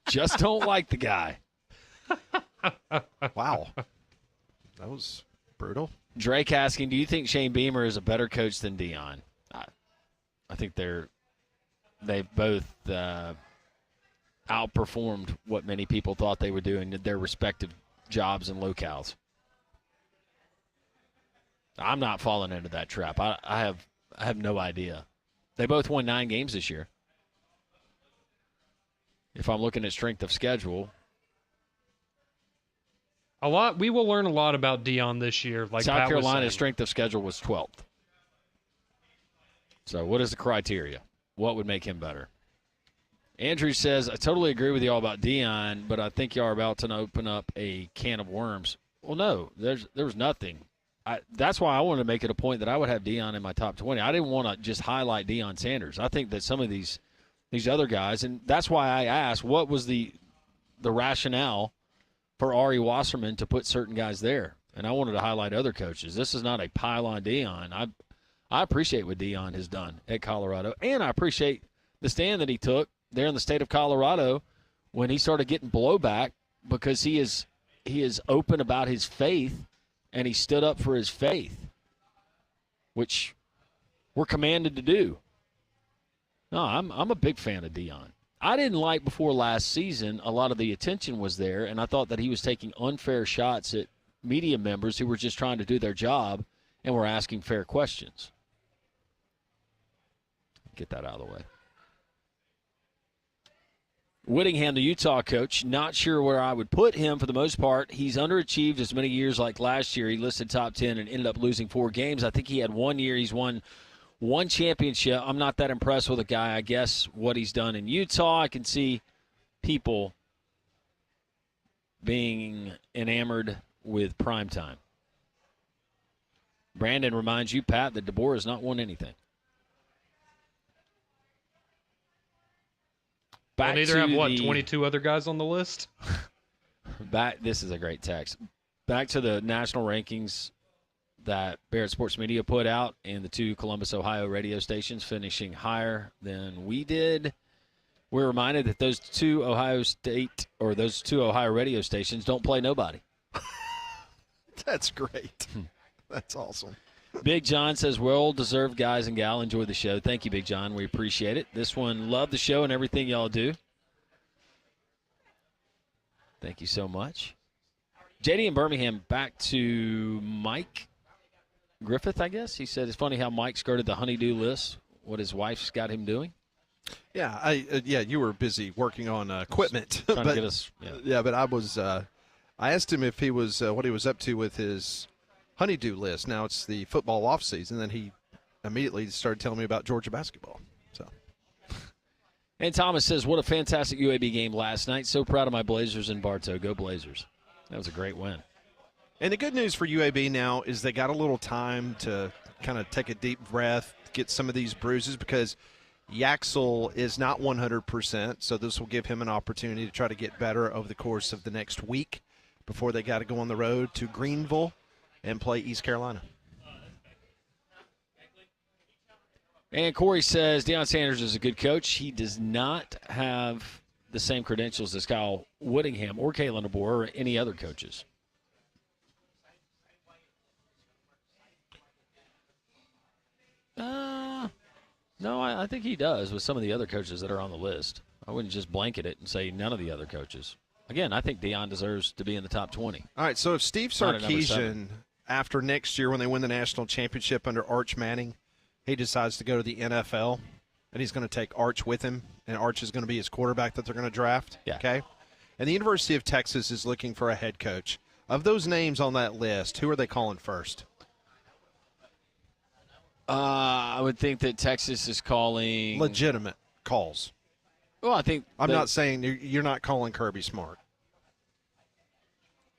S4: Just don't like the guy.
S1: Wow. That was brutal.
S4: Drake asking, do you think Shane Beamer is a better coach than Dion? I think they both outperformed what many people thought they would do in their respective jobs and locales. I'm not falling into that trap. I have no idea. They both won 9 games this year. If I'm looking at strength of schedule.
S2: We will learn a lot about Dion this year. Like
S4: South
S2: Pat was
S4: Carolina's
S2: saying.
S4: strength of schedule was 12th. So what is the criteria? What would make him better? Andrew says, I totally agree with y'all about Dion, but I think y'all are about to open up a can of worms. Well, no, there was nothing. That's why I wanted to make it a point that I would have Dion in my top 20. I didn't want to just highlight Deion Sanders. I think that some of these other guys, and that's why I asked, what was the rationale for Ari Wasserman to put certain guys there? And I wanted to highlight other coaches. This is not a pile on Dion. I appreciate what Dion has done at Colorado, and I appreciate the stand that he took there in the state of Colorado when he started getting blowback because he is open about his faith and he stood up for his faith, which we're commanded to do. No, I'm a big fan of Dion. I didn't like before last season a lot of the attention was there, and I thought that he was taking unfair shots at media members who were just trying to do their job and were asking fair questions. Get that out of the way. Whittingham, the Utah coach, not sure where I would put him for the most part. He's underachieved as many years like last year. He listed top 10 and ended up losing 4 games. I think he had 1 year he's won 1 championship. I'm not that impressed with the guy. I guess what he's done in Utah, I can see people being enamored with primetime. Brandon reminds you, Pat, that DeBoer has not won anything.
S2: Back neither have 22 other guys on the list.
S4: This is a great text. Back to the national rankings that Barrett Sports Media put out, and the 2 Columbus, Ohio radio stations finishing higher than we did. We're reminded that those 2 Ohio radio stations don't play nobody.
S1: That's great. That's awesome.
S4: Big John says, well-deserved guys and gal. Enjoy the show. Thank you, Big John. We appreciate it. This one, love the show and everything y'all do. Thank you so much. JD in Birmingham, back to Mike Griffith, I guess. He said it's funny how Mike skirted the honeydew list, what his wife's got him doing.
S1: Yeah, you were busy working on equipment.
S4: Trying to get us.
S1: Yeah, but I was. I asked him if he was what he was up to with his honeydew list. Now it's the football off season. Then he immediately started telling me about Georgia basketball. So.
S4: And Thomas says, what a fantastic UAB game last night. So proud of my Blazers and Bartow. Go Blazers. That was a great win.
S1: And the good news for UAB now is they got a little time to kind of take a deep breath, get some of these bruises, because Yaxel is not 100%, so this will give him an opportunity to try to get better over the course of the next week before they got to go on the road to Greenville and play East Carolina.
S4: And Corey says Deion Sanders is a good coach. He does not have the same credentials as Kyle Whittingham or Kalen DeBoer or any other coaches. No, I think he does with some of the other coaches that are on the list. I wouldn't just blanket it and say none of the other coaches. Again, I think Deion deserves to be in the top 20.
S1: All right, so if Steve Sarkisian, after next year when they win the national championship under Arch Manning, he decides to go to the NFL, and he's going to take Arch with him, and Arch is going to be his quarterback that they're going to draft, okay? And the University of Texas is looking for a head coach. Of those names on that list, who are they calling first?
S4: I would think that Texas is calling
S1: Legitimate calls.
S4: Well, I think
S1: I'm not saying you're not calling Kirby Smart.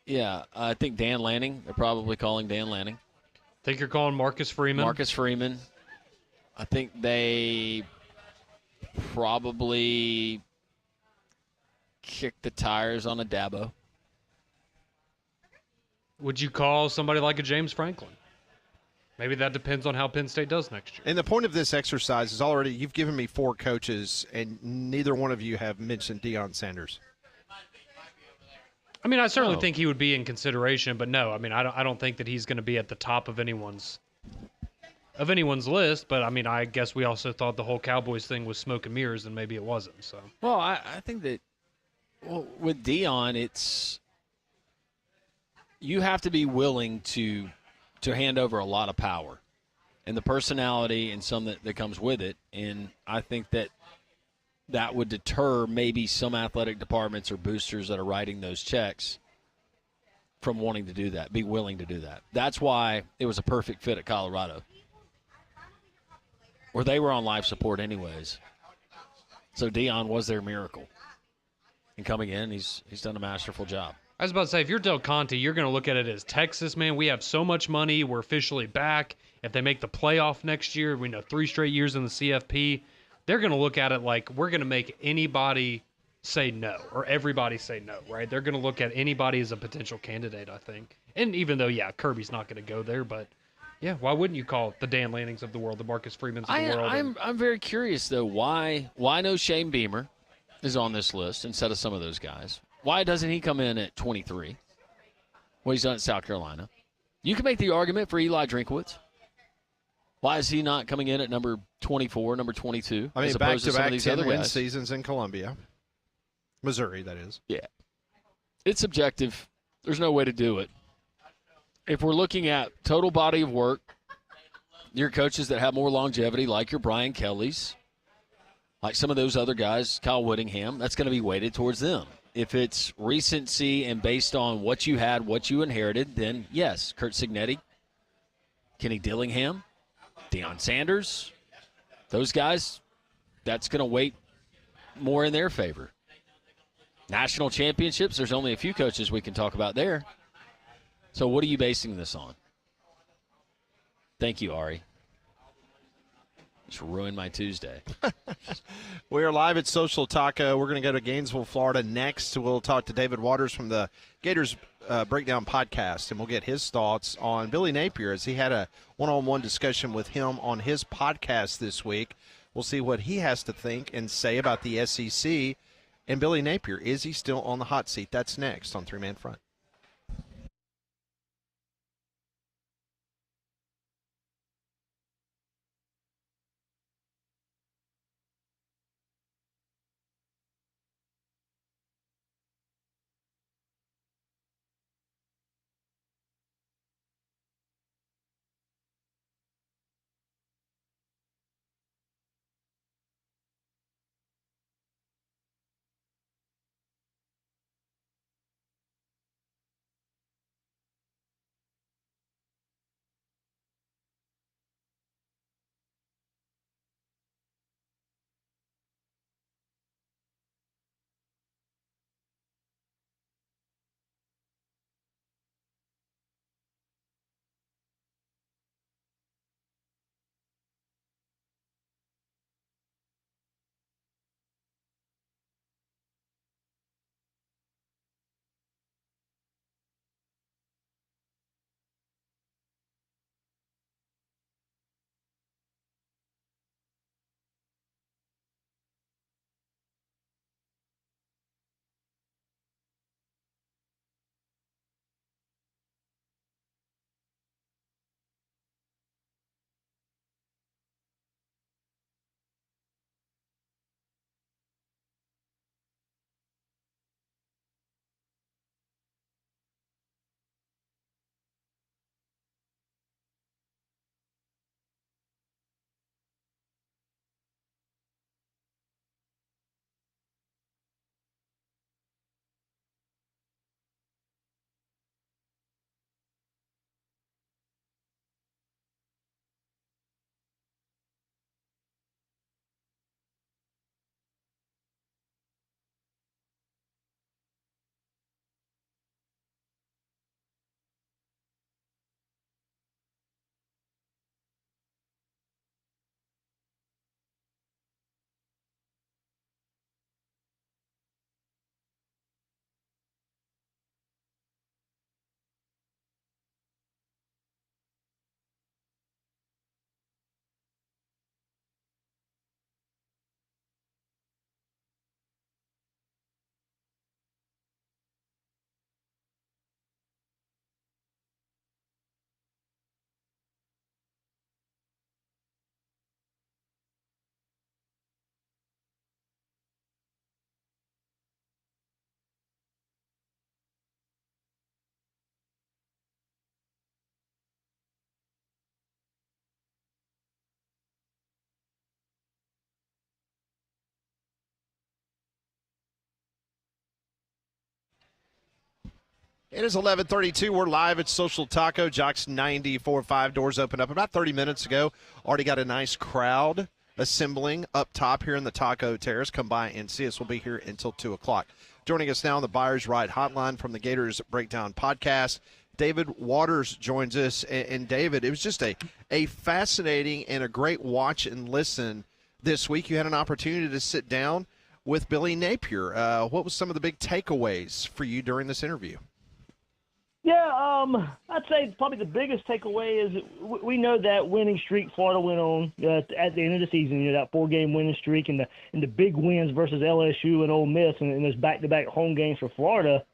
S4: Yeah, I think Dan Lanning. They're probably calling Dan Lanning.
S2: Think you're calling Marcus Freeman?
S4: Marcus Freeman. I think they probably kick the tires on a Dabo.
S2: Would you call somebody like a James Franklin? Maybe that depends on how Penn State does next year.
S1: And the point of this exercise is already you've given me 4 coaches, and neither one of you have mentioned Deion Sanders.
S2: I mean, I certainly think he would be in consideration, but no, I mean, I don't think that he's going to be at the top of anyone's list. But I mean, I guess we also thought the whole Cowboys thing was smoke and mirrors, and maybe it wasn't. So,
S4: well, I think that with Deion, it's you have to be willing to hand over a lot of power and the personality and some that comes with it. And I think that would deter maybe some athletic departments or boosters that are writing those checks from wanting to do that, be willing to do that. That's why it was a perfect fit at Colorado, where they were on life support anyways. So Deion was their miracle. And coming in, he's done a masterful job.
S2: I was about to say, if you're Del Conte, you're going to look at it as Texas, man. We have so much money. We're officially back. If they make the playoff next year, we know 3 straight years in the CFP. They're going to look at it like we're going to make anybody say no or everybody say no, right? They're going to look at anybody as a potential candidate, I think. And even though, yeah, Kirby's not going to go there, but yeah, why wouldn't you call it the Dan Lannings of the world, the Marcus Freemans of the world?
S4: I'm very curious, though, why no Shane Beamer is on this list instead of some of those guys. Why doesn't he come in at 23? Well, he's done at South Carolina. You can make the argument for Eli Drinkwitz. Why is he not coming in at number 24, number 22?
S1: I mean,
S4: as opposed to some of these other
S1: 10-win
S4: guys?
S1: seasons in Columbia. Missouri, that is.
S4: Yeah. It's subjective. There's no way to do it. If we're looking at total body of work, your coaches that have more longevity, like your Brian Kellys, like some of those other guys, Kyle Whittingham, that's going to be weighted towards them. If it's recency and based on what you had, what you inherited, then yes, Kurt Cignetti, Kenny Dillingham, Deion Sanders, those guys, that's going to weight more in their favor. National championships, there's only a few coaches we can talk about there. So what are you basing this on? Thank you, Ari. Just ruined my Tuesday.
S1: We are live at Social Taco. We're going to go to Gainesville, Florida next. We'll talk to David Waters from the Gators Breakdown podcast, and we'll get his thoughts on Billy Napier as he had a one-on-one discussion with him on his podcast this week. We'll see what he has to think and say about the SEC. And Billy Napier, is he still on the hot seat? That's next on Three Man Front. It is 11:32. We're live at Social Taco. Jocks 94.5. Doors opened up about 30 minutes ago. Already got a nice crowd assembling up top here in the Taco Terrace. Come by and see us. We'll be here until 2 o'clock. Joining us now on the Buyers Right Hotline from the Gators Breakdown Podcast, David Waters joins us. And David, it was just a fascinating and a great watch and listen this week. You had an opportunity to sit down with Billy Napier. What was some of the big takeaways for you during this interview?
S7: Yeah, I'd say probably the biggest takeaway is we know that winning streak Florida went on at the end of the season. That 4-game winning streak and the big wins versus LSU and Ole Miss and those back-to-back home games for Florida.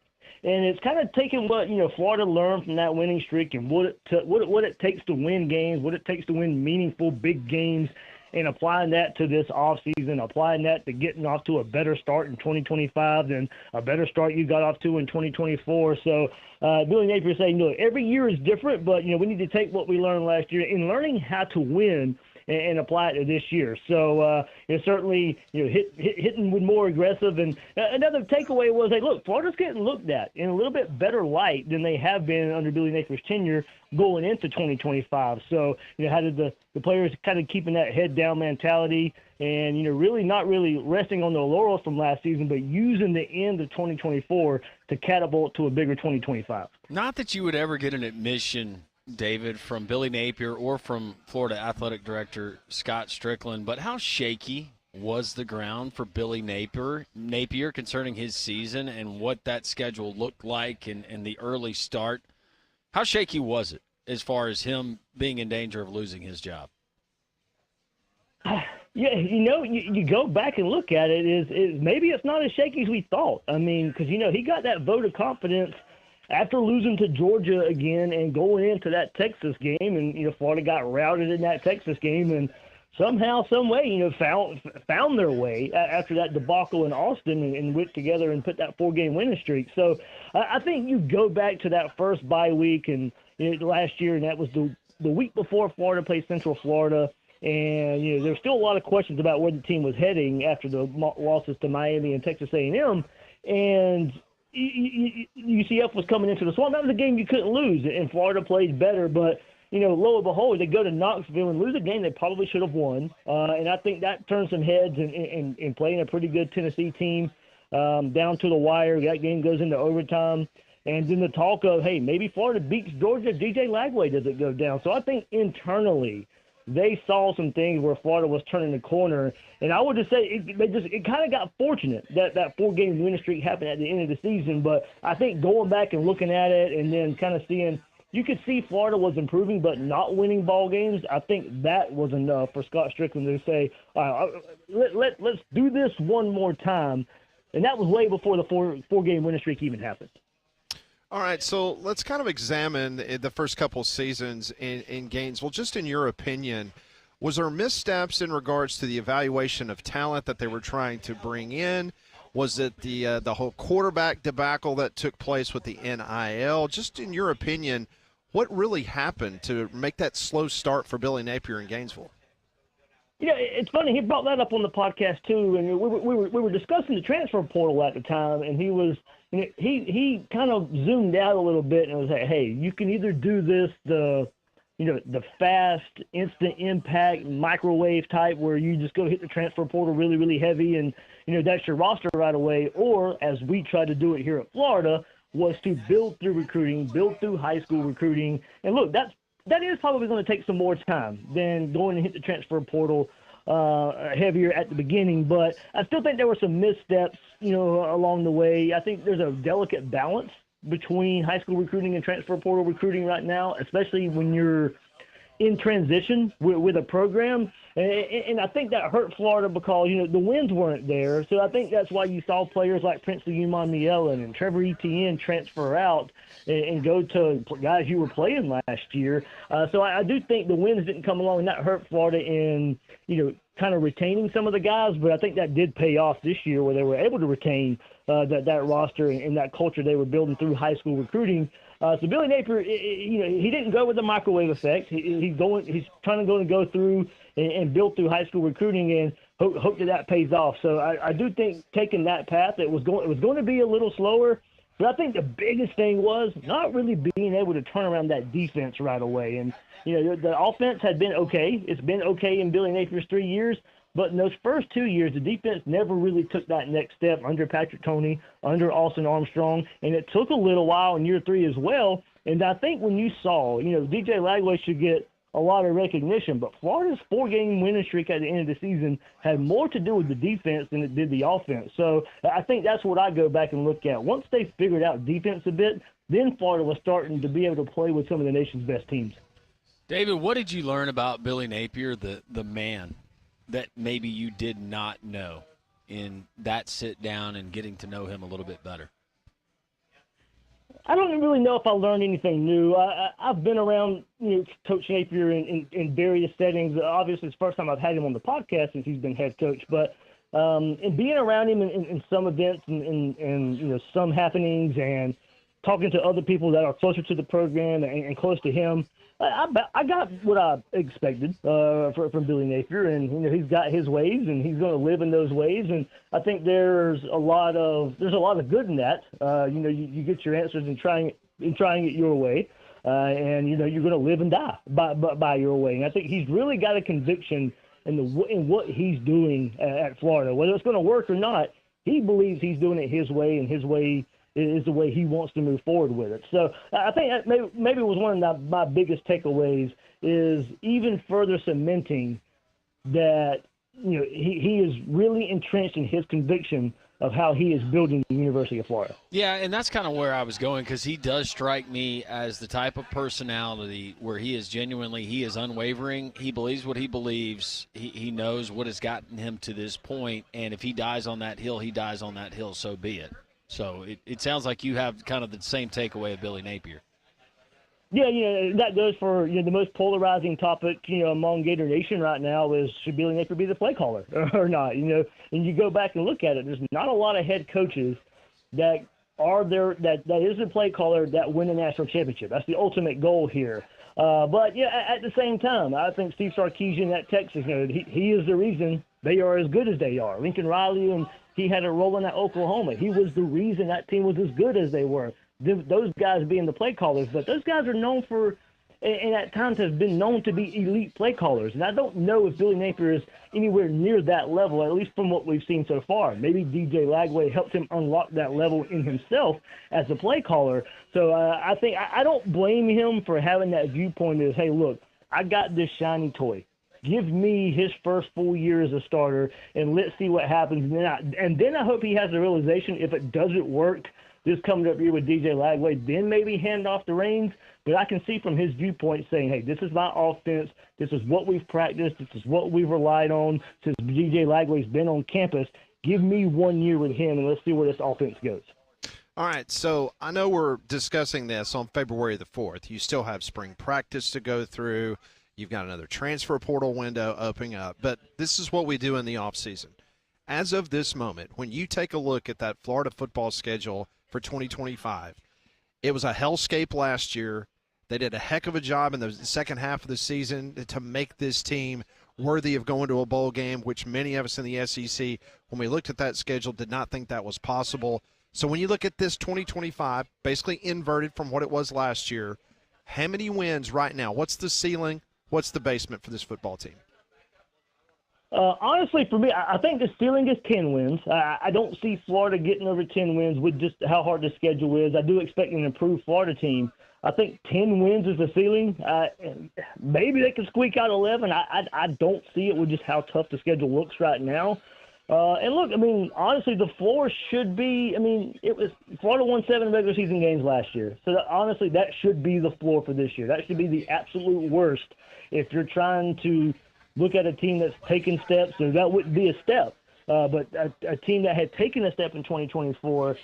S7: And it's kind of taken what Florida learned from that winning streak and what it takes to win games, what it takes to win meaningful big games, and applying that to this offseason, applying that to getting off to a better start in 2025 than a better start you got off to in 2024. So Billy Napier saying, look, every year is different, but, we need to take what we learned last year in learning how to win and apply it to this year. So certainly hitting with more aggressive. And another takeaway was, hey, look, Florida's getting looked at in a little bit better light than they have been under Billy Napier's tenure going into 2025. So, how did the players kind of keeping that head down mentality and, really not really resting on their laurels from last season, but using the end of 2024 to catapult to a bigger 2025.
S4: Not that you would ever get an admission, David, from Billy Napier or from Florida Athletic Director Scott Strickland, but how shaky was the ground for Billy Napier concerning his season and what that schedule looked like and the early start? How shaky was it as far as him being in danger of losing his job?
S7: Yeah, you go back and look at it, is maybe it's not as shaky as we thought. I mean, because, he got that vote of confidence after losing to Georgia again and going into that Texas game, and Florida got routed in that Texas game, and somehow, some way, found their way after that debacle in Austin and went together and put that 4-game winning streak. So I think you go back to that first bye week and last year, and that was the week before Florida played Central Florida. And, there's still a lot of questions about where the team was heading after the losses to Miami and Texas A&M. And UCF was coming into the Swamp. That was a game you couldn't lose, and Florida played better. But, lo and behold, they go to Knoxville and lose a game they probably should have won. And I think that turned some heads in playing a pretty good Tennessee team down to the wire. That game goes into overtime. And then the talk of, hey, maybe Florida beats Georgia, DJ Lagway doesn't go down. So I think internally they saw some things where Florida was turning the corner. And I would just say it kind of got fortunate that 4-game winning streak happened at the end of the season. But I think going back and looking at it and then kind of seeing, you could see Florida was improving but not winning ball games. I think that was enough for Scott Strickland to say, all right, let's do this one more time. And that was way before the four-game winning streak even happened.
S1: All right, so let's kind of examine the first couple seasons in Gainesville. Just in your opinion, was there missteps in regards to the evaluation of talent that they were trying to bring in? Was it the whole quarterback debacle that took place with the NIL? Just in your opinion, what really happened to make that slow start for Billy Napier in Gainesville?
S7: It's funny. He brought that up on the podcast too, and we were discussing the transfer portal at the time, and he kind of zoomed out a little bit and was like, "Hey, you can either do this the fast, instant impact, microwave type, where you just go hit the transfer portal really, really heavy, and that's your roster right away, or as we try to do it here at Florida, was to build through recruiting, build through high school recruiting, and look, that is probably going to take some more time than going and hit the transfer portal heavier at the beginning. But I still think there were some missteps, along the way. I think there's a delicate balance between high school recruiting and transfer portal recruiting right now, especially when you're in transition with a program. And I think that hurt Florida because, the wins weren't there. So I think that's why you saw players like Princely Umanmielen and Trevor Etienne transfer out and go to guys you were playing last year. So I do think the wins didn't come along, and that hurt Florida in, kind of retaining some of the guys. But I think that did pay off this year where they were able to retain that roster and that culture they were building through high school recruiting. So Billy Napier, he didn't go with the microwave effect. He's trying to go through and build through high school recruiting and hope that pays off. So I do think taking that path, it was going to be a little slower. But I think the biggest thing was not really being able to turn around that defense right away. And, the offense had been okay. It's been okay in Billy Napier's 3 years. But in those first 2 years, the defense never really took that next step under Patrick Toney, under Austin Armstrong. And it took a little while in year 3 as well. And I think when you saw, DJ Lagway should get a lot of recognition, but Florida's 4-game winning streak at the end of the season had more to do with the defense than it did the offense. So I think that's what I go back and look at. Once they figured out defense a bit, then Florida was starting to be able to play with some of the nation's best teams.
S4: David, what did you learn about Billy Napier, the man, that maybe you did not know in that sit down and getting to know him a little bit better?
S7: I don't really know if I learned anything new. I've been around Coach Napier in various settings. Obviously, it's the first time I've had him on the podcast since he's been head coach. But in being around him in some events and some happenings and talking to other people that are closer to the program and close to him, I got what I expected from Billy Napier, and he's got his ways, and he's going to live in those ways. And I think there's a lot of good in that. You get your answers in trying it your way, and you're going to live and die by your way. And I think he's really got a conviction in what he's doing at Florida, whether it's going to work or not. He believes he's doing it his way, and his way is the way he wants to move forward with it. So I think that maybe it was one of my biggest takeaways is even further cementing that he is really entrenched in his conviction of how he is building the University of Florida.
S4: Yeah, and that's kind of where I was going, because he does strike me as the type of personality where he is unwavering. He believes what he believes. He knows what has gotten him to this point, and if he dies on that hill, he dies on that hill, so be it. So it sounds like you have kind of the same takeaway of Billy Napier.
S7: Yeah, that goes for the most polarizing topic among Gator Nation right now is should Billy Napier be the play caller or not? And you go back and look at it. There's not a lot of head coaches that are there that is the play caller that win a national championship. That's the ultimate goal here. But at the same time, I think Steve Sarkisian at Texas, he is the reason they are as good as they are. Lincoln Riley, and he had a role in at Oklahoma. He was the reason that team was as good as they were. Those guys being the play callers, but those guys are known for, and at times have been known to be elite play callers. And I don't know if Billy Napier is anywhere near that level, at least from what we've seen so far. Maybe DJ Lagway helped him unlock that level in himself as a play caller. So I think I don't blame him for having that viewpoint as, hey, look, I got this shiny toy. Give me his first full year as a starter, and let's see what happens. And then I hope he has the realization if it doesn't work this coming up year with DJ Lagway, then maybe hand off the reins. But I can see from his viewpoint saying, hey, this is my offense. This is what we've practiced. This is what we've relied on since DJ Lagway's been on campus. Give me 1 year with him, and let's see where this offense goes.
S1: All right, so I know we're discussing this on February the 4th. You still have spring practice to go through. You've got another transfer portal window opening up. But this is what we do in the offseason. As of this moment, when you take a look at that Florida football schedule for 2025, it was a hellscape last year. They did a heck of a job in the second half of the season to make this team worthy of going to a bowl game, which many of us in the SEC, when we looked at that schedule, did not think that was possible. So when you look at this 2025, basically inverted from what it was last year, how many wins right now? What's the ceiling? What's the basement for this football team?
S7: Honestly, for me, I think the ceiling is 10 wins. I don't see Florida getting over 10 wins with just how hard the schedule is. I do expect an improved Florida team. I think 10 wins is the ceiling. Maybe they can squeak out 11. I don't see it with just how tough the schedule looks right now. And look, I mean, honestly, the floor should be, it was Florida won 7 regular season games last year. So honestly, that should be the floor for this year. That should be the absolute worst if you're trying to look at a team that's taken steps. So that wouldn't be a step. But a team that had taken a step in 2024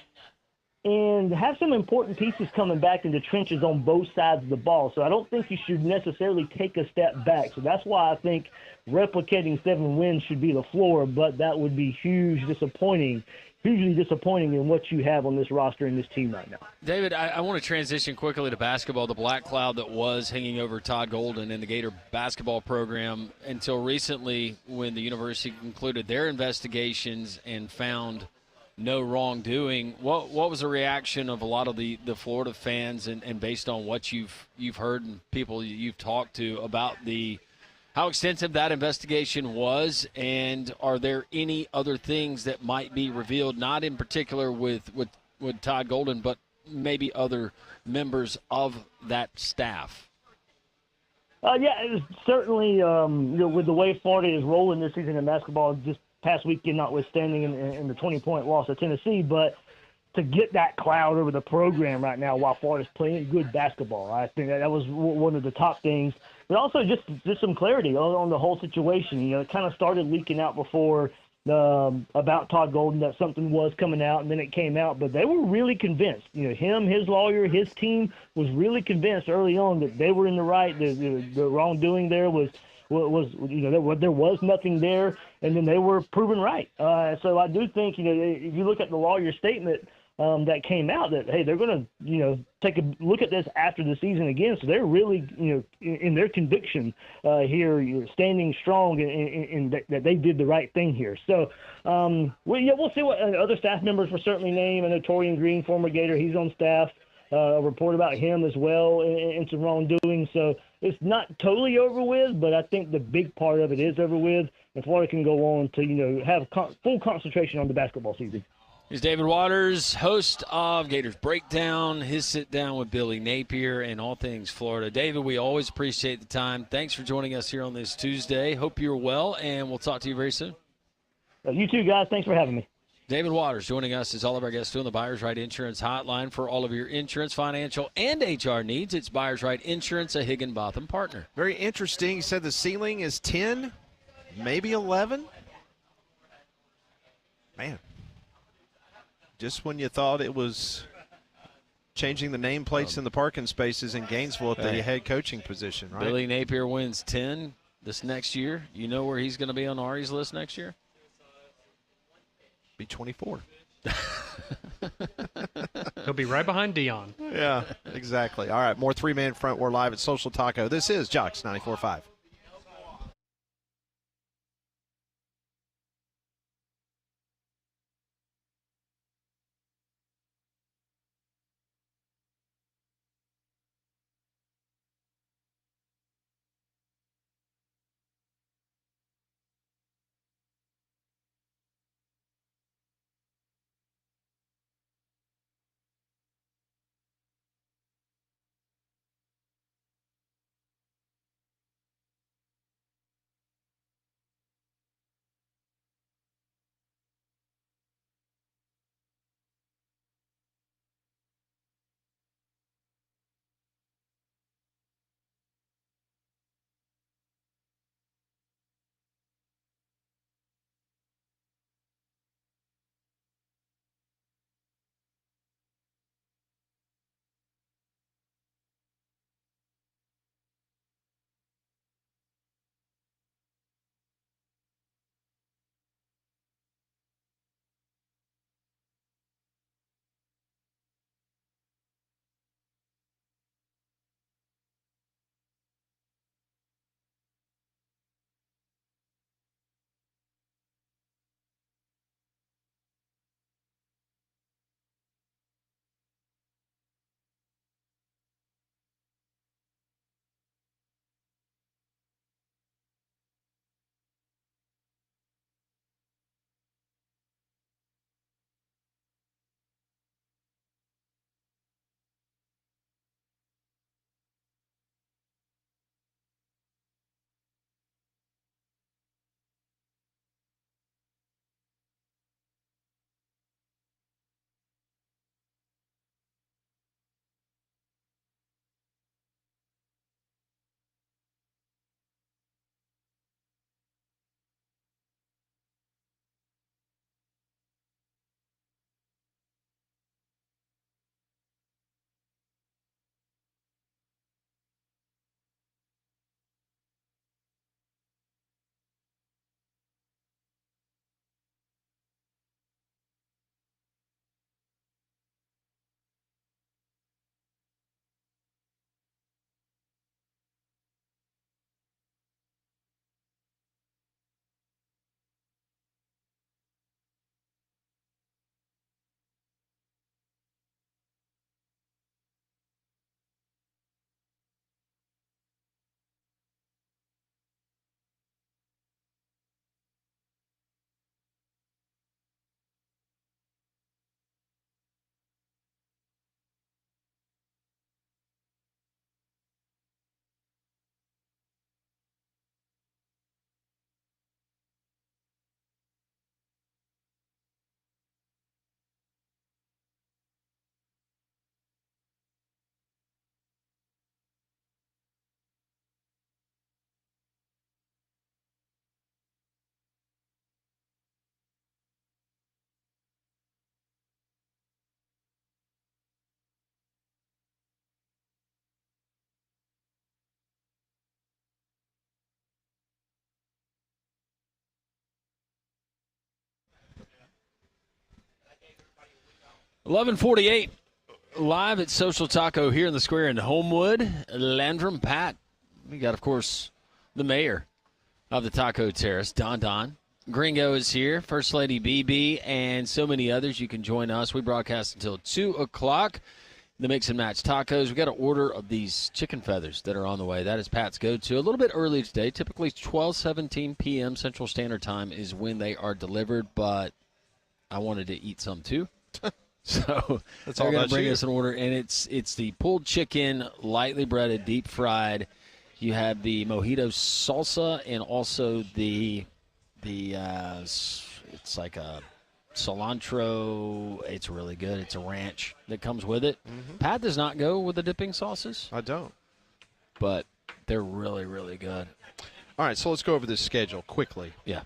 S7: and have some important pieces coming back in the trenches on both sides of the ball. So I don't think you should necessarily take a step back. So that's why I think replicating 7 wins should be the floor, but that would be hugely disappointing in what you have on this roster and this team right now.
S4: David, I want to transition quickly to basketball. The black cloud that was hanging over Todd Golden and the Gator basketball program until recently when the university concluded their investigations and found no wrongdoing. What was the reaction of a lot of the Florida fans, and based on what you've heard and people you've talked to about how extensive that investigation was, and are there any other things that might be revealed, not in particular with Todd Golden, but maybe other members of that staff?
S7: Yeah, it was certainly with the way Florida is rolling this season in basketball, just past weekend notwithstanding in the 20-point loss to Tennessee, but to get that cloud over the program right now while Florida's playing good basketball, I think that was one of the top things. But also just some clarity on the whole situation. It kind of started leaking out before about Todd Golden that something was coming out, and then it came out. But they were really convinced. Him, his lawyer, his team was really convinced early on that they were in the right. The wrongdoing there was there was nothing there, and then they were proven right. So I do think if you look at the lawyer's statement that came out, that hey, they're going to take a look at this after the season again. So they're really in their conviction here, standing strong in that they did the right thing here. So we'll see what other staff members were certainly named. I know Torian Green, former Gator, he's on staff. A report about him as well and some wrongdoing. So it's not totally over with, but I think the big part of it is over with, and Florida can go on to have full concentration on the basketball season.
S4: Here's David Waters, host of Gators Breakdown, his sit-down with Billy Napier and all things Florida. David, we always appreciate the time. Thanks for joining us here on this Tuesday. Hope you're well, and we'll talk to you very soon.
S7: You too, guys. Thanks for having me.
S4: David Waters joining us as all of our guests do on the Buyers Right Insurance Hotline for all of your insurance, financial, and HR needs. It's Buyers Right Insurance, a Higginbotham partner.
S1: Very interesting. He said the ceiling is 10, maybe 11. Man. Just when you thought it was changing the nameplates in the parking spaces in Gainesville at the head coaching position, right?
S4: Billy Napier wins 10 this next year. You know where he's going to be on Ari's list next year?
S1: Be 24.
S2: He'll be right behind Dion.
S1: Yeah, exactly. All right, more three-man front. We're live at Social Taco. This is Jocks 94.5.
S4: 11:48 live at Social Taco here in the square in Homewood. Landrum, Pat. We got, of course, the mayor of the Taco Terrace, Don. Gringo is here, First Lady BB, and so many others. You can join us. We broadcast until 2 o'clock. The Mix and Match Tacos. We got an order of these chicken feathers that are on the way. That is Pat's go-to. A little bit early today. Typically 12:17 p.m. Central Standard Time is when they are delivered, but I wanted to eat some too. So
S1: that's
S4: they're
S1: all
S4: going
S1: about
S4: to bring
S1: you.
S4: us an order, and it's the pulled chicken, lightly breaded, deep fried. You have the mojito salsa and also the it's like a cilantro. It's really good. It's a ranch that comes with it.
S1: Mm-hmm.
S4: Pat does not go with the dipping sauces,
S1: I don't.
S4: but they're really, really good.
S1: All right, so let's go over this schedule quickly.
S4: Yeah.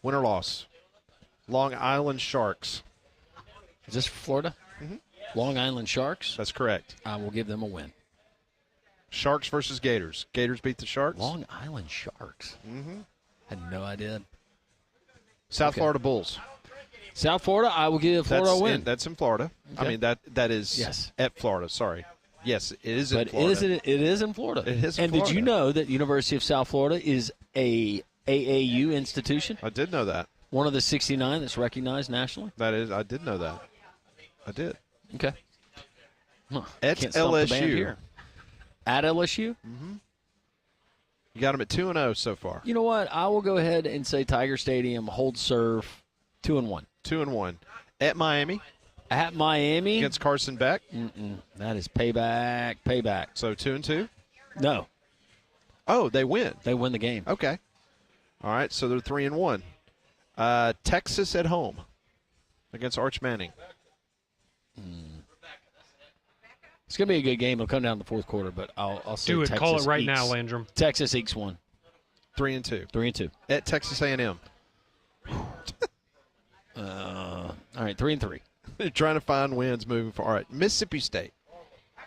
S1: Win or loss. Long Island Sharks.
S4: Is this Florida?
S1: Mm-hmm.
S4: Long Island Sharks.
S1: That's correct.
S4: I will give them a win.
S1: Sharks versus Gators. Gators beat the Sharks.
S4: Long Island Sharks.
S1: Mm-hmm.
S4: Had no idea.
S1: South
S4: Okay.
S1: Florida Bulls.
S4: South Florida, I will give Florida a win.
S1: That's in Florida.
S4: Okay.
S1: I mean, that is
S4: Yes.
S1: at Florida. Sorry. Yes, it is in
S4: But
S1: Florida.
S4: it is in Florida.
S1: It is in
S4: and
S1: Florida.
S4: did you know that University of South Florida is a AAU institution?
S1: I did know that.
S4: One of the 69 that's recognized nationally?
S1: I did know that. I did.
S4: Okay. Huh.
S1: At
S4: Can't stump the band
S1: LSU.
S4: here. At LSU?
S1: You got them at 2-0 so far.
S4: You know what? I will go ahead and say Tiger Stadium, hold serve, 2-1.
S1: 2-1. At Miami
S4: At Miami?
S1: against Carson Beck.
S4: That is payback.
S1: So 2-2.
S4: No,
S1: Oh, they win.
S4: they win the game.
S1: Okay. All right, so they're 3-1. Texas at home against Arch Manning.
S4: It's going to be a good game. It'll come down to the fourth quarter, but I'll say
S2: Do it.
S4: Texas
S2: Call it right
S4: ekes.
S2: now, Landrum.
S4: Texas ekes one.
S1: 3-2.
S4: 3-2.
S1: At Texas A&M.
S4: All right, 3-3.
S1: They're trying to find wins moving forward. All right, Mississippi State.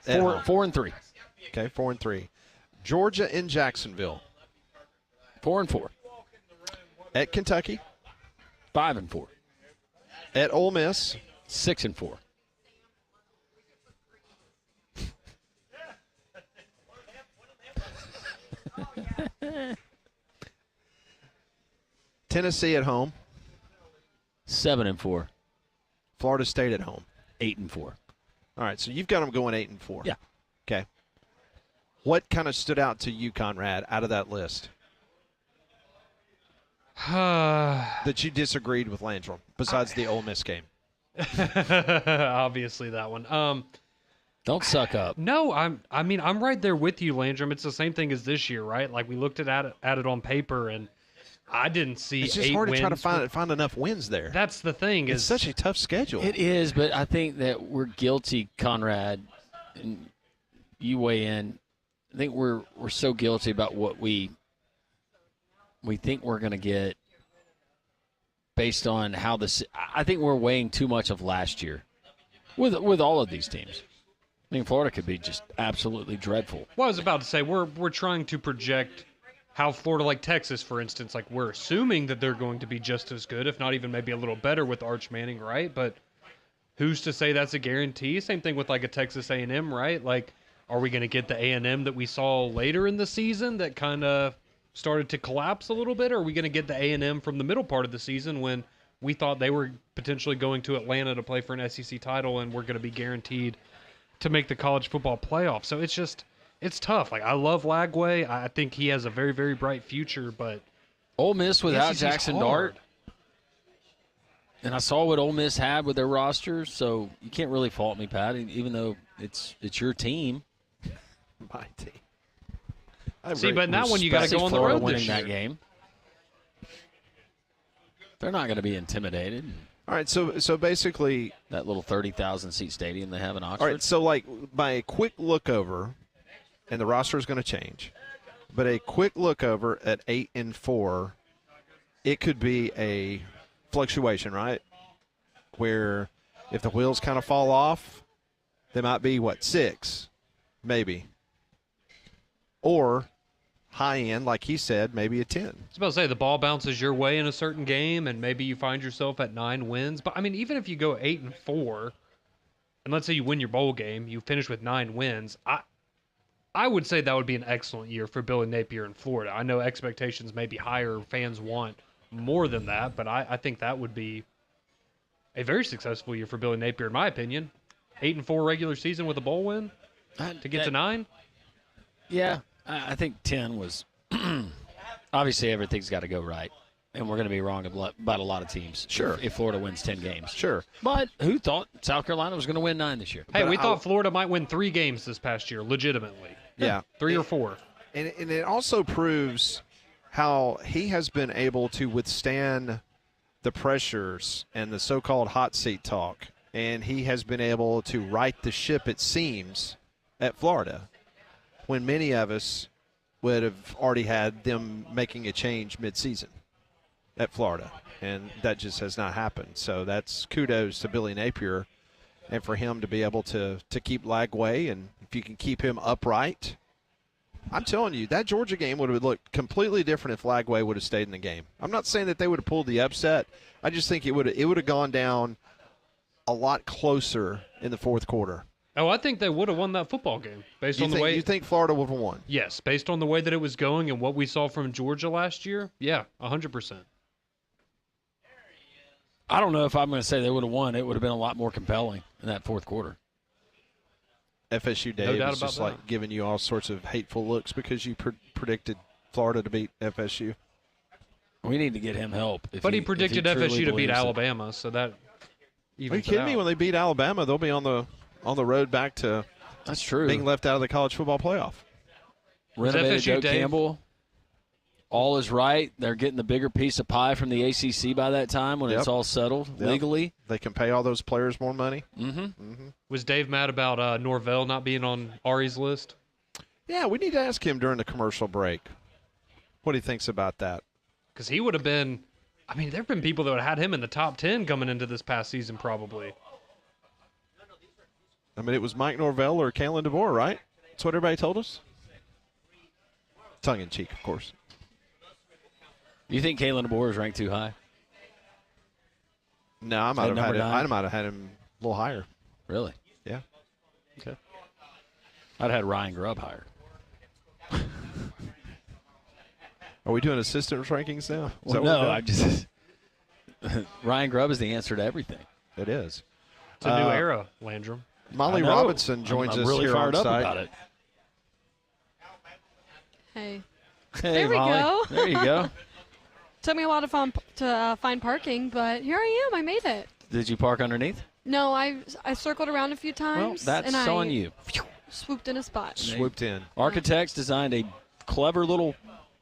S1: At home.
S4: 4-3.
S1: Okay, 4-3. Georgia in Jacksonville.
S4: 4-4.
S1: At Kentucky.
S4: 5-4.
S1: At Ole Miss.
S4: 6-4.
S1: Tennessee at home.
S4: 7-4.
S1: Florida State at home.
S4: 8-4.
S1: All right, so you've got them going 8-4.
S4: Yeah.
S1: Okay. What kind of stood out to you, Conrad, out of that list that you disagreed with Landrum, besides the Ole Miss game?
S2: Obviously that one.
S4: Don't suck up.
S2: No, I'm right there with you, Landrum. It's the same thing as this year, right? Like we looked at it on paper, and I didn't see.
S1: It's just
S2: 8
S1: hard to try to
S2: wins.
S1: find enough wins there.
S2: That's the thing.
S1: It's
S2: Is
S1: such a tough schedule.
S4: It is, but I think that we're guilty, Conrad, and you weigh in. I think we're so guilty about what we think we're going to get based on how this. I think we're weighing too much of last year with all of these teams. I mean, Florida could be just absolutely dreadful.
S2: Well, I was about to say we're trying to project how Florida, like Texas, for instance, like we're assuming that they're going to be just as good, if not even maybe a little better with Arch Manning, right? But who's to say that's a guarantee? Same thing with like a Texas A&M, right? Like, are we going to get the A&M that we saw later in the season that kind of started to collapse a little bit? Or are we going to get the A&M from the middle part of the season when we thought they were potentially going to Atlanta to play for an SEC title and we're going to be guaranteed to make the college football playoff? So it's tough. Like, I love Lagway. I think he has a very, very bright future, but
S4: Ole Miss without
S2: SEC's
S4: Jackson
S2: hard.
S4: Dart. And I saw what Ole Miss had with their roster, so you can't really fault me, Pat, even though it's your team.
S1: My team.
S2: See, but now when you got to go on the
S4: Florida
S2: road
S4: winning
S2: this
S4: that
S2: year.
S4: game. They're not going to be intimidated.
S1: All right, so basically,
S4: That little 30,000 seat stadium they have in Oxford.
S1: all right, so like by a quick look over, and the roster is going to change, but a quick look over at 8-4, it could be a fluctuation, right? Where if the wheels kind of fall off, they might be 6, maybe, or high end, like he said, maybe a 10.
S2: I was about to say the ball bounces your way in a certain game, and maybe you find yourself at 9 wins. But I mean, even if you go 8-4, and let's say you win your bowl game, you finish with 9 wins. I would say that would be an excellent year for Billy Napier in Florida. I know expectations may be higher, fans want more than that, but I think that would be a very successful year for Billy Napier, in my opinion. 8-4 regular season with a bowl win to get to 9.
S4: Yeah, I think 10 was obviously everything's got to go right, and we're going to be wrong about a lot of teams.
S1: Sure,
S4: if Florida wins 10 games.
S1: Sure,
S4: but who thought South Carolina was going to win 9 this year?
S2: Hey, we thought Florida might win 3 games this past year, legitimately.
S1: Yeah,
S2: 3 or 4.
S1: And it also proves how he has been able to withstand the pressures and the so-called hot seat talk, and he has been able to right the ship, it seems, at Florida, when many of us would have already had them making a change midseason at Florida, and that just has not happened. So that's kudos to Billy Napier, and for him to be able to keep Lagway, and if you can keep him upright, I'm telling you, that Georgia game would have looked completely different if Lagway would have stayed in the game. I'm not saying that they would have pulled the upset. I just think it would have gone down a lot closer in the fourth quarter.
S2: Oh, I think they would have won that football game based on the way.
S1: You think Florida would have won?
S2: Yes, based on the way that it was going and what we saw from Georgia last year. Yeah, 100%.
S4: I don't know if I'm going to say they would have won. It would have been a lot more compelling in that fourth quarter.
S1: FSU Dave is just like giving you all sorts of hateful looks because you predicted Florida to beat FSU.
S4: We need to get him help.
S2: But he predicted FSU to beat Alabama, so that evens.
S1: Are you kidding me? When they beat Alabama, they'll be on the road back to being left out of the college football playoff.
S4: Renovated Joe Campbell. All is right. They're getting the bigger piece of pie from the ACC by that time when it's all settled legally.
S1: They can pay all those players more money.
S2: Was Dave mad about Norvell not being on Ari's list?
S1: Yeah, we need to ask him during the commercial break what he thinks about that.
S2: Because he would have been – I mean, there have been people that would have had him in the top 10 coming into this past season probably.
S1: I mean, it was Mike Norvell or Kalen DeBoer, right? That's what everybody told us. Tongue-in-cheek, of course.
S4: Do you think Kalen DeBoer is ranked too high?
S1: No, I might have had him a little higher.
S4: Really?
S1: Yeah.
S4: Okay. I'd had Ryan Grubb higher.
S1: Are we doing assistant rankings now?
S4: Well, no, I just Ryan Grubb is the answer to everything.
S1: It is.
S2: It's a new era, Landrum.
S1: Molly Robinson joins us
S4: really
S1: here
S4: fired
S1: on
S4: up
S1: site.
S4: about it.
S5: Hey.
S4: Hey,
S5: there we
S4: Molly.
S5: go.
S4: There you go.
S5: Took me a lot of fun to find parking, but here I am. I made it.
S4: Did you park underneath?
S5: No, I circled around a few times.
S4: Well, that's
S5: and
S4: on you.
S5: Swooped in a spot.
S1: Swooped in.
S4: Architects designed a clever little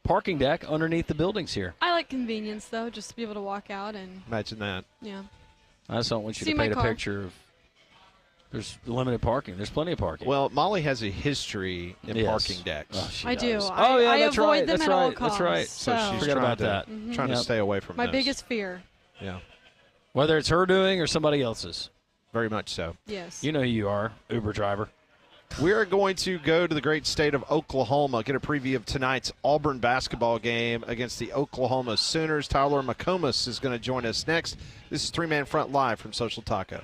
S4: parking deck underneath the buildings here.
S5: I like convenience, though, just to be able to walk out and.
S1: Imagine that.
S5: Yeah.
S4: I just don't want you
S5: See
S4: to
S5: my
S4: paint a
S5: car.
S4: picture of. There's limited parking. There's plenty of parking.
S1: Well, Molly has a history in parking decks.
S4: Oh, she
S5: I do.
S4: does.
S5: I
S4: that's
S5: avoid
S4: right.
S5: them
S4: That's
S5: at
S4: right.
S5: all costs.
S4: That's right.
S1: So she's
S4: Forget about that.
S1: Trying to stay away from
S5: my
S1: those.
S5: biggest fear.
S1: Yeah.
S4: Whether it's her doing or somebody else's.
S1: Very much so.
S5: Yes.
S4: You know who you are, Uber driver.
S1: We are going to go to the great state of Oklahoma, get a preview of tonight's Auburn basketball game against the Oklahoma Sooners. Tyler McComas is going to join us next. This is Three Man Front live from Social Taco.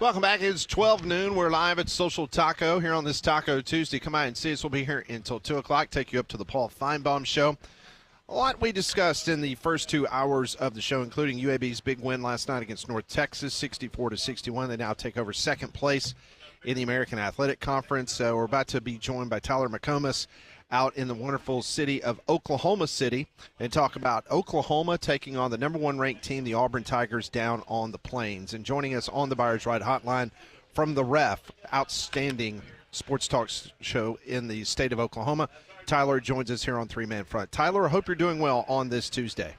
S1: Welcome back. It's 12 noon. We're live at Social Taco here on this Taco Tuesday. Come by and see us. We'll be here until 2 o'clock. Take you up to the Paul Feinbaum Show. A lot we discussed in the first 2 hours of the show, including UAB's big win last night against North Texas, 64-61. They now take over second place in the American Athletic Conference. We're about to be joined by Tyler McComas out in the wonderful city of Oklahoma City and talk about Oklahoma taking on the number 1 ranked team, the Auburn Tigers, down on the Plains. And joining us on the Buyers Ride Hotline from the Ref, outstanding sports talk show in the state of Oklahoma, Tyler joins us here on Three Man Front. Tyler, I hope you're doing well on this Tuesday.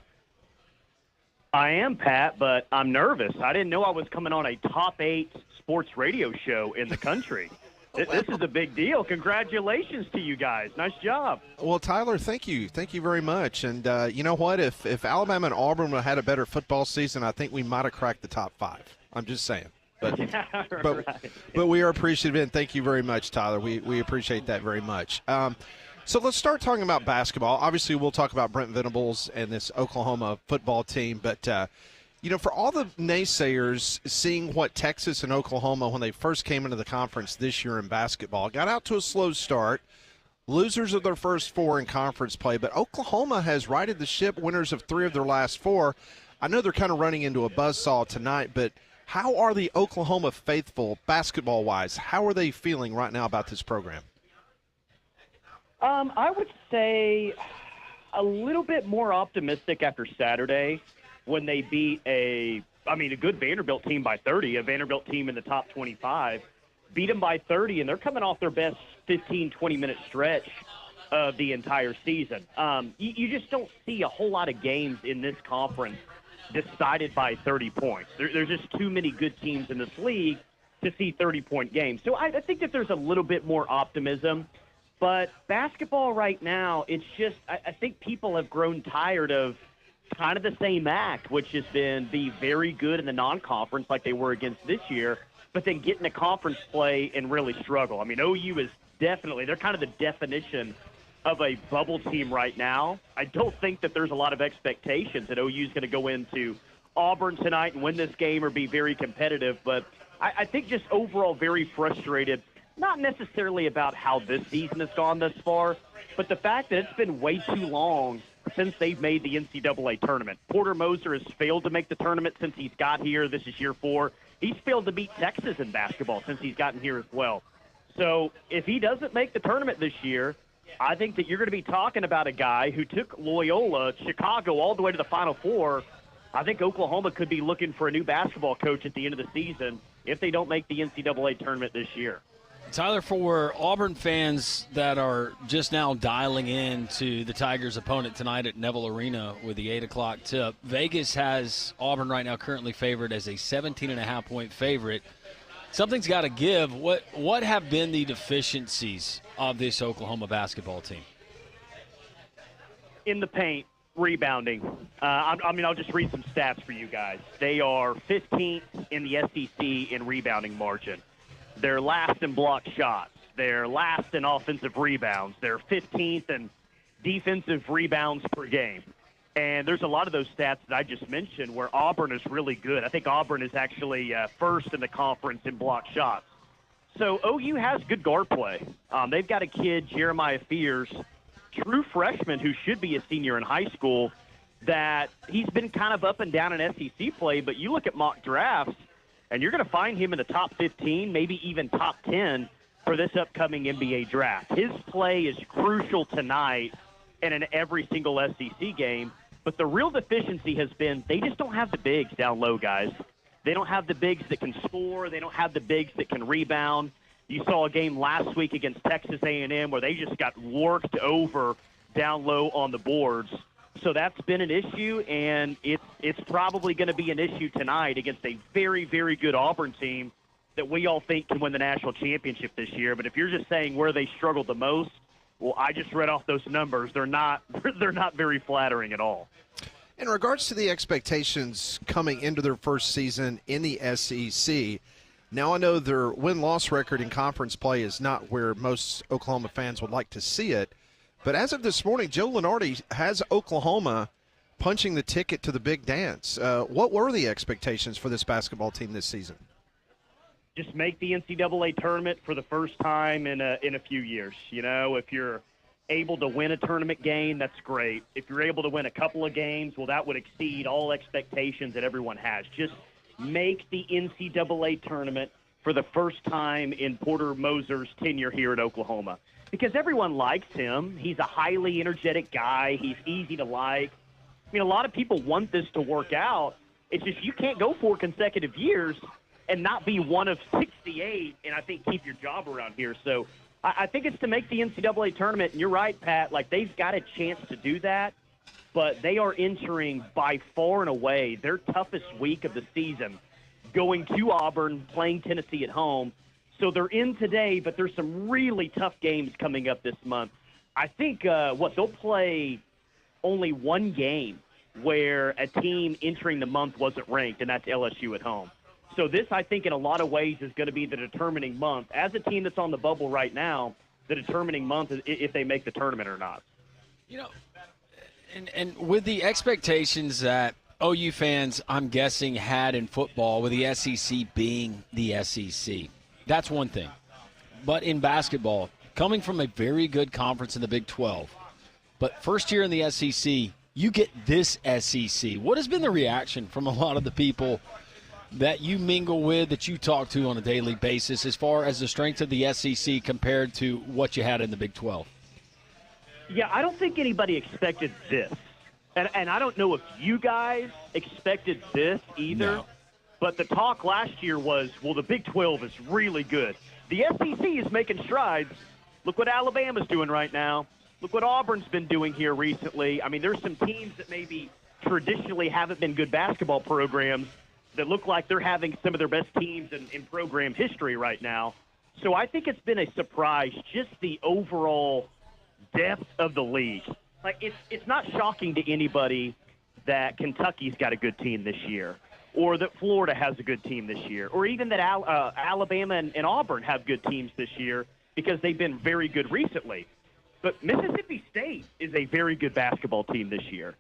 S8: I am, Pat, but I'm nervous. I didn't know I was coming on a top 8 sports radio show in the country. This is a big deal. Congratulations to you guys. Nice job.
S1: Well, Tyler, thank you. Thank you very much. And you know what? If Alabama and Auburn would have had a better football season, I think we might have cracked the top 5. I'm just saying. But, but we are appreciative, and thank you very much, Tyler. We appreciate that very much. So let's start talking about basketball. Obviously, we'll talk about Brent Venables and this Oklahoma football team, but for all the naysayers seeing what Texas and Oklahoma, when they first came into the conference this year in basketball, got out to a slow start, losers of their first 4 in conference play, but Oklahoma has righted the ship, winners of 3 of their last 4. I know they're kind of running into a buzzsaw tonight, but how are the Oklahoma faithful basketball-wise? How are they feeling right now about this program?
S8: I would say a little bit more optimistic after Saturday when they beat a good Vanderbilt team by 30, a Vanderbilt team in the top 25, beat them by 30, and they're coming off their best 15, 20-minute stretch of the entire season. You just don't see a whole lot of games in this conference decided by 30 points. There's just too many good teams in this league to see 30-point games. So I think that there's a little bit more optimism. But basketball right now, it's just I think people have grown tired of kind of the same act, which has been be very good in the non-conference like they were against this year, but then get into conference play and really struggle. I mean, OU is definitely – they're kind of the definition of a bubble team right now. I don't think that there's a lot of expectations that OU is going to go into Auburn tonight and win this game or be very competitive, but I think just overall very frustrated. Not necessarily about how this season has gone thus far, but the fact that it's been way too long since they've made the NCAA tournament. Porter Moser has failed to make the tournament since he's got here. This is year 4. He's failed to beat Texas in basketball since he's gotten here as well. So if he doesn't make the tournament this year, I think that you're going to be talking about a guy who took Loyola, Chicago, all the way to the Final Four. I think Oklahoma could be looking for a new basketball coach at the end of the season if they don't make the NCAA tournament this year.
S4: Tyler, for Auburn fans that are just now dialing in to the Tigers' opponent tonight at Neville Arena with the 8 o'clock tip, Vegas has Auburn right now currently favored as a 17.5-point favorite. Something's got to give. What have been the deficiencies of this Oklahoma basketball team?
S8: In the paint, rebounding. I'll just read some stats for you guys. They are 15th in the SEC in rebounding margin. They're last in block shots. They're last in offensive rebounds. They're 15th in defensive rebounds per game. And there's a lot of those stats that I just mentioned where Auburn is really good. I think Auburn is actually first in the conference in block shots. So OU has good guard play. They've got a kid, Jeremiah Fears, true freshman who should be a senior in high school, that he's been kind of up and down in SEC play. But you look at mock drafts, and you're going to find him in the top 15, maybe even top 10 for this upcoming NBA draft. His play is crucial tonight and in every single SEC game. But the real deficiency has been they just don't have the bigs down low, guys. They don't have the bigs that can score. They don't have the bigs that can rebound. You saw a game last week against Texas A&M where they just got worked over down low on the boards. So that's been an issue, and it's probably going to be an issue tonight against a very, very good Auburn team that we all think can win the national championship this year. But if you're just saying where they struggled the most, well, I just read off those numbers. They're not very flattering at all.
S1: In regards to the expectations coming into their first season in the SEC, now I know their win-loss record in conference play is not where most Oklahoma fans would like to see it. But as of this morning, Joe Lunardi has Oklahoma punching the ticket to the big dance. What were the expectations for this basketball team this season?
S8: just make the NCAA tournament for the first time in a few years. You know, if you're able to win a tournament game, that's great. If you're able to win a couple of games, well, that would exceed all expectations that everyone has. Just make the NCAA tournament for the first time in Porter Moser's tenure here at Oklahoma, because everyone likes him. He's a highly energetic guy. He's easy to like. I mean, a lot of people want this to work out. It's just you can't go 4 consecutive years and not be one of 68 and I think keep your job around here. So I think it's to make the NCAA tournament. And you're right, Pat, like they've got a chance to do that, but they are entering by far and away their toughest week of the season, going to Auburn, playing Tennessee at home. So they're in today, but there's some really tough games coming up this month. I think they'll play only one game where a team entering the month wasn't ranked, and that's LSU at home. So this, I think, in a lot of ways is going to be the determining month. As a team that's on the bubble right now, the determining month is if they make the tournament or not.
S4: You know, and with the expectations that OU fans, I'm guessing, had in football with the SEC being the SEC, that's one thing. But in basketball, coming from a very good conference in the Big 12, but first year in the SEC, you get this SEC. What has been the reaction from a lot of the people that you mingle with, that you talk to on a daily basis, as far as the strength of the SEC compared to what you had in the Big 12?
S8: Yeah, I don't think anybody expected this. And I don't know if you guys expected this either.
S4: No.
S8: But the talk last year was, well, the Big 12 is really good. The SEC is making strides. Look what Alabama's doing right now. Look what Auburn's been doing here recently. I mean, there's some teams that maybe traditionally haven't been good basketball programs that look like they're having some of their best teams in program history right now. So I think it's been a surprise, just the overall depth of the league. Like, it's not shocking to anybody that Kentucky's got a good team this year, or that Florida has a good team this year, or even that Alabama and Auburn have good teams this year because they've been very good recently. But Mississippi State is a very good basketball team this year.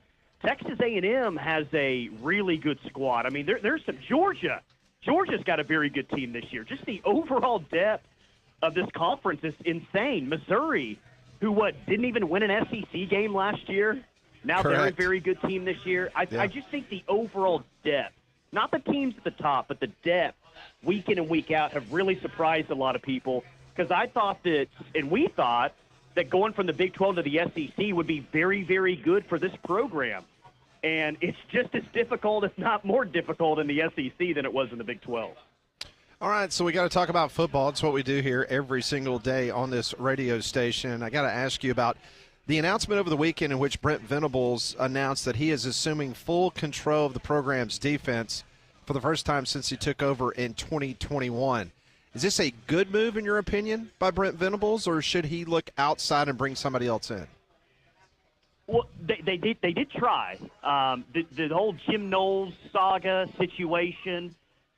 S8: Texas A&M has a really good squad. I mean, there's some Georgia. Georgia's got a very good team this year. Just the overall depth of this conference is insane. Missouri, who didn't even win an SEC game last year, now
S1: Correct.
S8: they're a very good team this year. I just think the overall depth, not the teams at the top, but the depth week in and week out have really surprised a lot of people, because I thought that, and we thought, that going from the Big 12 to the SEC would be very, very good for this program. And it's just as difficult, if not more difficult, in the SEC than it was in the Big 12.
S1: All right, so we got to talk about football. It's what we do here every single day on this radio station. I got to ask you about the announcement over the weekend in which Brent Venables announced that he is assuming full control of the program's defense for the first time since he took over in 2021. Is this a good move, in your opinion, by Brent Venables, or should he look outside and bring somebody else in?
S8: Well, they did try. The whole Jim Knowles saga situation,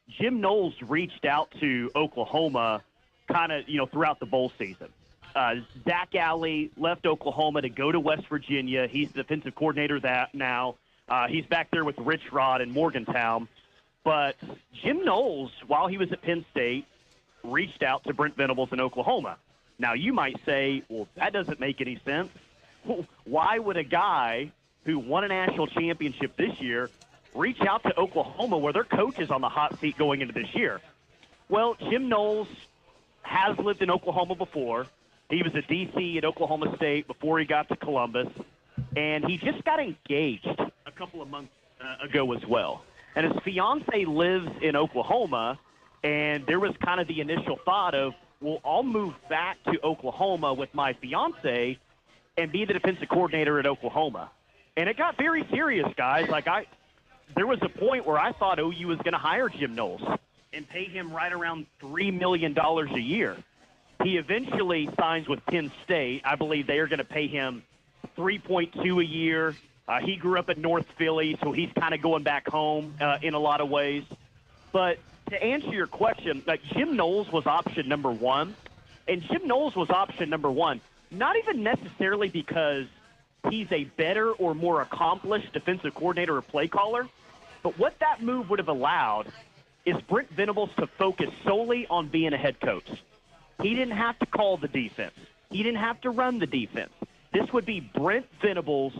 S8: Jim Knowles reached out to Oklahoma kind of, throughout the bowl season. Zach Alley left Oklahoma to go to West Virginia. He's the defensive coordinator now. He's back there with Rich Rod in Morgantown. But Jim Knowles, while he was at Penn State, reached out to Brent Venables in Oklahoma. Now, you might say, well, that doesn't make any sense. Why would a guy who won a national championship this year reach out to Oklahoma, where their coach is on the hot seat going into this year? Well, Jim Knowles has lived in Oklahoma before. He was a DC at Oklahoma State before he got to Columbus, and he just got engaged a couple of months ago as well. And his fiance lives in Oklahoma, and there was kind of the initial thought of, well, I'll move back to Oklahoma with my fiance and be the defensive coordinator at Oklahoma. And it got very serious, guys. There was a point where I thought OU was going to hire Jim Knowles and pay him right around $3 million a year. He eventually signs with Penn State. I believe they are going to pay him $3.2 a year. He grew up in North Philly, so he's kind of going back home in a lot of ways. But to answer your question, Jim Knowles was option number one. And Jim Knowles was option number one, not even necessarily because he's a better or more accomplished defensive coordinator or play caller, but what that move would have allowed is Brent Venables to focus solely on being a head coach. He didn't have to call the defense. He didn't have to run the defense. This would be Brent Venables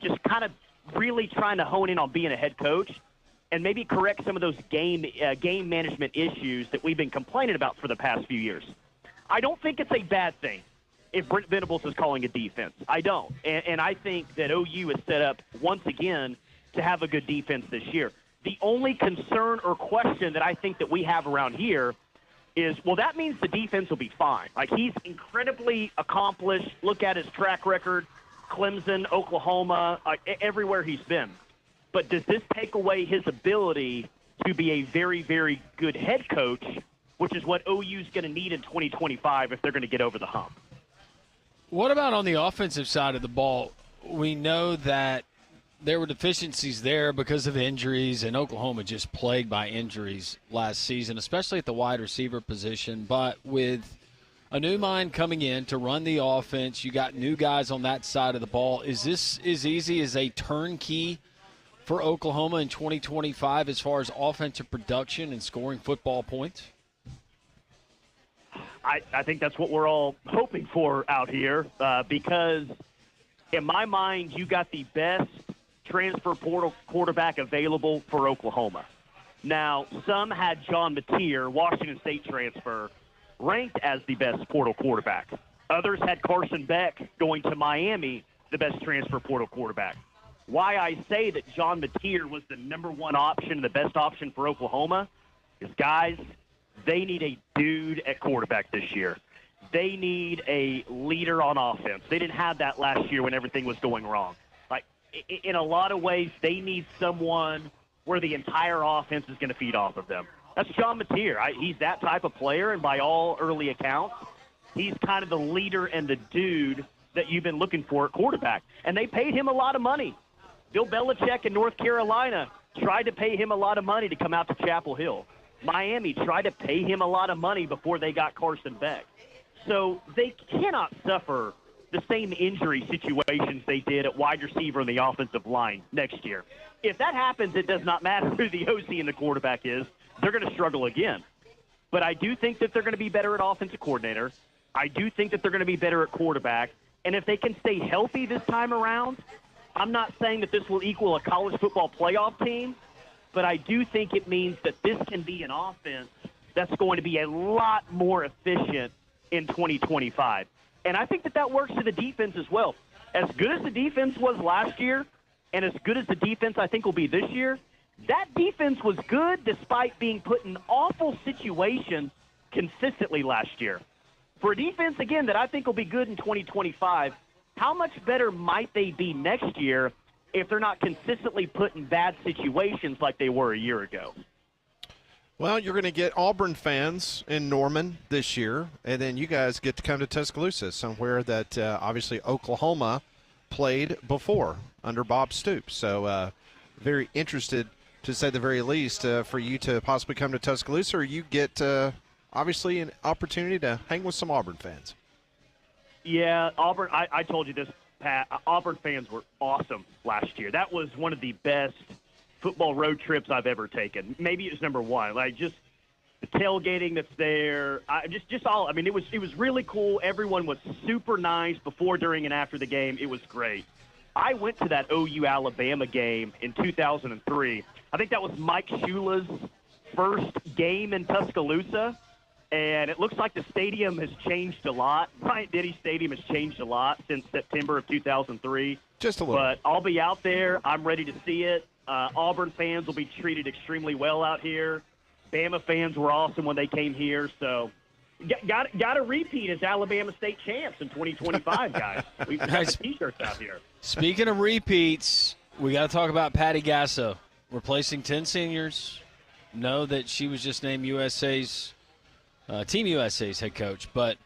S8: just kind of really trying to hone in on being a head coach and maybe correct some of those game management issues that we've been complaining about for the past few years. I don't think it's a bad thing if Brent Venables is calling a defense. I don't. And I think that OU is set up once again to have a good defense this year. The only concern or question that I think that we have around here is, well, that means the defense will be fine. Like, he's incredibly accomplished. Look at his track record, Clemson, Oklahoma, everywhere he's been. But does this take away his ability to be a very, very good head coach, which is what OU is going to need in 2025 if they're going to get over the hump?
S4: What about on the offensive side of the ball? We know that there were deficiencies there because of injuries, and Oklahoma just plagued by injuries last season, especially at the wide receiver position. But with a new mind coming in to run the offense, you got new guys on that side of the ball. Is this as easy as a turnkey for Oklahoma in 2025 as far as offensive production and scoring football points?
S8: I think that's what we're all hoping for out here because, in my mind, you got the best transfer portal quarterback available for Oklahoma. Now, some had John Mateer, Washington State transfer, ranked as the best portal quarterback. Others had Carson Beck going to Miami, the best transfer portal quarterback. Why I say that John Mateer was the number one option, the best option for Oklahoma, is, guys, they need a dude at quarterback this year. They need a leader on offense. They didn't have that last year when everything was going wrong. Like, in a lot of ways, they need someone where the entire offense is going to feed off of them. That's John Mateer. He's that type of player, and by all early accounts, he's kind of the leader and the dude that you've been looking for at quarterback. And they paid him a lot of money. Bill Belichick in North Carolina tried to pay him a lot of money to come out to Chapel Hill. Miami tried to pay him a lot of money before they got Carson Beck. So they cannot suffer the same injury situations they did at wide receiver and the offensive line next year. If that happens, it does not matter who the OC and the quarterback is. They're going to struggle again. But I do think that they're going to be better at offensive coordinator. I do think that they're going to be better at quarterback. And if they can stay healthy this time around, I'm not saying that this will equal a college football playoff team, but I do think it means that this can be an offense that's going to be a lot more efficient in 2025. And I think that that works to the defense as well. As good as the defense was last year and as good as the defense I think will be this year, that defense was good despite being put in awful situations consistently last year. For a defense, again, that I think will be good in 2025, how much better might they be next year if they're not consistently put in bad situations like they were a year ago?
S1: Well, you're going to get Auburn fans in Norman this year, and then you guys get to come to Tuscaloosa, somewhere that obviously Oklahoma played before under Bob Stoops. So very interested, to say the very least, for you to possibly come to Tuscaloosa, or you get obviously an opportunity to hang with some Auburn fans.
S8: Yeah, Auburn, I told you this, Pat. Auburn fans were awesome last year. That was one of the best football road trips I've ever taken. Maybe it was number one. Like, just the tailgating that's there. It was really cool. Everyone was super nice before, during, and after the game. It was great. I went to that OU Alabama game in 2003. I think that was Mike Shula's first game in Tuscaloosa. And it looks like the stadium has changed a lot. Bryant-Denny Stadium has changed a lot since September of 2003.
S1: Just a little.
S8: But I'll be out there. I'm ready to see it. Auburn fans will be treated extremely well out here. Bama fans were awesome when they came here. So got to repeat as Alabama State champs in 2025, guys. We've got the T-shirts out here.
S4: Speaking of repeats, we got to talk about Patty Gasso replacing 10 seniors. Know that she was just named Team USA's head coach, but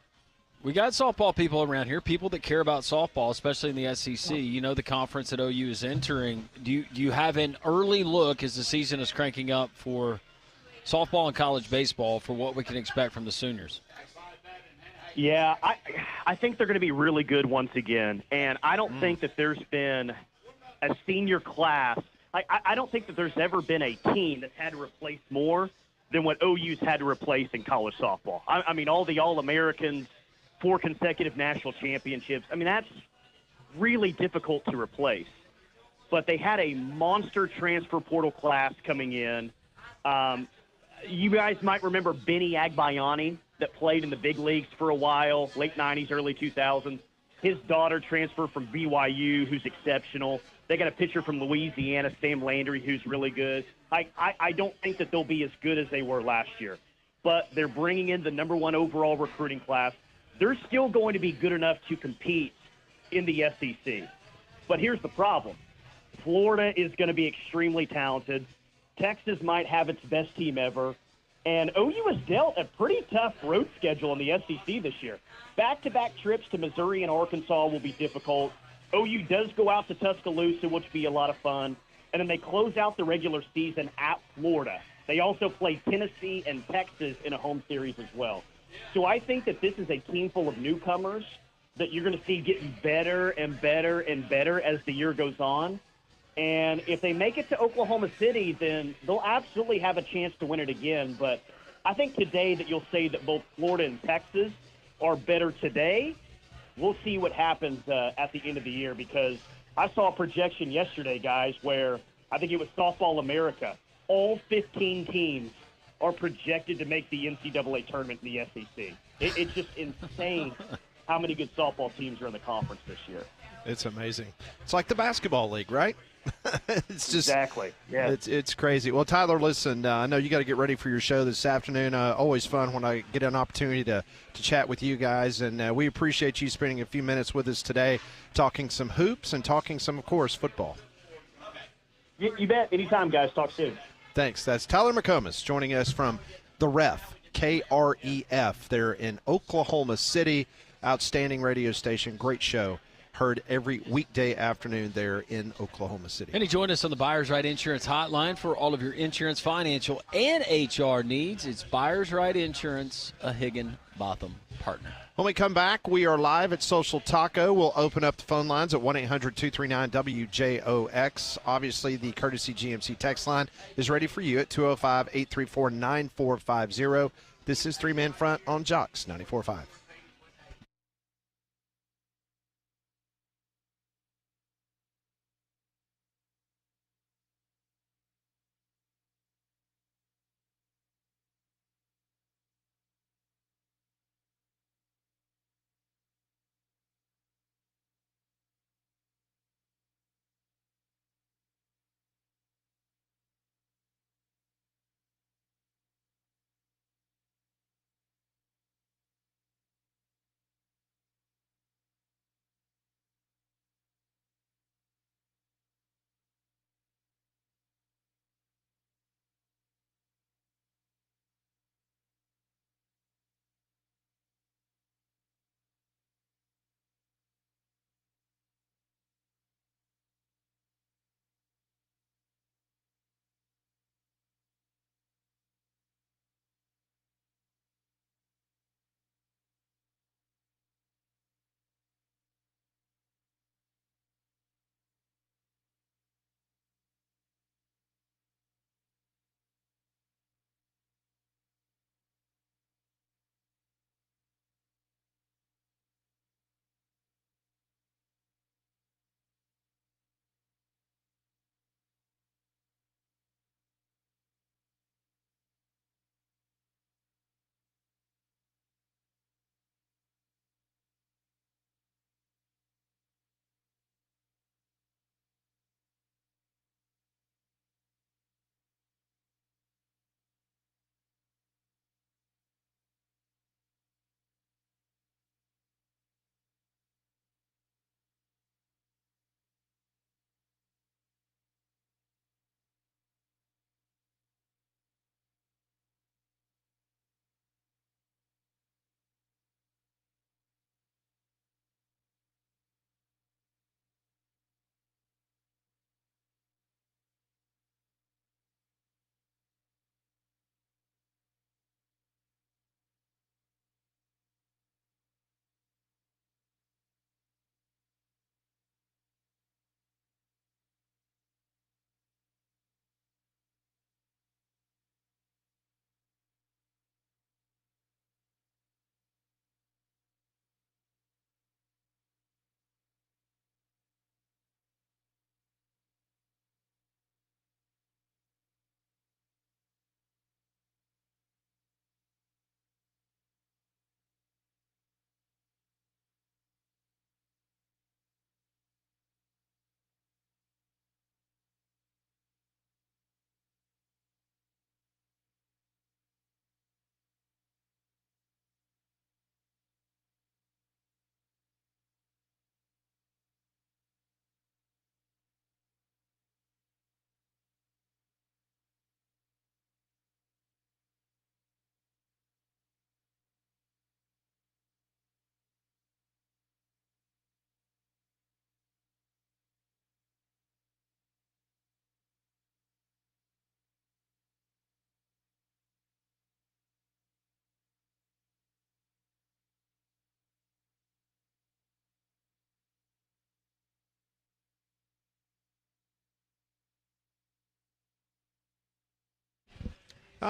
S4: we got softball people around here, people that care about softball, especially in the SEC. You know the conference that OU is entering. Do you have an early look as the season is cranking up for softball and college baseball for what we can expect from the Sooners?
S8: Yeah, I think they're going to be really good once again, and I don't think that there's been a senior class I don't think that there's ever been a team that's had to replace more than what OU's had to replace in college softball. I mean, all the All-Americans, 4 consecutive national championships. I mean, that's really difficult to replace. But they had a monster transfer portal class coming in. You guys might remember Benny Agbayani that played in the big leagues for a while, late 90s, early 2000s. His daughter transferred from BYU, who's exceptional. They got a pitcher from Louisiana, Sam Landry, who's really good. I don't think that they'll be as good as they were last year. But they're bringing in the number 1 overall recruiting class. They're still going to be good enough to compete in the SEC. But here's the problem. Florida is going to be extremely talented. Texas might have its best team ever. And OU has dealt a pretty tough road schedule in the SEC this year. Back-to-back trips to Missouri and Arkansas will be difficult. OU does go out to Tuscaloosa, which will be a lot of fun. And then they close out the regular season at Florida. They also play Tennessee and Texas in a home series as well. So I think that this is a team full of newcomers that you're going to see getting better and better and better as the year goes on. And if they make it to Oklahoma City, then they'll absolutely have a chance to win it again. But I think today that you'll say that both Florida and Texas are better today. We'll see what happens at the end of the year, because I saw a projection yesterday, guys, where I think it was Softball America. All 15 teams are projected to make the NCAA tournament in the SEC. It's just insane how many good softball teams are in the conference this year.
S1: It's amazing. It's like the basketball league, right? It's just
S8: exactly. Yeah.
S1: It's crazy. Well, Tyler, listen, I know you got to get ready for your show this afternoon. Always fun when I get an opportunity to chat with you guys, and we appreciate you spending a few minutes with us today, talking some hoops and talking some, of course, football.
S8: You bet. Anytime, guys. Talk soon.
S1: Thanks. That's Tyler McComas joining us from the Ref, KREF. They're in Oklahoma City. Outstanding radio station. Great show. Heard every weekday afternoon there in Oklahoma City.
S4: And he joined us on the Buyers Right Insurance Hotline for all of your insurance, financial, and HR needs. It's Buyers Right Insurance, a Higginbotham partner.
S1: When we come back, we are live at Social Taco. We'll open up the phone lines at 1-800-239-WJOX. Obviously, the Courtesy GMC text line is ready for you at 205-834-9450. This is Three Man Front on Jocks 94.5.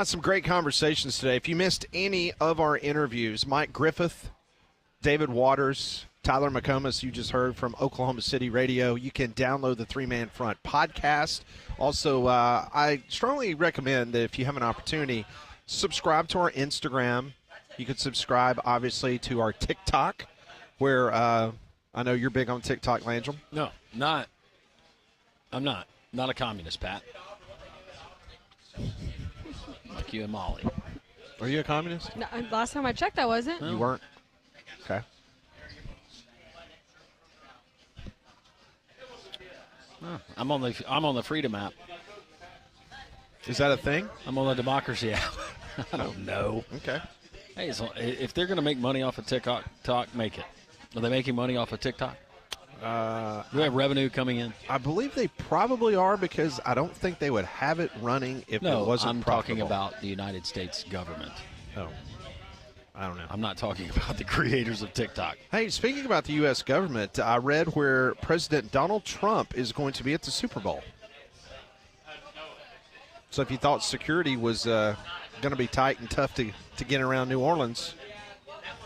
S1: Some great conversations today. If you missed any of our interviews, Mike Griffith, David Waters, Tyler McComas, you just heard from Oklahoma City Radio. You can download the Three Man Front podcast. Also, I strongly recommend that if you have an opportunity, subscribe to our Instagram. You can subscribe, obviously, to our TikTok, where I know you're big on TikTok, Landrum.
S4: No, I'm not. Not a communist, Pat. Like you and Molly.
S1: Are you a communist?
S5: No, last time I checked, I wasn't.
S1: You weren't? Okay.
S4: Oh, I'm on the Freedom app.
S1: Is that a thing?
S4: I'm on the Democracy app. I don't know.
S1: Okay.
S4: Hey, so if they're going to make money off of TikTok, make it. Are they making money off of TikTok? Do we have revenue coming in?
S1: I believe they probably are, because I don't think they would have it running if it wasn't
S4: I'm
S1: profitable.
S4: talking about the United States government.
S1: Oh, I don't know.
S4: I'm not talking about the creators of TikTok.
S1: Hey, speaking about the U.S. government, I read where President Donald Trump is going to be at the Super Bowl. So if you thought security was going to be tight and tough to get around New Orleans,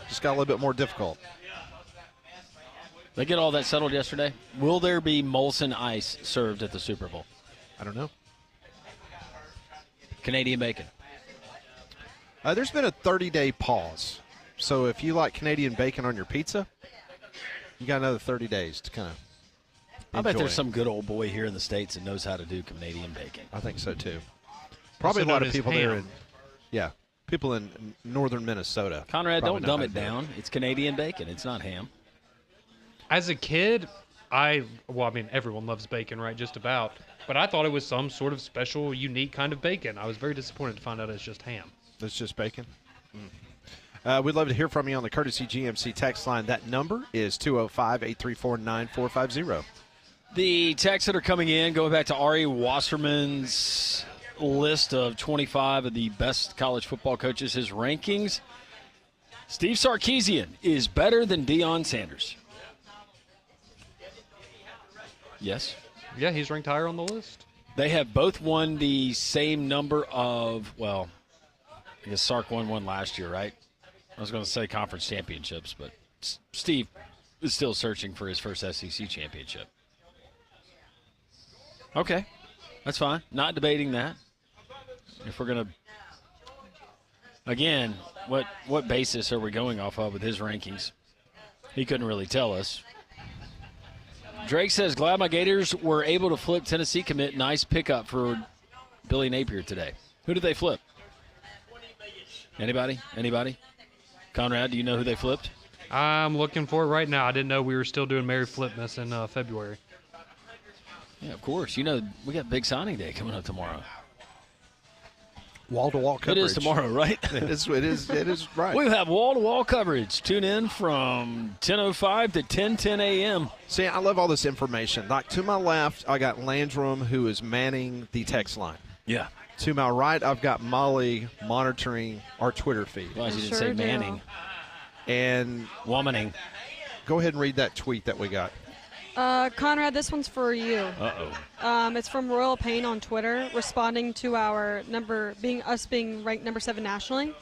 S1: just got a little bit more difficult.
S4: They get all that settled yesterday. Will there be Molson Ice served at the Super Bowl?
S1: I don't know.
S4: Canadian bacon.
S1: There's been a 30-day pause. So if you like Canadian bacon on your pizza, you got another 30 days to kind of
S4: I bet there's some good old boy here in the States that knows how to do Canadian bacon.
S1: I think so, too. Probably
S2: Also
S1: a lot
S2: known
S1: of
S2: as
S1: people
S2: ham.
S1: there people in northern Minnesota.
S4: Conrad,
S1: probably
S4: don't
S1: know
S4: dumb
S1: how
S4: it
S1: to do
S4: down. It's Canadian bacon. It's not ham.
S2: As a kid, everyone loves bacon, right? Just about. But I thought it was some sort of special, unique kind of bacon. I was very disappointed to find out it's just ham.
S1: It's just bacon? We'd love to hear from you on the Courtesy GMC text line. That number is 205-834-9450.
S4: The texts that are coming in, going back to Ari Wasserman's list of 25 of the best college football coaches, his rankings, Steve Sarkisian is better than Deion Sanders. Yes.
S2: Yeah, he's ranked higher on the list.
S4: They have both won the same number of, I guess Sark won one last year, right? I was going to say conference championships, but Steve is still searching for his first SEC championship. Okay, that's fine. Not debating that. If we're going to, again, what basis are we going off of with his rankings? He couldn't really tell us. Drake says, glad my Gators were able to flip Tennessee commit. Nice pickup for Billy Napier today. Who did they flip? Anybody? Conrad, do you know who they flipped?
S2: I'm looking for it right now. I didn't know we were still doing Merry Flipmas in February.
S4: Yeah, of course. You know, we got big signing day coming up tomorrow.
S1: Wall-to-wall coverage.
S4: It is tomorrow, right?
S1: It is right.
S4: We'll have wall-to-wall coverage. Tune in from 10:05 to 10:10 a.m.
S1: See, I love all this information. Like, to my left, I got Landrum, who is manning the text line.
S4: Yeah.
S1: To my right, I've got Molly monitoring our Twitter feed.
S4: Well, you didn't
S5: Sure
S4: say
S5: do.
S4: Manning.
S1: And
S4: Womaning.
S1: go ahead and read that tweet that we got.
S5: Conrad, this one's for you.
S4: Uh-oh.
S5: It's from Royal Pain on Twitter, responding to our being ranked number 7 nationally.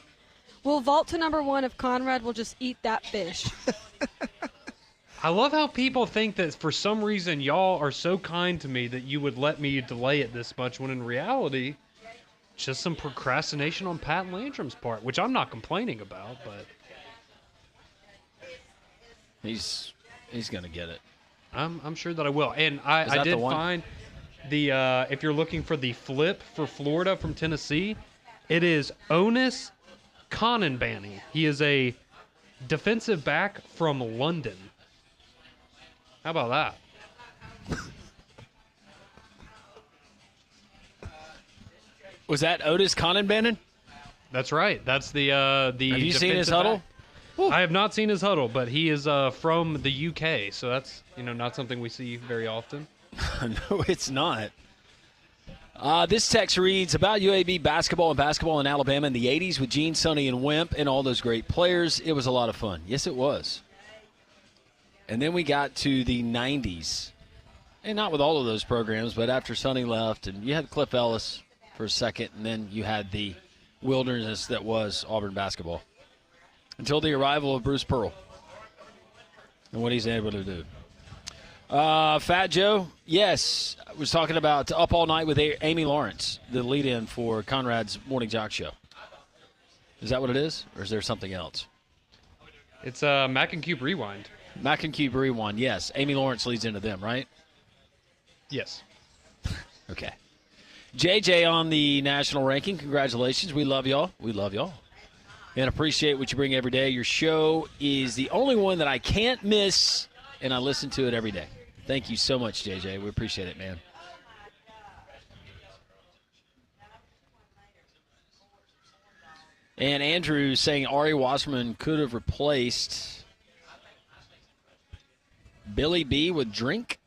S5: We'll vault to number 1 if Conrad will just eat that fish.
S2: I love how people think that for some reason y'all are so kind to me that you would let me delay it this much, when in reality, just some procrastination on Pat Landrum's part, which I'm not complaining about, but
S4: He's going to get it.
S2: I'm sure that I will. And I
S4: that
S2: did
S4: the one?
S2: find the if you're looking for the flip for Florida from Tennessee, it is Onis Conanbanny. He is a defensive back from London. How about that?
S4: Was that Otis Conanbannon?
S2: That's right. That's the Have
S4: you seen his huddle?
S2: I have not seen his huddle, but he is from the UK, so that's not something we see very often.
S4: No, it's not. This text reads, about UAB basketball in Alabama in the 80s with Gene, Sonny, and Wimp and all those great players. It was a lot of fun. Yes, it was. And then we got to the 90s. And not with all of those programs, but after Sonny left, and you had Cliff Ellis for a second, and then you had the wilderness that was Auburn basketball until the arrival of Bruce Pearl and what he's able to do. Fat Joe, yes, I was talking about Up All Night with Amy Lawrence, the lead-in for Conrad's Morning Jock Show. Is that what it is, or is there something else?
S2: It's Mac and Cube Rewind.
S4: Mac and Cube Rewind, yes. Amy Lawrence leads into them, right?
S2: Yes.
S4: Okay. JJ on the national ranking. Congratulations. We love y'all. We love y'all. And appreciate what you bring every day. Your show is the only one that I can't miss, and I listen to it every day. Thank you so much, JJ. We appreciate it, man. And Andrew saying Ari Wasserman could have replaced Billy B with Drink.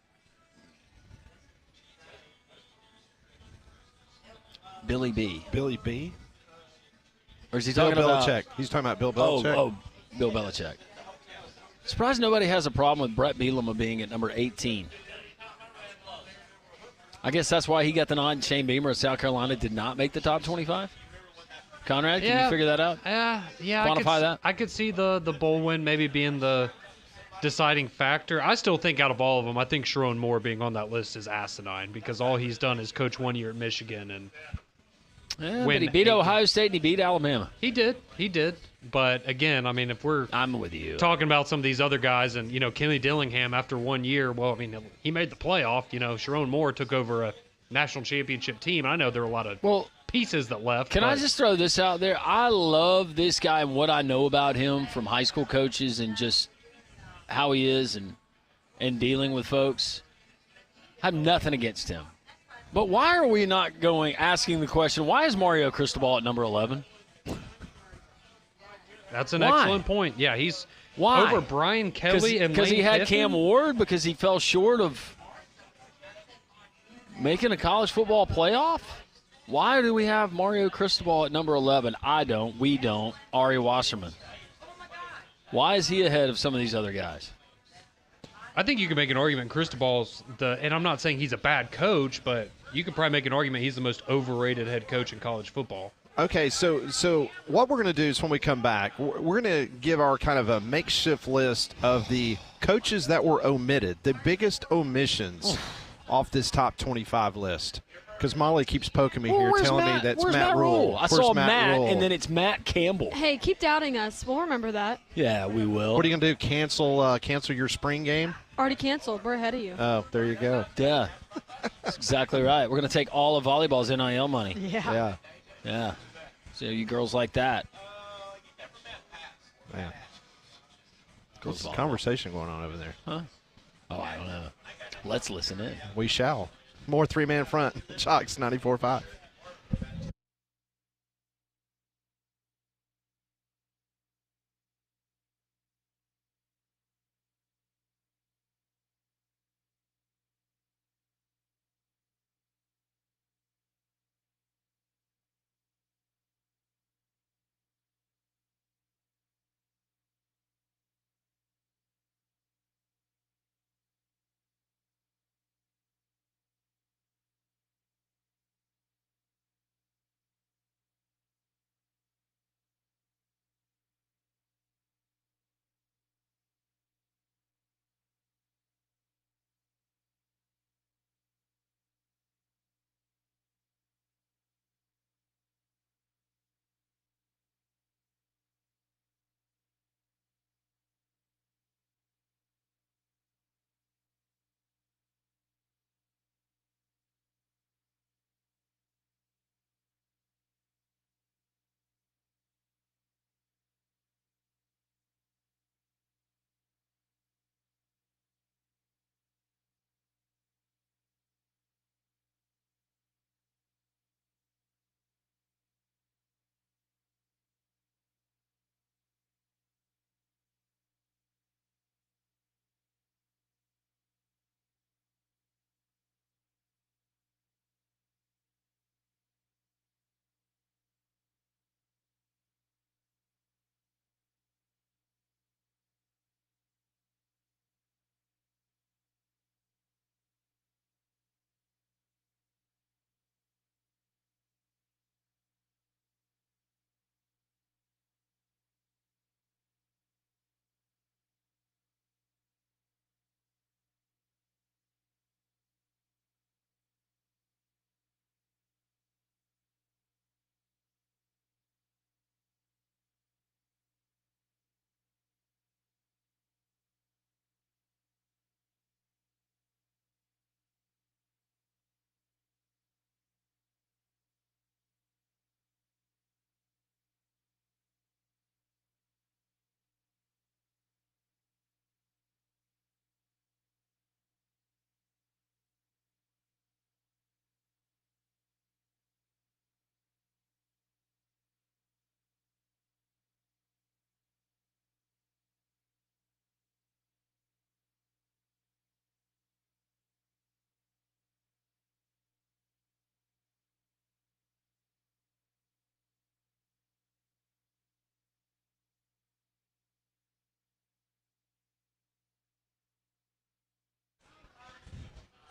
S4: Billy B.
S1: Billy B?
S4: Or is he
S1: Bill
S4: talking about
S1: Belichick. He's talking about Bill Belichick.
S4: Oh, Bill Belichick. Surprised nobody has a problem with Brett Bielema being at number 18. I guess that's why he got the nod. Shane Beamer of South Carolina did not make the top 25. Conrad, can you figure that out?
S2: Yeah.
S4: Quantify that?
S2: I could see the bowl win maybe being the deciding factor. I still think out of all of them, I think Sharon Moore being on that list is asinine because all he's done is coach 1 year at Michigan and
S4: but he beat Ohio State and he beat Alabama.
S2: He did. But again, I mean, if
S4: I'm with you
S2: talking about some of these other guys and, Kenny Dillingham after 1 year, well, I mean, he made the playoff. Sharon Moore took over a national championship team. I know there were a lot of pieces that left.
S4: Can I just throw this out there? I love this guy and what I know about him from high school coaches and just how he is and dealing with folks. I have nothing against him. But why are we not asking the question, why is Mario Cristobal at number 11?
S2: That's an excellent point. Yeah, he's over Brian Kelly and
S4: because he had
S2: Kiffin?
S4: Cam Ward because he fell short of making a college football playoff? Why do we have Mario Cristobal at number 11? I don't. We don't. Ari Wasserman. Why is he ahead of some of these other guys?
S2: I think you can make an argument Cristobal's and I'm not saying he's a bad coach, but you could probably make an argument he's the most overrated head coach in college football.
S1: Okay, so what we're going to do is when we come back, we're going to give our kind of a makeshift list of the coaches that were omitted, the biggest omissions off this top 25 list. Because Molly keeps poking me here, telling me that's Matt Rule.
S4: I saw Matt, and then it's Matt Campbell.
S5: Hey, keep doubting us. We'll remember that.
S4: Yeah, we will.
S1: What are you going to do, cancel your spring game?
S5: Already canceled. We're ahead of you.
S1: Oh, there you go.
S4: Yeah, that's exactly right. We're going to take all of volleyball's NIL money.
S5: Yeah.
S4: So you girls like that.
S1: Man. There's a conversation going on over there.
S4: Huh? Oh, I don't know. Let's listen in.
S1: We shall. More three-man front. Chalks 94.5.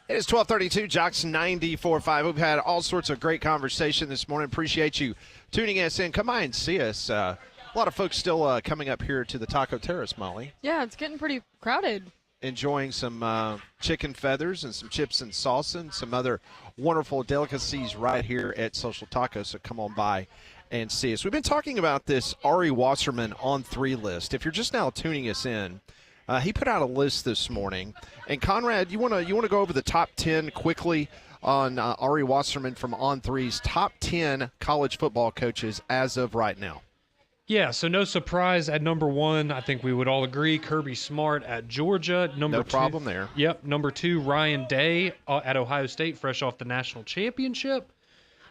S1: It is 12:32, Jocks 94.5. We've had all sorts of great conversation this morning. Appreciate you tuning us in. Come by and see us. A lot of folks still coming up here to the Taco Terrace, Molly.
S9: Yeah, it's getting pretty crowded.
S1: Enjoying some chicken feathers and some chips and salsa and some other wonderful delicacies right here at Social Taco. So come on by and see us. We've been talking about this Ari Wasserman on 3 list. If you're just now tuning us in, he put out a list this morning. And Conrad, you want to go over the top 10 quickly on Ari Wasserman from On3's top 10 college football coaches as of right now?
S2: Yeah, so no surprise at number 1. I think we would all agree Kirby Smart at Georgia.
S1: No problem there.
S2: Yep. Number 2, Ryan Day at Ohio State, fresh off the national championship.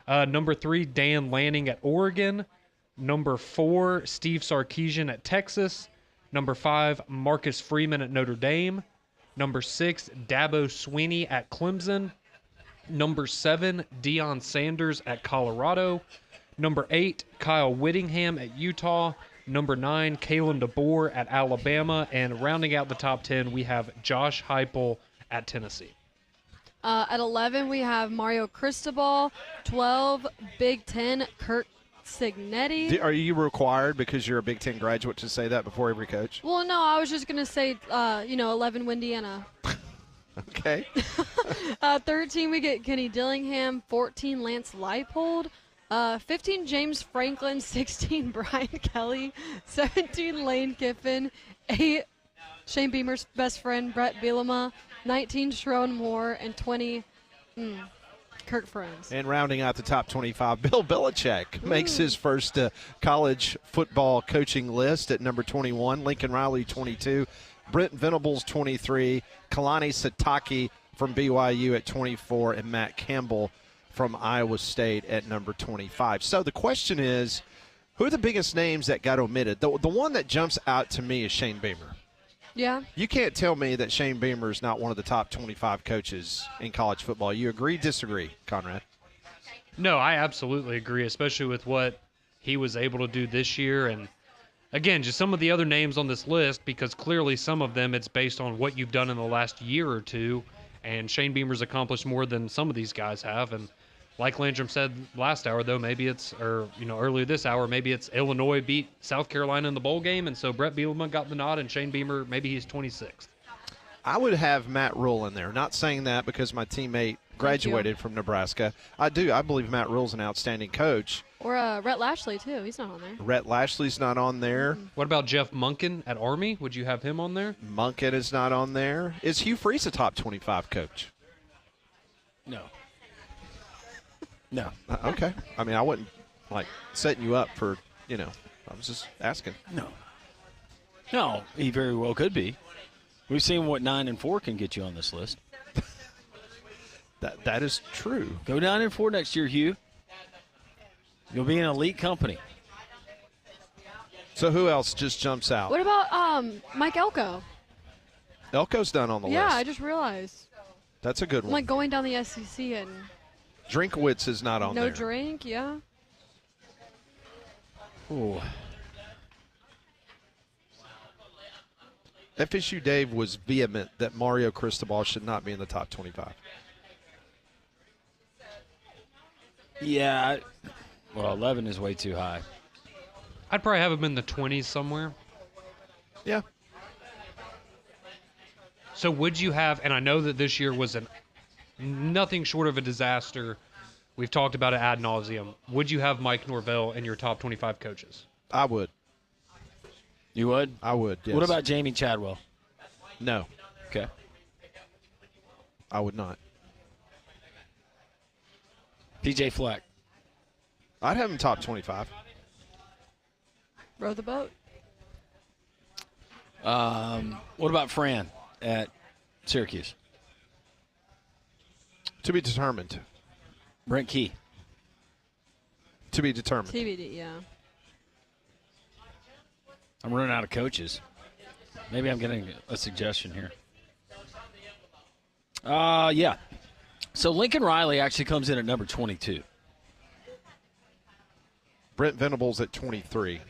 S2: Number 3, Dan Lanning at Oregon. Number 4, Steve Sarkisian at Texas. Number 5, Marcus Freeman at Notre Dame. Number 6, Dabo Swinney at Clemson. Number 7, Deion Sanders at Colorado. Number 8, Kyle Whittingham at Utah. Number 9, Kalen DeBoer at Alabama. And rounding out the top 10, we have Josh Heupel at Tennessee.
S9: At 11, we have Mario Cristobal. 12, Big Ten, Kirk Cignetti.
S1: Are you required, because you're a Big Ten graduate, to say that before every coach?
S9: Well, no, I was just going to say, 11, Windiana.
S1: Okay.
S9: 13, we get Kenny Dillingham. 14, Lance Leipold. 15, James Franklin. 16, Brian Kelly. 17, Lane Kiffin. 8, Shane Beamer's best friend, Brett Bielema. 19, Sharon Moore. And 20, Kirk Ferentz.
S1: And rounding out the top 25, Bill Belichick makes his first college football coaching list at number 21. Lincoln Riley, 22. Brent Venables, 23. Kalani Sitake from BYU at 24. And Matt Campbell from Iowa State at number 25. So the question is, who are the biggest names that got omitted? The one that jumps out to me is Shane Beamer.
S9: Yeah.
S1: You can't tell me that Shane Beamer is not one of the top 25 coaches in college football. You agree, disagree, Conrad?
S2: No, I absolutely agree, especially with what he was able to do this year. And, again, just some of the other names on this list, because clearly some of them it's based on what you've done in the last year or two. And Shane Beamer's accomplished more than some of these guys have. And like Landrum said last hour, though, earlier this hour, maybe it's Illinois beat South Carolina in the bowl game, and so Brett Bielema got the nod, and Shane Beamer, maybe he's 26th.
S1: I would have Matt Rule in there. Not saying that because my teammate graduated from Nebraska. I do. I believe Matt Rule's an outstanding coach.
S9: Or Rhett Lashley, too. He's not on there.
S1: Rhett Lashley's not on there.
S2: What about Jeff Monken at Army? Would you have him on there?
S1: Monken is not on there. Is Hugh Freeze a top 25 coach?
S4: No. No.
S1: Okay. I mean, I wasn't, setting you up for, I was just asking.
S4: No. No, he very well could be. We've seen what 9-4 can get you on this list.
S1: That is true.
S4: Go 9-4 next year, Hugh. You'll be an elite company.
S1: So who else just jumps out?
S9: What about Mike Elko?
S1: Elko's done on the list.
S9: Yeah, I just realized.
S1: That's a good
S9: I'm
S1: one.
S9: going down the SEC and
S1: Drinkwitz is not on there.
S9: no drink, yeah.
S4: Ooh.
S1: FSU Dave was vehement that Mario Cristobal should not be in the top 25.
S4: Yeah. Well, 11 is way too high.
S2: I'd probably have him in the 20s somewhere.
S1: Yeah.
S2: So would you have, and I know that this year was nothing short of a disaster. We've talked about it ad nauseum. Would you have Mike Norvell in your top 25 coaches?
S1: I would.
S4: You would?
S1: I would, yes.
S4: What about Jamie Chadwell?
S1: No.
S4: Okay.
S1: I would not.
S4: PJ Fleck.
S1: I'd have him top 25.
S9: Row the boat.
S4: What about Fran at Syracuse?
S1: To be determined.
S4: Brent Key.
S1: To be determined.
S9: TBD, yeah.
S4: I'm running out of coaches. Maybe I'm getting a suggestion here. Yeah. So Lincoln Riley actually comes in at number 22.
S1: Brent Venables at 23.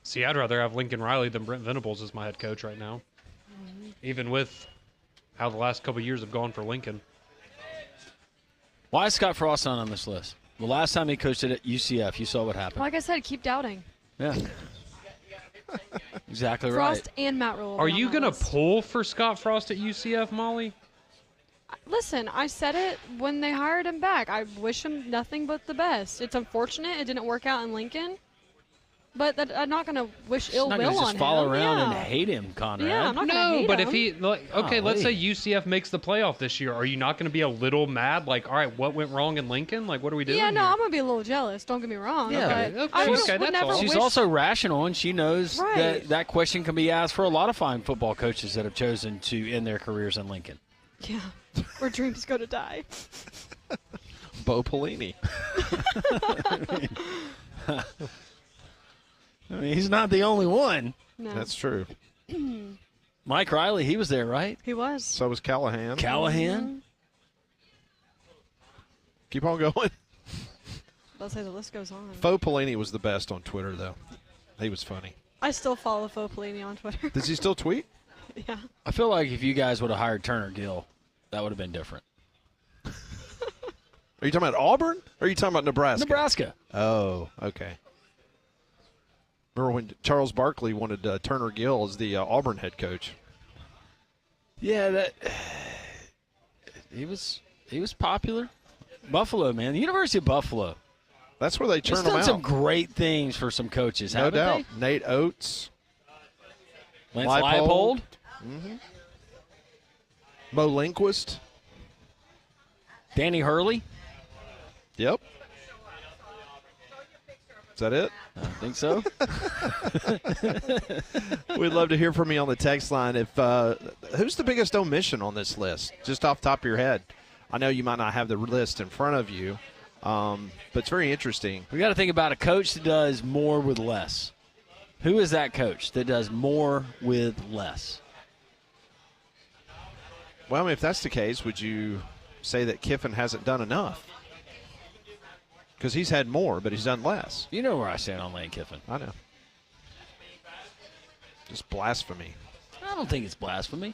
S2: See, I'd rather have Lincoln Riley than Brent Venables as my head coach right now. Even with how the last couple of years have gone for Lincoln.
S4: Why is Scott Frost not on this list? The last time he coached it at UCF, you saw what happened.
S9: Like I said, keep doubting.
S4: Yeah. Exactly right.
S9: Frost and Matt Rule.
S2: Are you going to pull for Scott Frost at UCF, Molly?
S9: Listen, I said it when they hired him back. I wish him nothing but the best. It's unfortunate it didn't work out in Lincoln, but I'm not going to wish ill will on him.
S4: Not going to just follow around and hate him, Conrad.
S9: Yeah, I'm not going to hate him.
S2: No, but if he let's say UCF makes the playoff this year, are you not going to be a little mad? Like, all right, what went wrong in Lincoln? Like, what are we doing?
S9: Yeah, no,
S2: here?
S9: I'm going to be a little jealous. Don't get me wrong.
S4: Yeah,
S9: but I would never
S4: She's
S9: wish-
S4: also rational, and she knows
S9: Right.
S4: that question can be asked for a lot of fine football coaches that have chosen to end their careers in Lincoln.
S9: Yeah, where dreams go to die.
S1: Bo Pelini.
S4: I mean, he's not the only one.
S9: No.
S1: That's true.
S4: Mike Riley, he was there, right?
S9: He was.
S1: So was Callahan.
S4: Callahan?
S1: Keep on going.
S9: Let's say the list goes on.
S1: Faux Pelini was the best on Twitter, though. He was funny.
S9: I still follow Faux Pelini on Twitter.
S1: Does he still tweet?
S9: Yeah.
S4: I feel like if you guys would have hired Turner Gill, that would have been different.
S1: Are you talking about Auburn? Or are you talking about Nebraska?
S4: Nebraska.
S1: Oh, okay. Remember when Charles Barkley wanted Turner Gill as the Auburn head coach?
S4: Yeah, he was popular. Buffalo, man. The University of Buffalo.
S1: That's where they turn
S4: It's
S1: them
S4: done
S1: out.
S4: some great things for some coaches,
S1: No
S4: haven't
S1: doubt. Nate Oates.
S4: they? Lance Leipold.
S1: Mm-hmm. Mo Linquist.
S4: Danny Hurley.
S1: Yep. Is that it?
S4: I think so.
S1: We'd love to hear from you on the text line. If who's the biggest omission on this list, just off the top of your head? I know you might not have the list in front of you, but it's very interesting.
S4: We got to think about a coach that does more with less. Who is that coach that does more with less?
S1: Well, I mean, if that's the case, would you say that Kiffin hasn't done enough? Because he's had more, but he's done less.
S4: You know where I stand on Lane Kiffin.
S1: I know. Just blasphemy.
S4: I don't think it's blasphemy.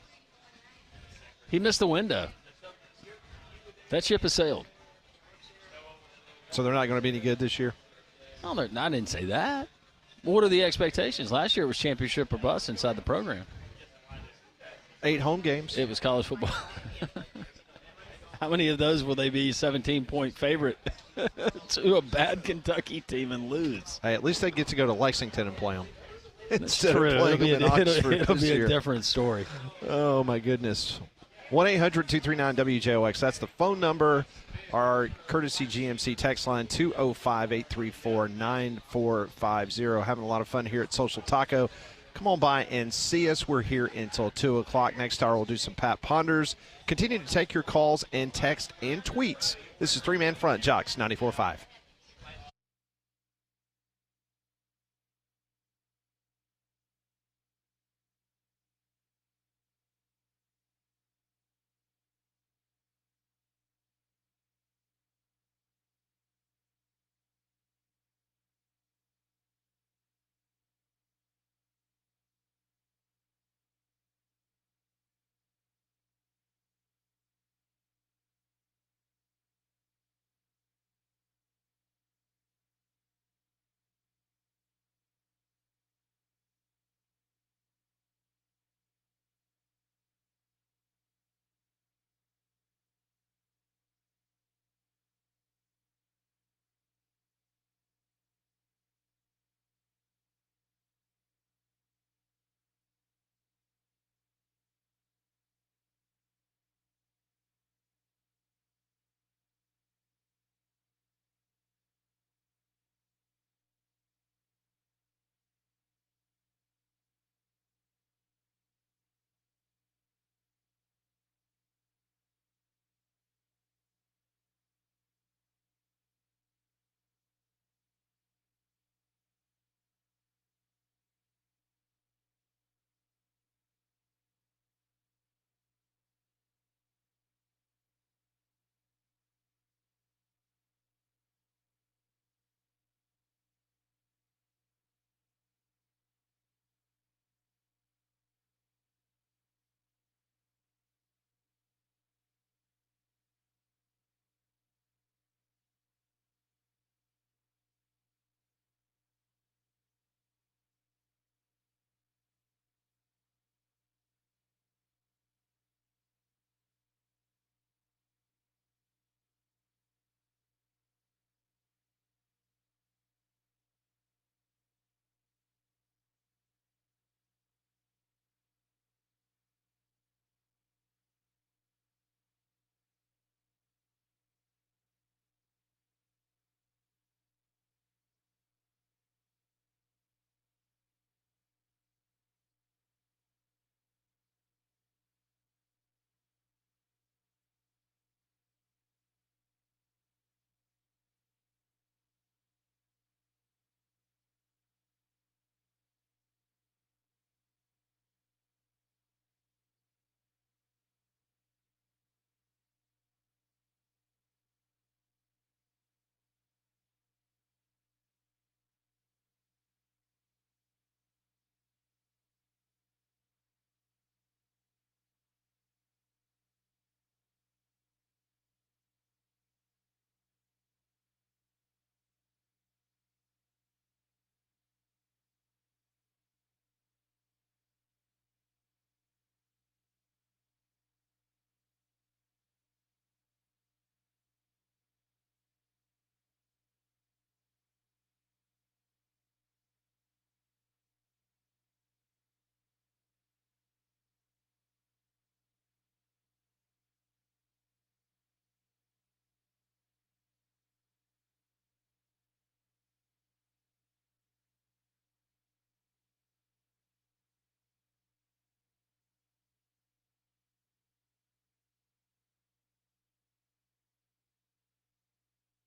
S4: He missed the window. That ship has sailed.
S1: So they're not going to be any good this year?
S4: Oh, I didn't say that. What are the expectations? Last year it was championship or bust inside the program.
S1: 8 home games.
S4: It was college football. How many of those will they be 17-point favorite to a bad Kentucky team and lose?
S1: Hey, at least they get to go to Lexington and play them. Instead
S4: true.
S1: of playing them in Oxford
S4: It'll
S1: this
S4: be
S1: year.
S4: a different story.
S1: Oh, my goodness. 1-800-239-WJOX. That's the phone number. Our courtesy GMC text line, 205-834-9450. Having a lot of fun here at Social Taco. Come on by and see us. We're here until 2 o'clock. Next hour, we'll do some Pat Ponders. Continue to take your calls and text and tweets. This is Three Man Front, Jocks 94.5.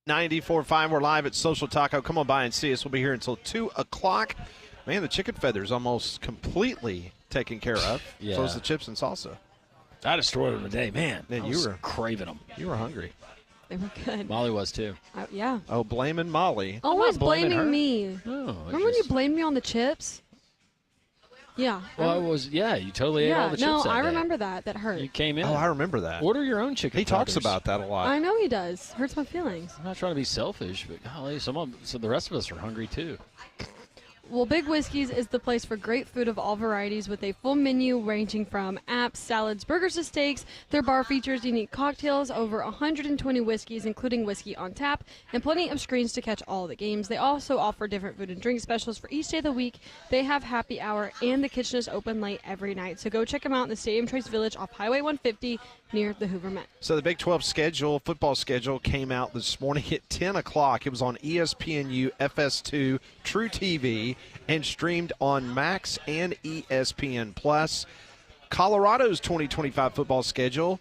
S1: 94.5, we're live at Social Taco. Come on by and see us. We'll be here until 2 o'clock. Man, the chicken feather's almost completely taken care of.
S4: Yeah.
S1: So is the chips and salsa.
S4: I destroyed them today, man.
S1: Man,
S4: I
S1: you
S4: was
S1: were
S4: craving them.
S1: You were hungry.
S9: They were good.
S4: Molly was too.
S9: Yeah.
S1: Oh, blaming Molly.
S9: Always
S4: blaming
S9: blaming
S4: her.
S9: me.
S4: No,
S9: Remember when you blamed me on the chips? Yeah.
S4: Well, it was you totally ate all the chips.
S9: No,
S4: that
S9: I
S4: day.
S9: remember that. That hurt.
S4: You came in.
S1: Oh, I remember that.
S4: Order your own chicken.
S1: He talks
S4: feathers.
S1: about that a lot.
S9: I know he does. Hurts my feelings.
S4: I'm not trying to be selfish, but golly, so the rest of us are hungry too.
S9: Well, Big Whiskey's is the place for great food of all varieties with a full menu ranging from apps, salads, burgers to steaks. Their bar features unique cocktails, over 120 whiskeys, including whiskey on tap, and plenty of screens to catch all the games. They also offer different food and drink specials for each day of the week. They have happy hour, and the kitchen is open late every night. So go check them out in the Stadium Trace Village off Highway 150 near the Hoover Met.
S1: So the Big 12 football schedule, came out this morning at 10 o'clock. It was on ESPNU, FS2, True TV, and streamed on Max and ESPN+. Colorado's 2025 football schedule,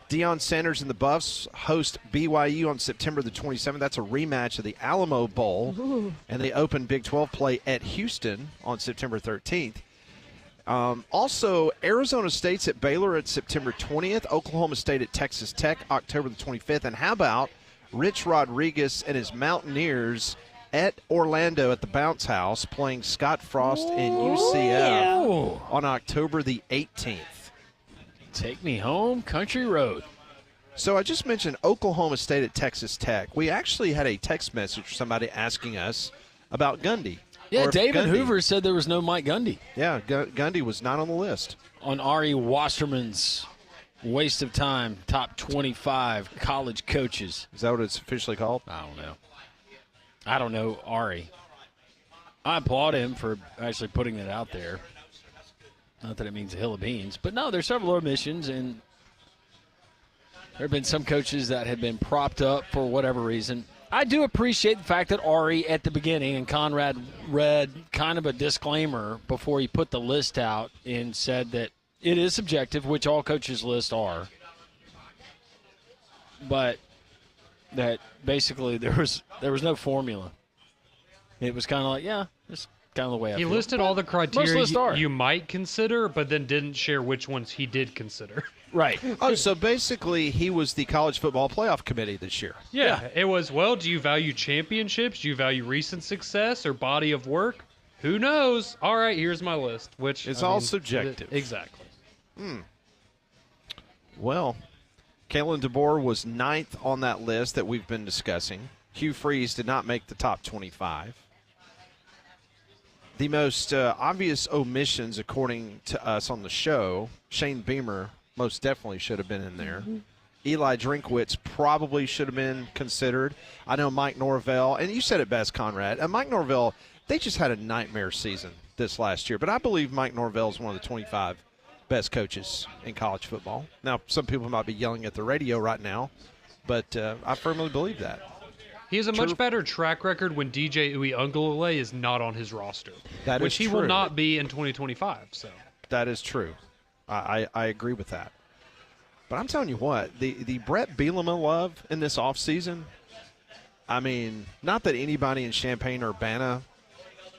S1: Deion Sanders and the Buffs host BYU on September the 27th. That's a rematch of the Alamo Bowl.
S9: Ooh.
S1: And they open Big 12 play at Houston on September 13th. Also, Arizona State's at Baylor at September 20th. Oklahoma State at Texas Tech, October the 25th. And how about Rich Rodriguez and his Mountaineers at Orlando at the Bounce House playing Scott Frost and UCF on October the 18th.
S4: Take me home, country road.
S1: So I just mentioned Oklahoma State at Texas Tech. We actually had a text message from somebody asking us about Gundy.
S4: Yeah,
S1: Or if
S4: David
S1: Gundy-
S4: Hoover said there was no Mike Gundy.
S1: Yeah, Gundy was not on the list.
S4: On Ari Wasserman's waste of time, top 25 college coaches.
S1: Is that what it's officially called?
S4: I don't know Ari. I applaud him for actually putting it out there. Not that it means a hill of beans. But no, there's several omissions, and there have been some coaches that have been propped up for whatever reason. I do appreciate the fact that Ari at the beginning and Conrad read kind of a disclaimer before he put the list out and said that it is subjective, which all coaches' lists are. But that basically there was no formula. It was kind of like, it's kind of the way I
S2: He
S4: feel.
S2: listed all the
S4: Most
S2: criteria
S4: lists are.
S2: you might consider, but then didn't share which ones he did consider.
S4: Right.
S1: Oh, so basically he was the college football playoff committee this year.
S2: Yeah, it was, well, do you value championships? Do you value recent success or body of work? Who knows? All right, here's my list, which
S1: It's all subjective.
S2: Exactly.
S1: Well, Kalen DeBoer was 9th on that list that we've been discussing. Hugh Freeze did not make the top 25. The most obvious omissions, according to us on the show, Shane Beamer most definitely should have been in there. Eli Drinkwitz probably should have been considered. I know Mike Norvell, and you said it best, Conrad. Mike Norvell, they just had a nightmare season this last year, but I believe Mike Norvell is one of the 25 best coaches in college football. Now, some people might be yelling at the radio right now, but I firmly believe that.
S2: He has a much better track record when DJ Uiagalelei is not on his roster,
S1: That
S2: which
S1: is
S2: he will
S1: true.
S2: not be in 2025. So
S1: That is true. I agree with that. But I'm telling you what, the Brett Bielema love in this offseason, I mean, not that anybody in Champaign-Urbana,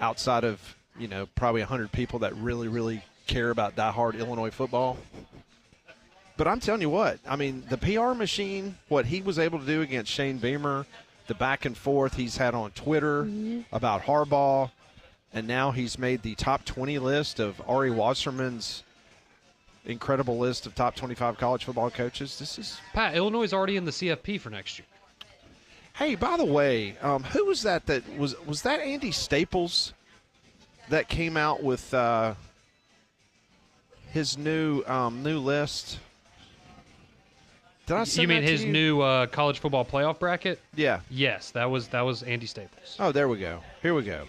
S1: outside of, probably 100 people that really, really care about diehard Illinois football, but I'm telling you what, I mean, the PR machine, what he was able to do against Shane Beamer, the back and forth he's had on Twitter about Harbaugh, and now he's made the top 20 list of Ari Wasserman's incredible list of top 25 college football coaches. This is
S2: Pat, Illinois is already in the CFP for next year.
S1: Hey, by the way, who was that was that Andy Staples that came out with his new list? Did I send
S2: You mean
S1: that to
S2: his
S1: you?
S2: new college football playoff bracket?
S1: Yeah.
S2: Yes, that was Andy Staples.
S1: Oh, there we go. Here we go.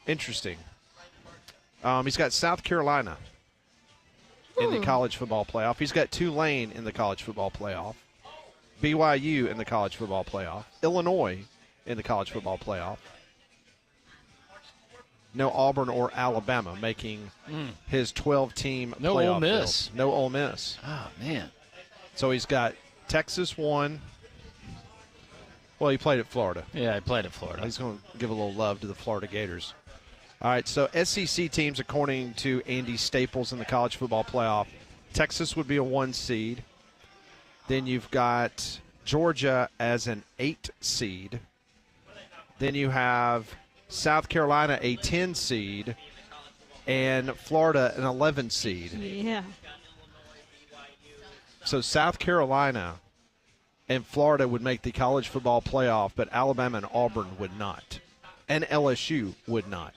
S1: Interesting. He's got South Carolina in the college football playoff. He's got Tulane in the college football playoff. BYU in the college football playoff. Illinois in the college football playoff. No Auburn or Alabama making his 12-team
S4: No
S1: playoff
S4: Ole Miss.
S1: field. No Ole Miss.
S4: Oh, man.
S1: So he's got Texas 1, Well, he played at Florida.
S4: Yeah, he played at Florida.
S1: He's going to give a little love to the Florida Gators. All right, so SEC teams, according to Andy Staples in the college football playoff, Texas would be a 1 seed. Then you've got Georgia as an 8 seed. Then you have South Carolina, a 10 seed, and Florida, an 11 seed.
S5: Yeah.
S1: So South Carolina and Florida would make the college football playoff, but Alabama and Auburn would not. And LSU would not.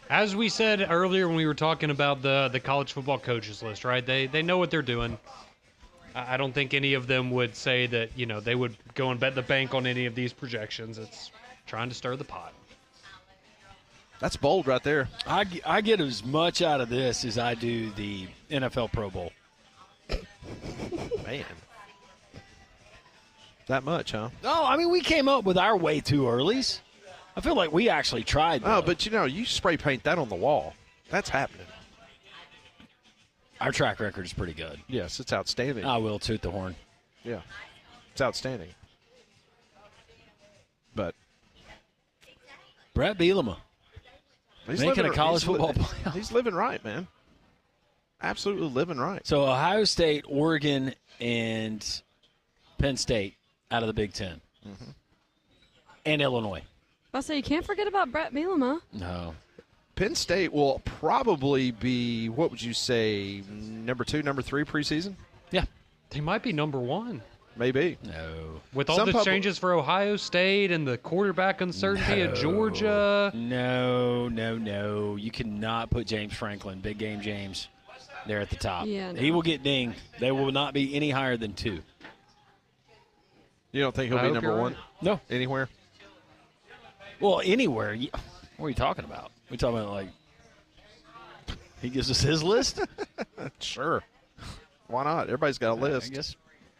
S2: As we said earlier when we were talking about the college football coaches list, right? They know what they're doing. I don't think any of them would say that, they would go and bet the bank on any of these projections. It's trying to stir the pot.
S1: That's bold right there.
S4: I get as much out of this as I do the NFL Pro Bowl.
S1: Man. That much, huh?
S4: No, I mean, we came up with our way too earlys. I feel like we actually tried.
S1: Oh, but you spray paint that on the wall. That's happening.
S4: Our track record is pretty good.
S1: Yes, it's outstanding.
S4: I will toot the horn.
S1: Yeah, it's outstanding. But
S4: Brett Bielema making a college football playoff.
S1: He's living right, man. Absolutely living right.
S4: So Ohio State, Oregon, and Penn State out of the Big Ten.
S1: Mm-hmm.
S4: And Illinois.
S5: I'll say you can't forget about Brett Bielema.
S4: No.
S1: Penn State will probably be, what would you say, number 2, number 3 preseason?
S4: Yeah.
S2: They might be number 1.
S1: Maybe.
S4: No.
S2: With all the changes for Ohio State and the quarterback uncertainty at Georgia.
S4: No. You cannot put James Franklin, big game James, there at the top.
S5: Yeah, no.
S4: He will get dinged. They will not be any higher than 2.
S1: You don't think he'll be number 1?
S4: Right. No.
S1: Anywhere?
S4: Well, anywhere. What are you talking about? We talking about, like, he gives us his list?
S1: Sure. Why not? Everybody's got a list.
S4: I guess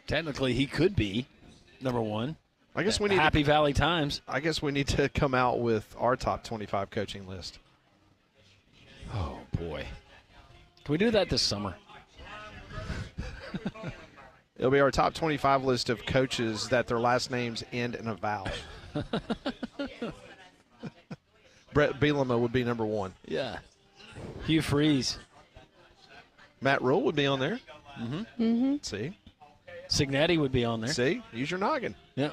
S4: technically he could be number 1.
S1: I guess we need
S4: Happy Valley Times.
S1: I guess we need to come out with our top 25 coaching list.
S4: Oh, boy. Can we do that this summer?
S1: It'll be our top 25 list of coaches that their last names end in a vowel. Brett Bielema would be number 1.
S4: Yeah. Hugh Freeze.
S1: Matt Rule would be on there.
S5: Mm-hmm.
S1: See?
S4: Signetti would be on there.
S1: See? Use your noggin.
S4: Yeah.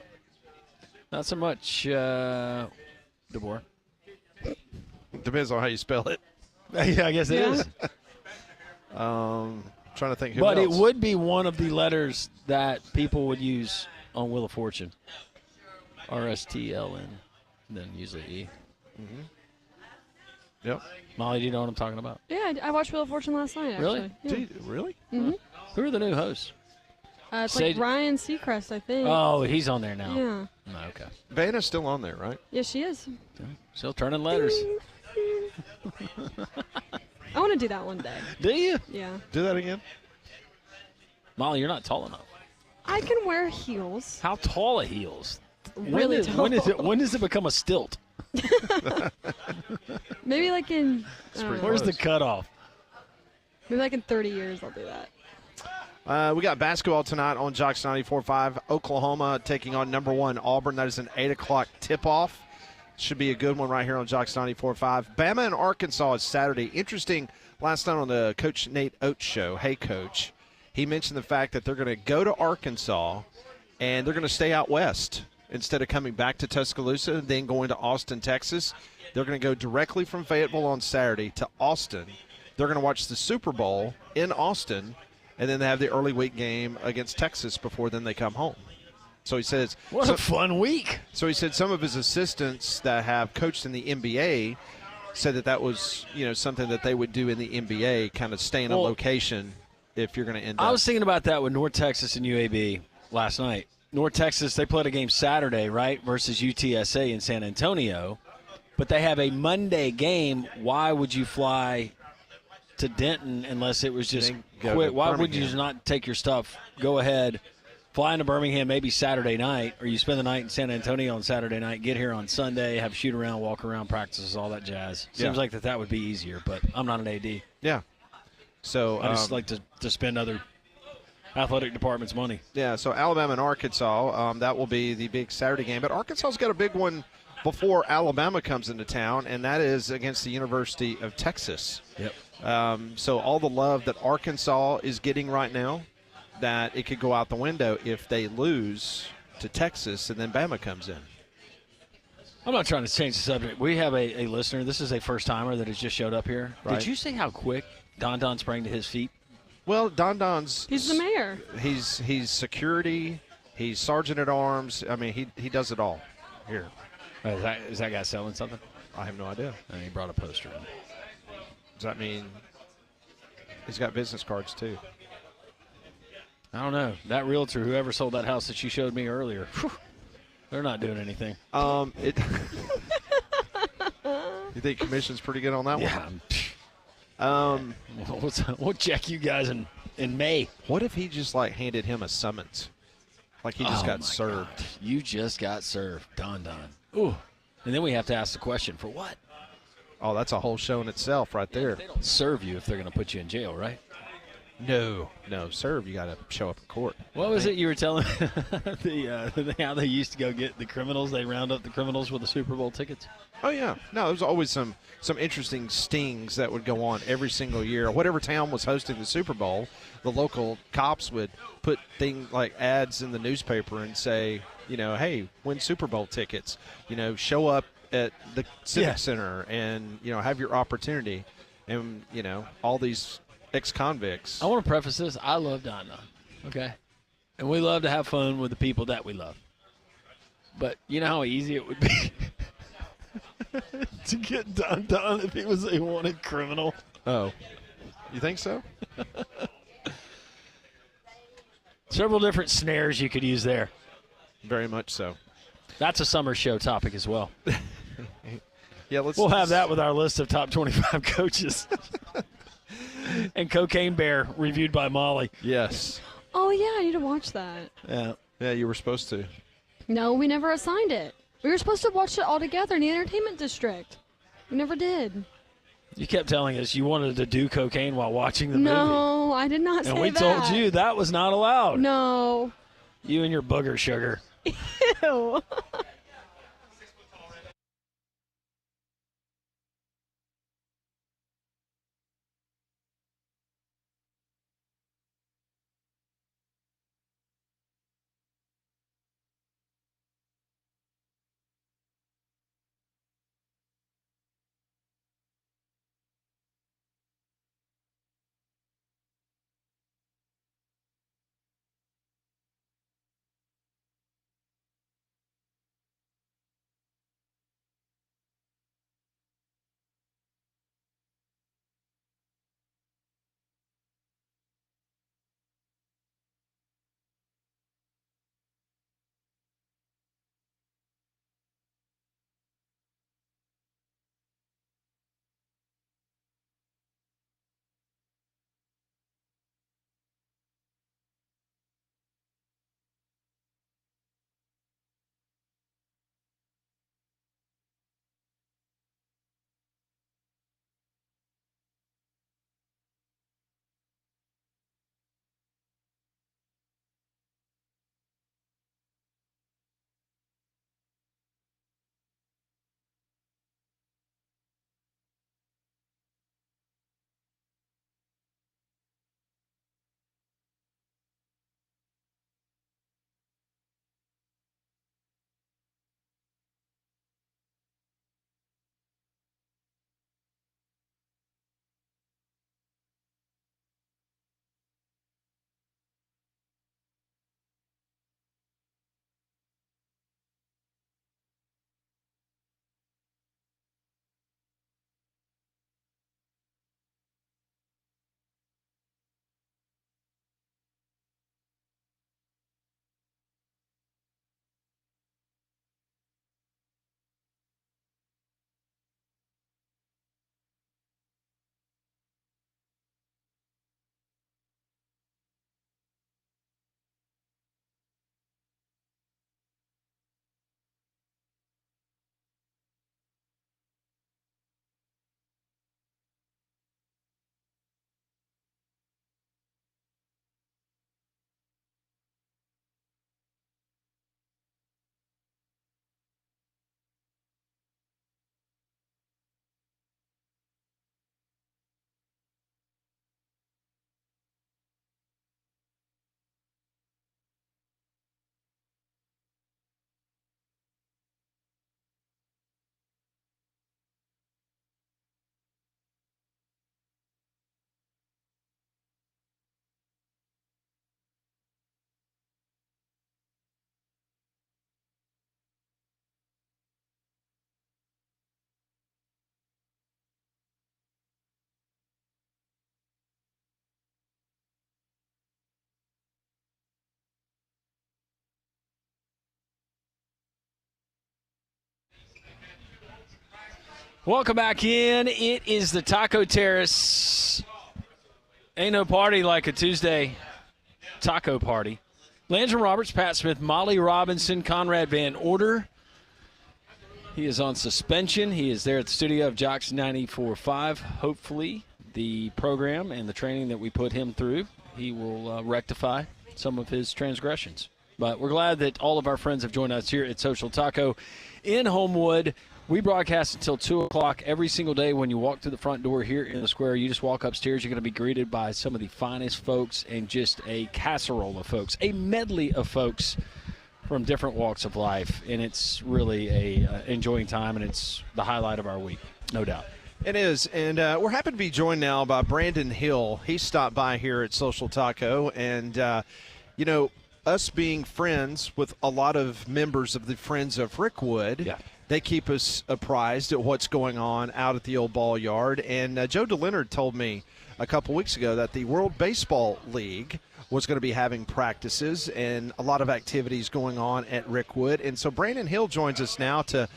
S4: Not so much DeBoer.
S1: Depends on how you spell it.
S4: Yeah, I guess it is.
S1: Trying to think who
S4: But
S1: else.
S4: it would be one of the letters that people would use on Wheel of Fortune. RSTLN. Then usually E.
S1: Mm-hmm. Yep.
S4: Molly, do you know what I'm talking about?
S5: Yeah, I watched Wheel of Fortune last night, actually.
S4: Really?
S5: Yeah.
S1: Gee, really?
S5: Mm-hmm.
S4: Who are the new hosts?
S5: It's
S4: Say-
S5: like Ryan Seacrest, I think.
S4: Oh, he's on there now.
S5: Yeah.
S4: Oh, okay.
S1: Vanna's still on there, right?
S5: Yeah, she is.
S4: Still turning letters.
S5: I want to do that one day.
S4: Do you?
S5: Yeah.
S1: Do that again?
S4: Molly, you're not tall enough.
S5: I can wear heels.
S4: How tall are heels?
S5: Really tall.
S4: When does it become a stilt?
S5: Maybe like in
S4: Where's the cutoff?
S5: maybe like in 30 years I'll do that.
S1: We got basketball tonight on Jocks 94.5. Oklahoma taking on number 1 Auburn. That is an 8 o'clock tip-off. Should be a good one right here on Jocks 94.5. Bama and Arkansas is Saturday. Interesting, last night on the Coach Nate Oates show, Hey Coach, he mentioned the fact that they're going to go to Arkansas and they're going to stay out west instead of coming back to Tuscaloosa and then going to Austin, Texas. They're going to go directly from Fayetteville on Saturday to Austin. They're going to watch the Super Bowl in Austin, and then they have the early week game against Texas before then they come home. So he says,
S4: What a fun week.
S1: So he said some of his assistants that have coached in the NBA said that was, something that they would do in the NBA, kind of stay in a location if you're going to end up.
S4: I was thinking about that with North Texas and UAB last night. North Texas, they played a game Saturday, right, versus UTSA in San Antonio. But they have a Monday game. Why would you fly to Denton unless it was just quick? Why would you just not take your stuff, go ahead, fly into Birmingham maybe Saturday night, or you spend the night in San Antonio on Saturday night, get here on Sunday, have shoot around, walk around, practices, all that jazz. Seems like that would be easier, but I'm not an AD.
S1: Yeah. So
S4: I just like to spend athletic department's money.
S1: Yeah, so Alabama and Arkansas, that will be the big Saturday game. But Arkansas's got a big one before Alabama comes into town, and that is against the University of Texas.
S4: Yep.
S1: So all the love that Arkansas is getting right now, that it could go out the window if they lose to Texas and then Bama comes in.
S4: I'm not trying to change the subject. We have a listener. This is a first-timer that has just showed up here.
S1: Right.
S4: Did you see how quick Don sprang to his feet?
S1: Well, Don's
S9: He's the mayor.
S1: He's security. He's sergeant at arms. I mean, he does it all here.
S4: Is that guy selling something?
S1: I have no idea.
S4: And he brought a poster in.
S1: Does that mean he's got business cards too?
S4: I don't know. That realtor, whoever sold that house that you showed me earlier, whew, they're not doing anything.
S1: You think commission's pretty good on that one?
S4: Yeah. We'll check you guys in May.
S1: What if he just handed him a summons? Like he just got served.
S4: God. You just got served, Don. Ooh. And then we have to ask the question, for what?
S1: Oh, that's a whole show in itself right there.
S4: They don't serve you if they're going to put you in jail, right?
S1: No, serve. You got to show up in court.
S4: What was it you were telling how they used to go get the criminals? They round up the criminals with the Super Bowl tickets.
S1: Oh yeah, no, there was always some interesting stings that would go on every single year. Whatever town was hosting the Super Bowl, the local cops would put things like ads in the newspaper and say, hey, win Super Bowl tickets. Show up at the Civic Center and have your opportunity. And all these ex-convicts.
S4: I want to preface this. I love Don, okay? And we love to have fun with the people that we love. But you know how easy it would be to get Don if he was a wanted criminal?
S1: Oh. You think so?
S4: Several different snares you could use there.
S1: Very much so.
S4: That's a summer show topic as well.
S1: Yeah,
S4: we'll have that with our list of top 25 coaches. And Cocaine Bear, reviewed by Molly.
S1: Yes.
S9: Oh, yeah, I need to watch that.
S1: Yeah, you were supposed to.
S9: No, we never assigned it. We were supposed to watch it all together in the entertainment district. We never did.
S4: You kept telling us you wanted to do cocaine while watching the movie.
S9: No, I did not say that.
S4: And we told you that was not allowed.
S9: No.
S4: You and your booger sugar.
S9: Ew.
S4: Welcome back in. It is the Taco Terrace. Ain't no party like a Tuesday taco party. Landry Roberts, Pat Smith, Molly Robinson, Conrad Van Order. He is on suspension. He is there at the studio of Jocks 94.5. Hopefully, the program and the training that we put him through, he will rectify some of his transgressions. But we're glad that all of our friends have joined us here at Social Taco in Homewood. We broadcast until 2 o'clock every single day. When you walk through the front door here in the square, you just walk upstairs. You're going to be greeted by some of the finest folks and just a casserole of folks, a medley of folks from different walks of life. And it's really a enjoying time, and it's the highlight of our week, no doubt.
S1: It is, and we're happy to be joined now by Brandon Hill. He stopped by here at Social Taco, and, us being friends with a lot of members of the Friends of Rickwood, they keep us apprised at what's going on out at the old ball yard. And Joe DeLeonard told me a couple weeks ago that the World Baseball League was going to be having practices and a lot of activities going on at Rickwood. And so Brandon Hill joins us now to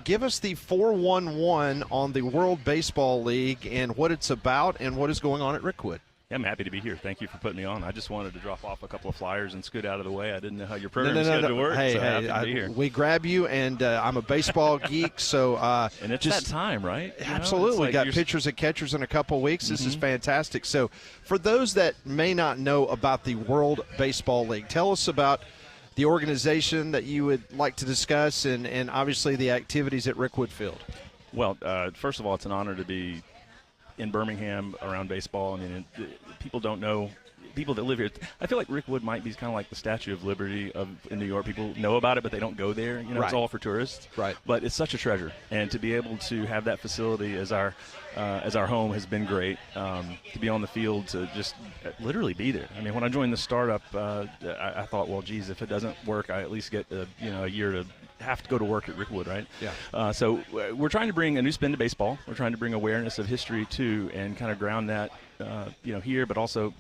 S1: give us the 411 on the World Baseball League and what it's about and what is going on at Rickwood.
S10: I'm happy to be here. Thank you for putting me on. I just wanted to drop off a couple of flyers and scoot out of the way. I didn't know how your program schedule worked, so happy to be here.
S1: We grab you, and I'm a baseball geek, so
S10: and it's just that time, right?
S1: Absolutely. Got pitchers and catchers in a couple of weeks. This is fantastic. So for those that may not know about the World Baseball League, tell us about the organization that you would like to discuss and obviously the activities at Rickwood Field.
S10: Well, first of all, it's an honor to be in Birmingham around baseball. I mean, people don't know. People that live here, I feel like Rickwood might be kind of like the Statue of Liberty in New York. People know about it, but they don't go there. It's all for tourists.
S1: Right.
S10: But it's such a treasure, and to be able to have that facility as our home has been great. To be on the field, to just literally be there. I mean, when I joined the startup, I thought, well, geez, if it doesn't work, I at least get a year to have to go to work at Rickwood, right?
S1: Yeah.
S10: So we're trying to bring a new spin to baseball. We're trying to bring awareness of history too, and kind of ground that, here, but also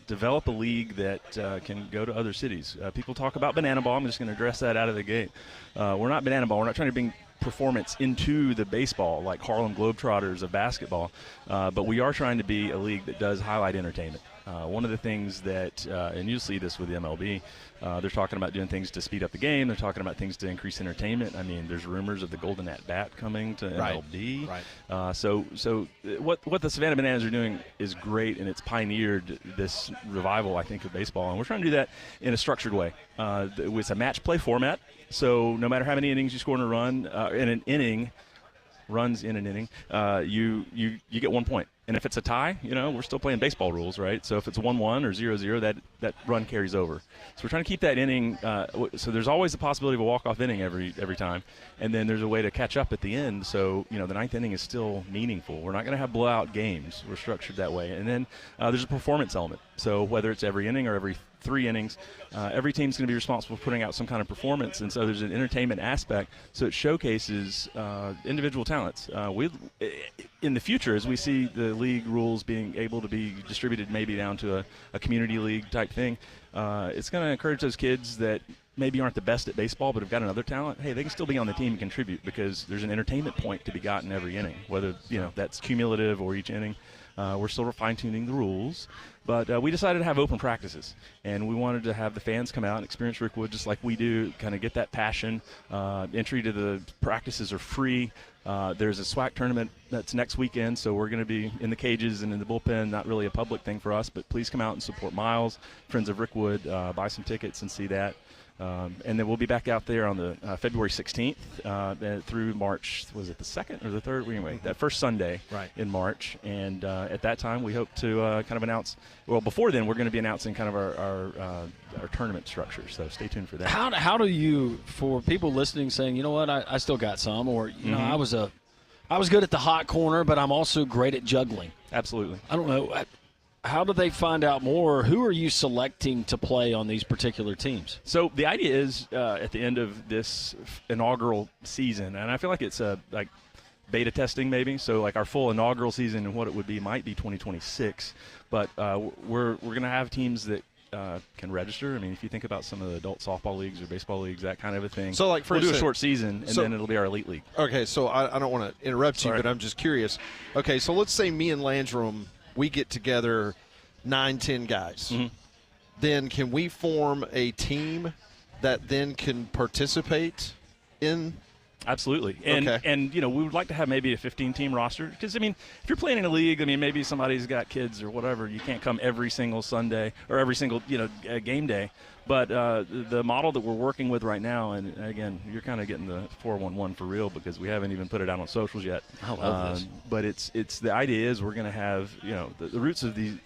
S10: develop a league that can go to other cities. People talk about banana ball. I'm just going to address that out of the gate. We're not banana ball. We're not trying to bring performance into the baseball like Harlem Globetrotters of basketball, but we are trying to be a league that does highlight entertainment. One of the things that, and you see this with the MLB, they're talking about doing things to speed up the game. They're talking about things to increase entertainment. I mean, there's rumors of the Golden At Bat coming to MLB.
S1: Right.
S10: So what the Savannah Bananas are doing is great, and it's pioneered this revival, I think, of baseball. And we're trying to do that in a structured way. It's a match play format. So no matter how many innings you score in a run, in an inning, runs in an inning, you get 1 point. And if it's a tie, we're still playing baseball rules, right? So if it's 1-1 or 0-0, that run carries over. So we're trying to keep that inning. So there's always the possibility of a walk-off inning every time, and then there's a way to catch up at the end. So the ninth inning is still meaningful. We're not going to have blowout games. We're structured that way. And then there's a performance element. So whether it's every inning or every 3 innings, every team's going to be responsible for putting out some kind of performance, and so there's an entertainment aspect. So it showcases individual talents. In the future, as we see the league rules being able to be distributed maybe down to a community league type thing, it's going to encourage those kids that maybe aren't the best at baseball but have got another talent. Hey, they can still be on the team and contribute because there's an entertainment point to be gotten every inning, whether that's cumulative or each inning. We're still fine-tuning the rules, but we decided to have open practices, and we wanted to have the fans come out and experience Rickwood just like we do, kind of get that passion. Entry to the practices are free. There's a SWAC tournament that's next weekend, so we're going to be in the cages and in the bullpen. Not really a public thing for us, but please come out and support Miles, Friends of Rickwood, buy some tickets and see that. And then we'll be back out there on the February 16th through March, was it the 2nd or the 3rd? Anyway, that first Sunday in March. And at that time, we hope to kind of announce, well, before then, we're going to be announcing kind of our tournament structure. So stay tuned for that.
S4: How do you, for people listening saying, you know what, I still got some, or, I was good at the hot corner, but I'm also great at juggling.
S10: Absolutely.
S4: I don't know. How do they find out more? Who are you selecting to play on these particular teams?
S10: So the idea is at the end of this inaugural season, and I feel like it's like beta testing maybe. So like our full inaugural season and what it would be might be 2026, but we're going to have teams that can register. I mean, if you think about some of the adult softball leagues or baseball leagues, that kind of a thing.
S1: So, like, for
S10: we'll do a
S1: instance,
S10: short season, and then it'll be our elite league.
S1: Okay, so I don't want to interrupt
S10: Sorry.
S1: you, but I'm just curious. Okay, so let's say me and Landrum, we get together 9-10 guys.
S10: Mm-hmm.
S1: Then can we form a team that then can participate in?
S10: Absolutely. And we would like to have maybe a 15-team roster because, I mean, if you're playing in a league, I mean, maybe somebody's got kids or whatever. You can't come every single Sunday or every single, game day. But the model that we're working with right now, and again, you're kind of getting the 411 for real because we haven't even put it out on socials yet.
S4: I love this.
S10: But it's the idea is we're going to have, the roots of the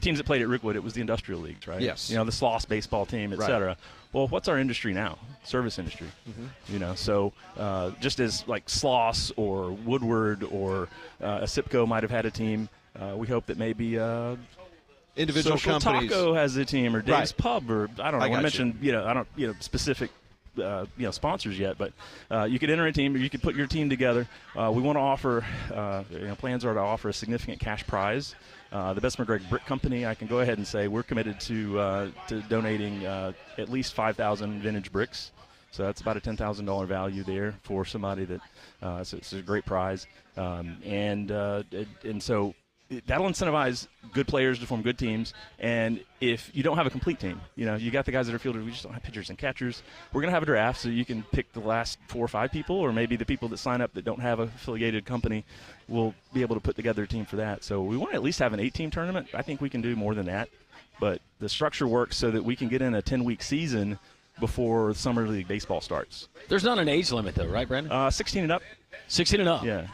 S10: teams that played at Rickwood, it was the industrial leagues, right?
S1: Yes.
S10: The Sloss baseball team, et cetera. Well, what's our industry now? Service industry.
S1: Mm-hmm.
S10: So just as like Sloss or Woodward or a Sipco might have had a team, we hope that maybe
S1: Individual
S10: Social
S1: companies.
S10: Taco has a team, or Dave's Pub, or I don't know. I want to mention, I don't, specific, sponsors yet, but you could enter a team, or you could put your team together. We want to offer, plans are to offer a significant cash prize. The Best McGregor Brick Company, I can go ahead and say we're committed to donating at least 5,000 vintage bricks. So that's about a $10,000 value there for somebody that it's a great prize, and so that'll incentivize good players to form good teams. And if you don't have a complete team, you got the guys that are fielders, we just don't have pitchers and catchers. We're going to have a draft so you can pick the last 4 or 5 people, or maybe the people that sign up that don't have an affiliated company will be able to put together a team for that. So we want to at least have an 8-team tournament. I think we can do more than that. But the structure works so that we can get in a 10-week season before Summer League baseball starts.
S4: There's not an age limit, though, right, Brandon?
S10: 16 and up.
S4: 16 and up.
S10: Yeah.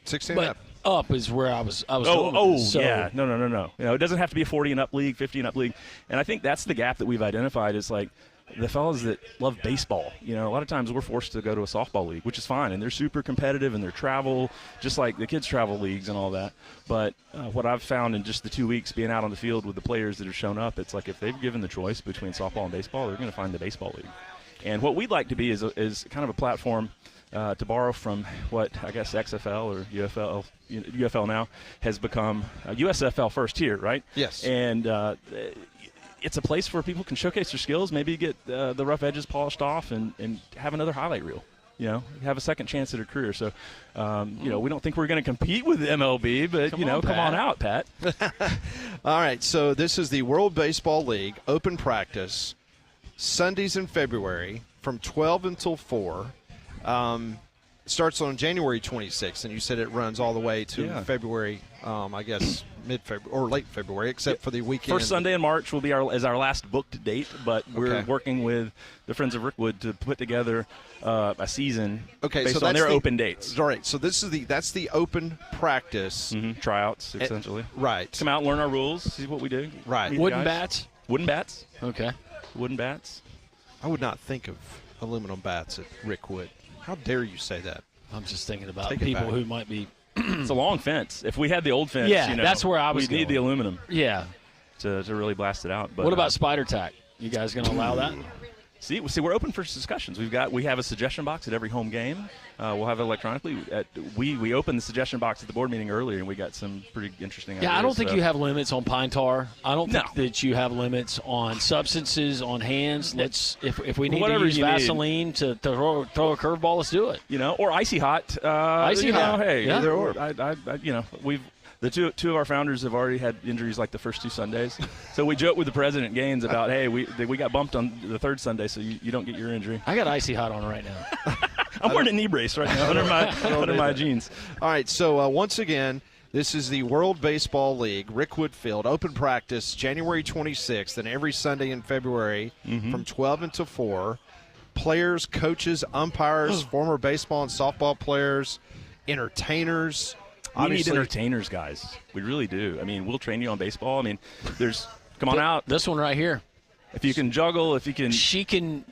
S1: 16
S4: but
S1: and up.
S4: Up is where I was going with this.
S10: Yeah. No. It doesn't have to be a 40 and up league, 50 and up league. And I think that's the gap that we've identified is like the fellas that love baseball. A lot of times we're forced to go to a softball league, which is fine, and they're super competitive and they're travel, just like the kids' travel leagues and all that. But what I've found in just the 2 weeks being out on the field with the players that have shown up, it's like if they've given the choice between softball and baseball, they're going to find the baseball league. And what we'd like to be is kind of a platform to borrow from what I guess XFL or UFL now has become USFL first tier, right?
S1: Yes.
S10: And it's a place where people can showcase their skills, maybe get the rough edges polished off, and have another highlight reel. Have a second chance at a career. So, we don't think we're going to compete with the MLB, but, come on out, Pat.
S1: All right, so this is the World Baseball League open practice, Sundays in February from 12 until 4. Starts on January 26th, and you said it runs all the way to February, I guess mid-February or late February, except for the weekend.
S10: First Sunday in March will be our last booked date, but we're working with the Friends of Rickwood to put together a season based on their open dates.
S1: All right, so that's the open practice.
S10: Tryouts, essentially.
S1: Right.
S10: Come out and learn our rules, see what we do.
S1: Right.
S4: Wooden bats?
S10: Wooden bats.
S4: Okay.
S10: Wooden bats.
S1: I would not think of aluminum bats at Rickwood. How dare you say that?
S4: I'm just thinking about people who might be.
S10: It's a long fence. If we had the old fence,
S4: that's where I was
S10: we'd need the aluminum.
S4: Yeah.
S10: To really blast it out. But
S4: what about spider tack? You guys going to allow that?
S10: See, we're open for discussions. We have a suggestion box at every home game. We'll have it electronically. We opened the suggestion box at the board meeting earlier, and we got some pretty interesting ideas.
S4: Yeah, I don't think you have limits on pine tar. I don't think that you have limits on substances, on hands. If we need to use Vaseline to throw a curveball, let's do it.
S10: Or icy hot.
S4: Icy hot.
S10: Hey,
S4: yeah.
S10: Either or. We've. The two of our founders have already had injuries like the first 2 Sundays. So we joke with the president Gaines about, hey, we got bumped on the 3rd Sunday, so you don't get your injury.
S4: I got icy hot on right now.
S10: I'm wearing a knee brace right now under my jeans.
S1: All right, so once again, this is the World Baseball League, Rickwood Field, open practice, January 26th, and every Sunday in February from 12 until 4. Players, coaches, umpires, former baseball and softball players, entertainers.
S10: We need entertainers, guys. We really do. I mean, we'll train you on baseball. I mean, come on out.
S4: This one right here.
S10: If you can juggle, if you can.
S4: She can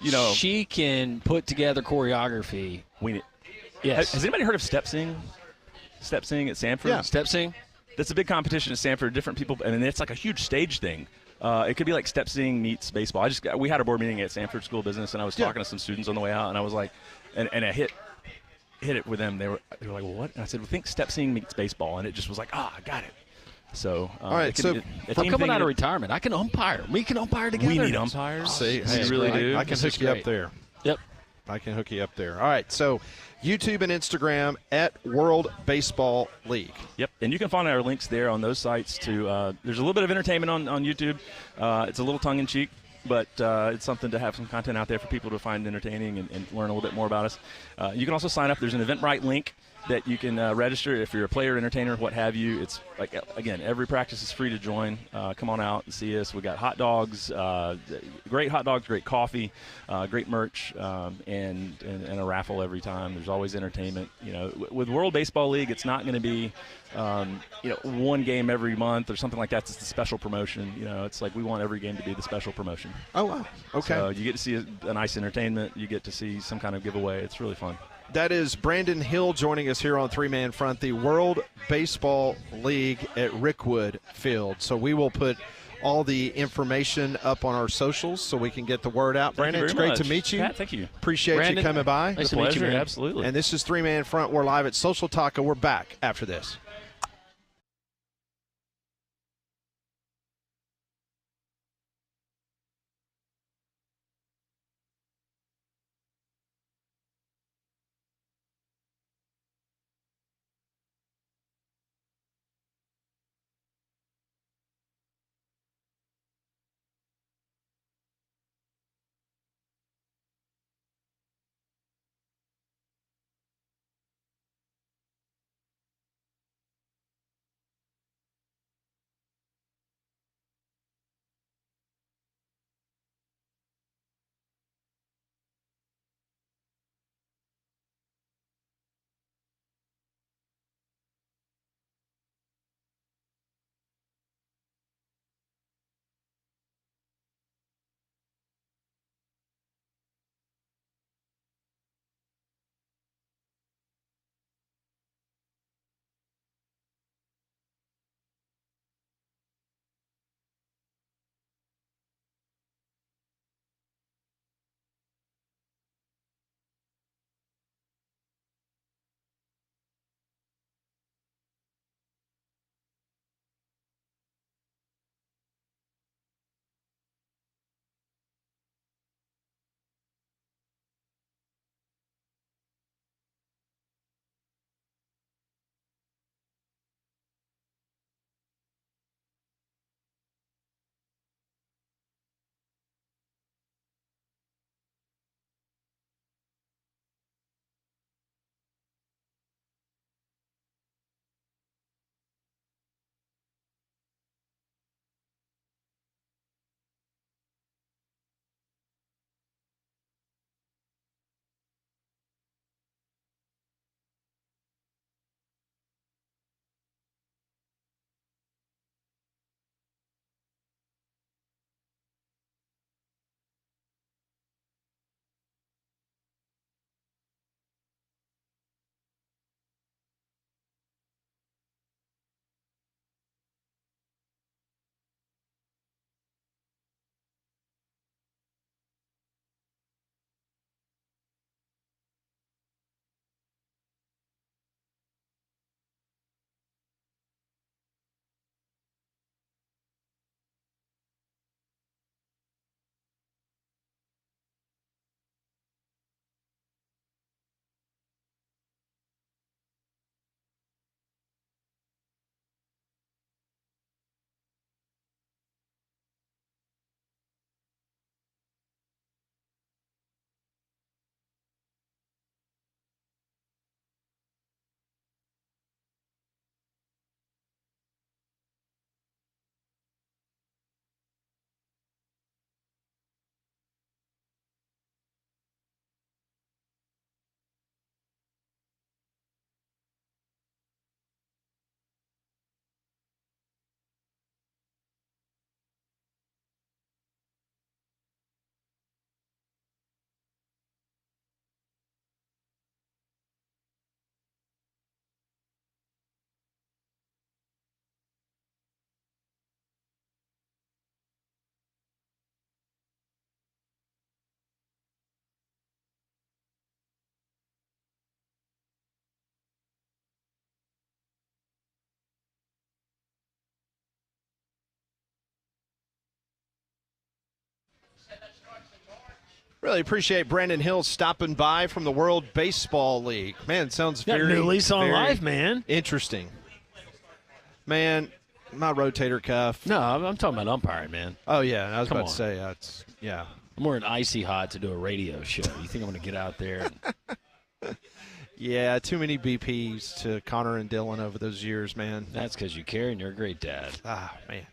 S4: put together choreography. Yes.
S10: Has anybody heard of step sing? Step sing at Sanford?
S4: Yeah. Step sing?
S10: That's a big competition at Sanford. Different people. I mean, it's like a huge stage thing. It could be like step sing meets baseball. We had a board meeting at Sanford School of Business, and I was talking to some students on the way out, and I was like, and I hit it with them. They were like, well, what? And I said, well, think step sing meets baseball. And it just was like, I got it. So,
S1: All right, so
S4: I'm coming out of retirement. I can umpire. We can umpire together.
S10: We need umpires.
S1: See,
S10: we really do.
S1: I can hook you up there.
S4: Yep.
S1: I can hook you up there. All right, so YouTube and Instagram at World Baseball League.
S10: Yep, and you can find our links there on those sites too. There's a little bit of entertainment on YouTube. It's a little tongue-in-cheek, but it's something to have some content out there for people to find entertaining and learn a little bit more about us. You can also sign up. There's an Eventbrite link that you can register if you're a player, entertainer, what have you. It's like, again, every practice is free to join. Come on out and see us. We got hot dogs, great hot dogs, great coffee, great merch, and a raffle every time. There's always entertainment. You know, with World Baseball League, it's not going to be one game every month or something like that. It's the special promotion. You know, it's like we want every game to be the special promotion.
S1: Oh, wow. Okay.
S10: So you get to see a nice entertainment. You get to see some kind of giveaway. It's really fun.
S1: That is Brandon Hill joining us here on Three Man Front, the World Baseball League at Rickwood Field. So we will put all the information up on our socials so we can get the word out. Brandon, it's great to meet you.
S10: Pat, thank you.
S1: Appreciate
S4: Brandon,
S1: you coming by.
S4: nice to meet you, man.
S10: Absolutely.
S1: And this is Three Man Front. We're live at Social Taco. We're back after this. Really appreciate Brandon Hill stopping by from the World Baseball League. Man, sounds
S4: Got
S1: very,
S4: a new lease on
S1: very
S4: life, man.
S1: interesting. Man, my rotator cuff.
S4: No, I'm talking about umpiring, man.
S1: Oh, yeah. I was
S4: Come
S1: about
S4: on.
S1: to say, yeah.
S4: I'm wearing icy hot to do a radio show. You think I'm going to get out there?
S1: Yeah, too many BPs to Connor and Dylan over those years, man.
S4: That's because you care and you're a great dad.
S1: Ah, man.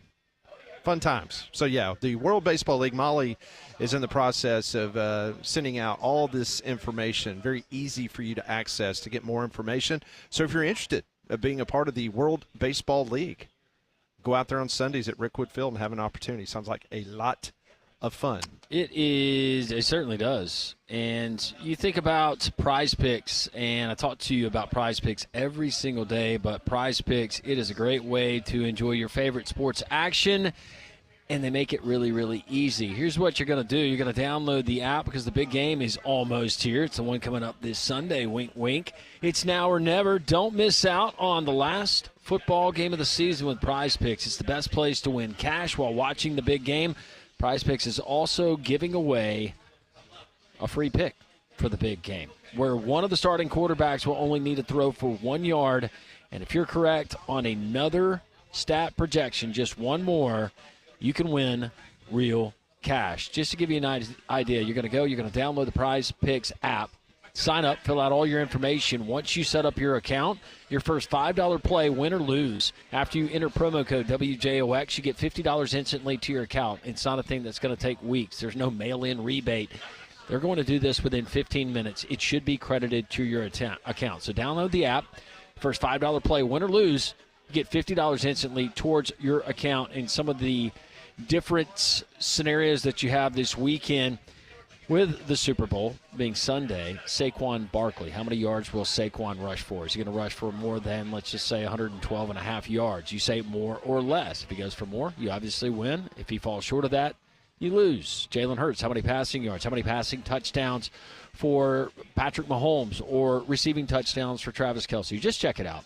S1: Fun times. So, yeah, the World Baseball League, Molly is in the process of sending out all this information. Very easy for you to access to get more information. So if you're interested in being a part of the World Baseball League, go out there on Sundays at Rickwood Field and have an opportunity. Sounds like a lot of fun.
S4: It is. It certainly does. And you think about Prize Picks, and I talk to you about Prize Picks every single day, but Prize Picks, it is a great way to enjoy your favorite sports action, and they make it really, really easy. Here's what you're going to do. You're going to download the app because the big game is almost here. It's the one coming up this Sunday, wink, wink. It's now or never. Don't miss out on the last football game of the season with Prize Picks. It's the best place to win cash while watching the big game. Prize Picks is also giving away a free pick for the big game, where one of the starting quarterbacks will only need to throw for 1 yard. And if you're correct on another stat projection, just one more, you can win real cash. Just to give you an idea, you're going to download the Prize Picks app, sign up, fill out all your information. Once you set up your account, your first $5 play, win or lose, after you enter promo code WJOX, you get $50 instantly to your account. It's not a thing that's going to take weeks. There's no mail-in rebate. They're going to do this within 15 minutes. It should be credited to your account. So download the app. First $5 play, win or lose, you get $50 instantly towards your account. And some of the different scenarios that you have this weekend with the Super Bowl being Sunday, Saquon Barkley. How many yards will Saquon rush for? Is he going to rush for more than, let's just say, 112 and a half yards? You say more or less. If he goes for more, you obviously win. If he falls short of that, you lose. Jalen Hurts, how many passing yards? How many passing touchdowns for Patrick Mahomes or receiving touchdowns for Travis Kelce? Just check it out.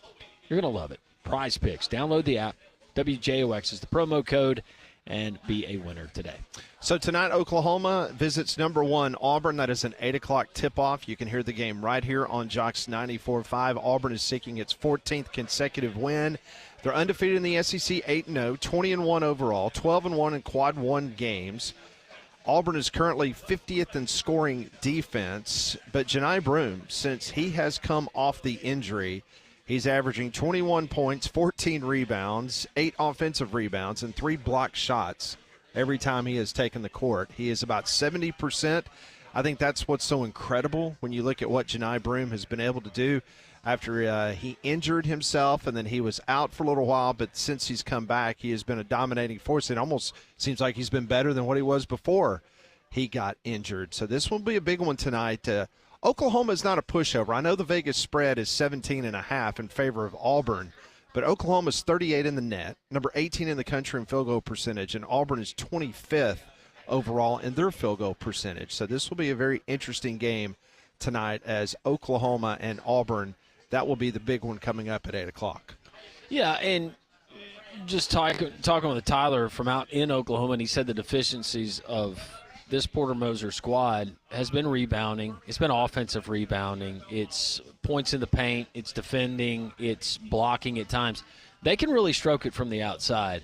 S4: You're going to love it. Prize Picks. Download the app. WJOX is the promo code, and be a winner today.
S1: So tonight, Oklahoma visits number 1 Auburn. That is an 8 o'clock tip-off. You can hear the game right here on Jox 94.5. Auburn is seeking its 14th consecutive win. They're undefeated in the SEC, 8-0, 20-1 overall, 12-1 in quad 1 games. Auburn is currently 50th in scoring defense, but Janai Broome, since he has come off the injury, he's averaging 21 points, 14 rebounds, 8 offensive rebounds, and 3 blocked shots every time he has taken the court. He is about 70%. I think that's what's so incredible when you look at what Janai Broome has been able to do after he injured himself, and then he was out for a little while, but since he's come back, he has been a dominating force. It almost seems like he's been better than what he was before he got injured. So this will be a big one tonight. Oklahoma is not a pushover. I know the Vegas spread is 17.5 in favor of Auburn, but Oklahoma's 38 in the net, number 18 in the country in field goal percentage, and Auburn is 25th overall in their field goal percentage. So this will be a very interesting game tonight as Oklahoma and Auburn. That will be the big one coming up at 8 o'clock.
S4: Yeah, and just talking with Tyler from out in Oklahoma, and he said the deficiencies of this Porter Moser squad has been rebounding. It's been offensive rebounding. It's points in the paint. It's defending. It's blocking at times. They can really stroke it from the outside.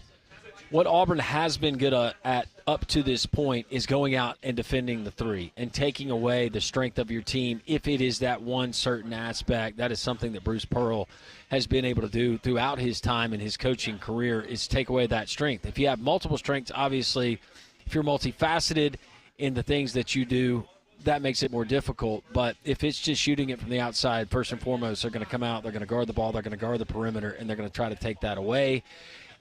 S4: What Auburn has been good at up to this point is going out and defending the three and taking away the strength of your team if it is that one certain aspect. That is something that Bruce Pearl has been able to do throughout his time in his coaching career, is take away that strength. If you have multiple strengths, obviously, if you're multifaceted in the things that you do, that makes it more difficult. But if it's just shooting it from the outside, first and foremost, they're going to come out, they're going to guard the ball, they're going to guard the perimeter, and they're going to try to take that away.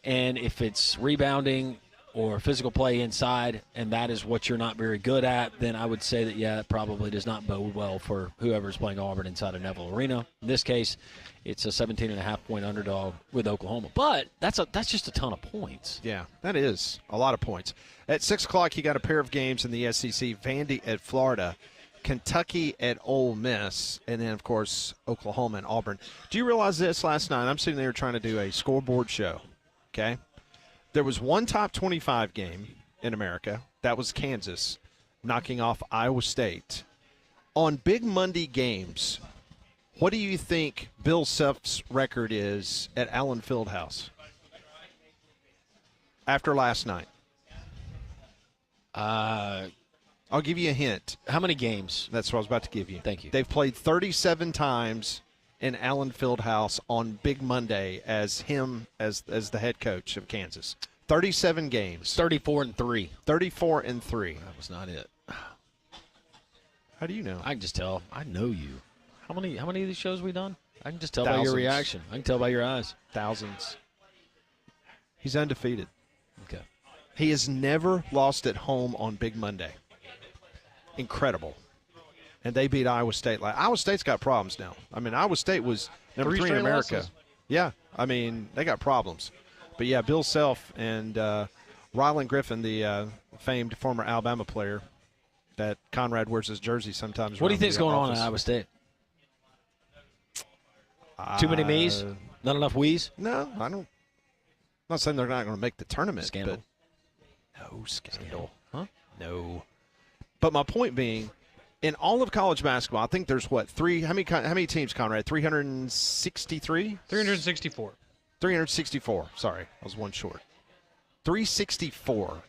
S4: And if it's rebounding or physical play inside, and that is what you're not very good at, then I would say that, yeah, it probably does not bode well for whoever's playing Auburn inside of Neville Arena. In this case, it's a 17.5-point underdog with Oklahoma. But that's just a ton of points.
S1: Yeah, that is a lot of points. At 6 o'clock, you got a pair of games in the SEC, Vandy at Florida, Kentucky at Ole Miss, and then, of course, Oklahoma and Auburn. Do you realize this? Last night, I'm sitting there trying to do a scoreboard show, okay? There was one top 25 game in America. That was Kansas. knocking off Iowa State. On Big Monday games, what do you think Bill Self's record is at Allen Fieldhouse after last night? I'll give you a hint.
S4: How many games?
S1: That's what I was about to give you.
S4: Thank you.
S1: They've played 37 times in Allen Fieldhouse on Big Monday as the head coach of Kansas. 37 games.
S4: 34-3.
S1: 34-3.
S4: That was not it.
S1: How do you know?
S4: I can just tell. I know you. How many of these shows we done? I can just tell by
S1: Thousands.
S4: your reaction. I can tell by your eyes.
S1: Thousands. He's undefeated.
S4: Okay.
S1: He has never lost at home on Big Monday. Incredible. And they beat Iowa State. Iowa State's got problems now. I mean, Iowa State was number 3 in America.
S2: Losses.
S1: Yeah. I mean, they got problems. But, yeah, Bill Self and Ryland Griffin, the famed former Alabama player that Conrad wears his jersey sometimes.
S4: What do you think's going on at Iowa State? Too many me's? Not enough we's?
S1: No, I don't. I'm not saying they're not going to make the tournament.
S4: Scandal.
S1: But no scandal.
S4: Huh?
S1: No. But my point being, in all of college basketball, I think there's what, how many teams, Conrad? 363?
S2: 364.
S1: 364. Sorry, I was one short. 364.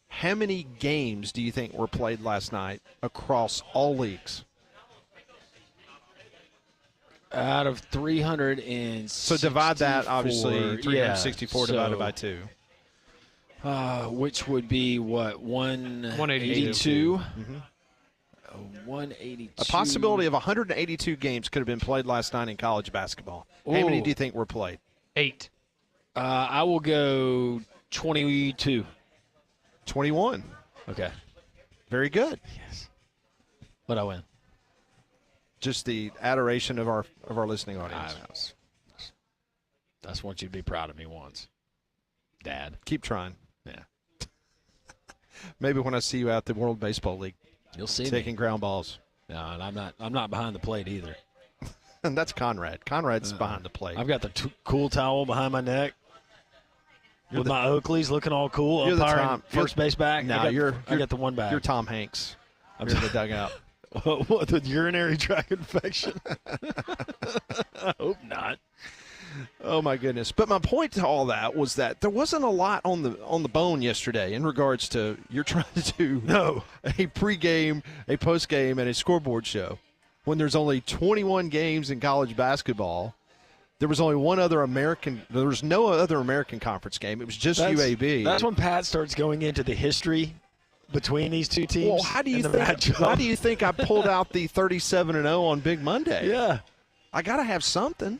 S1: How many games do you think were played last night across all leagues?
S4: Out of 364.
S1: So divide that, obviously, 364 divided by 2.
S4: Which would be what, 182?
S1: Mm-hmm.
S4: 182.
S1: A possibility of 182 games could have been played last night in college basketball. How many do you think were played?
S2: 8.
S4: I will go 22.
S1: 21.
S4: Okay.
S1: Very good.
S4: Yes. What'd I win?
S1: Just the adoration of our listening audience.
S4: I just want you to be proud of me once, Dad.
S1: Keep trying.
S4: Yeah.
S1: Maybe when I see you out the World Baseball League,
S4: you'll see
S1: taking ground balls.
S4: No, and I'm not behind the plate either.
S1: And that's Conrad. Conrad's behind the plate.
S4: I've got the cool towel behind my neck. With my Oakleys looking all cool.
S1: You're the
S4: Tom, first base back.
S1: No,
S4: I got the one back.
S1: You're Tom Hanks. You're in the dugout.
S4: What, the urinary tract infection? I hope not.
S1: Oh my goodness! But my point to all that was that there wasn't a lot on the bone yesterday in regards to you're trying to do a pregame, a postgame, and a scoreboard show when there's only 21 games in college basketball. There was only one other American. There was no other American conference game. It was just UAB.
S4: That's when Pat starts going into the history between these two teams.
S1: Well, how do you think? Why do you think I pulled out the 37-0 on Big Monday?
S4: Yeah,
S1: I got to have something.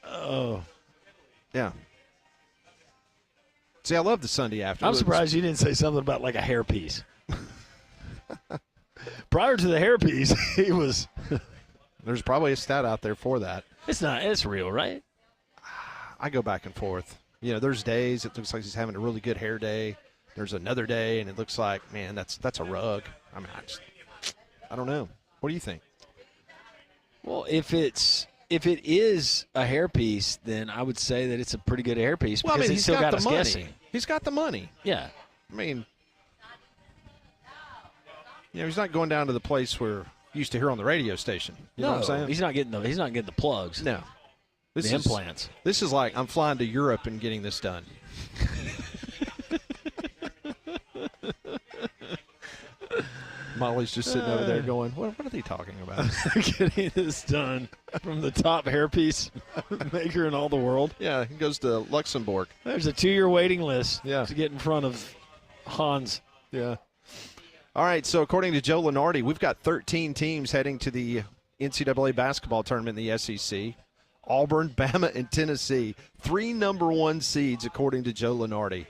S4: Oh,
S1: yeah. See, I love the Sunday afternoon.
S4: I'm surprised you didn't say something about like a hairpiece. Prior to the hairpiece, he was.
S1: There's probably a stat out there for that.
S4: It's not. It's real, right?
S1: I go back and forth. You know, there's days it looks like he's having a really good hair day. There's another day, and it looks like, man, that's a rug. I mean, I don't know. What do you think?
S4: Well, if it is a hairpiece, then I would say that it's a pretty good hairpiece because he's still got us
S1: money.
S4: guessing.
S1: He's got the money.
S4: Yeah.
S1: I mean, he's not going down to the place where you used to hear on the radio station. You know what I'm saying?
S4: He's not getting the plugs.
S1: No.
S4: The implants.
S1: This is like I'm flying to Europe and getting this done. Molly's just sitting over there going, what are they talking about?
S4: Getting this done from the top hairpiece maker in all the world.
S1: Yeah, he goes to Luxembourg.
S4: There's a 2-year waiting list
S1: to
S4: get in front of Hans.
S1: Yeah. All right, so according to Joe Lenardi, we've got 13 teams heading to the NCAA basketball tournament in the SEC. Auburn, Bama, and Tennessee. 3 number 1 seeds, according to Joe Lenardi.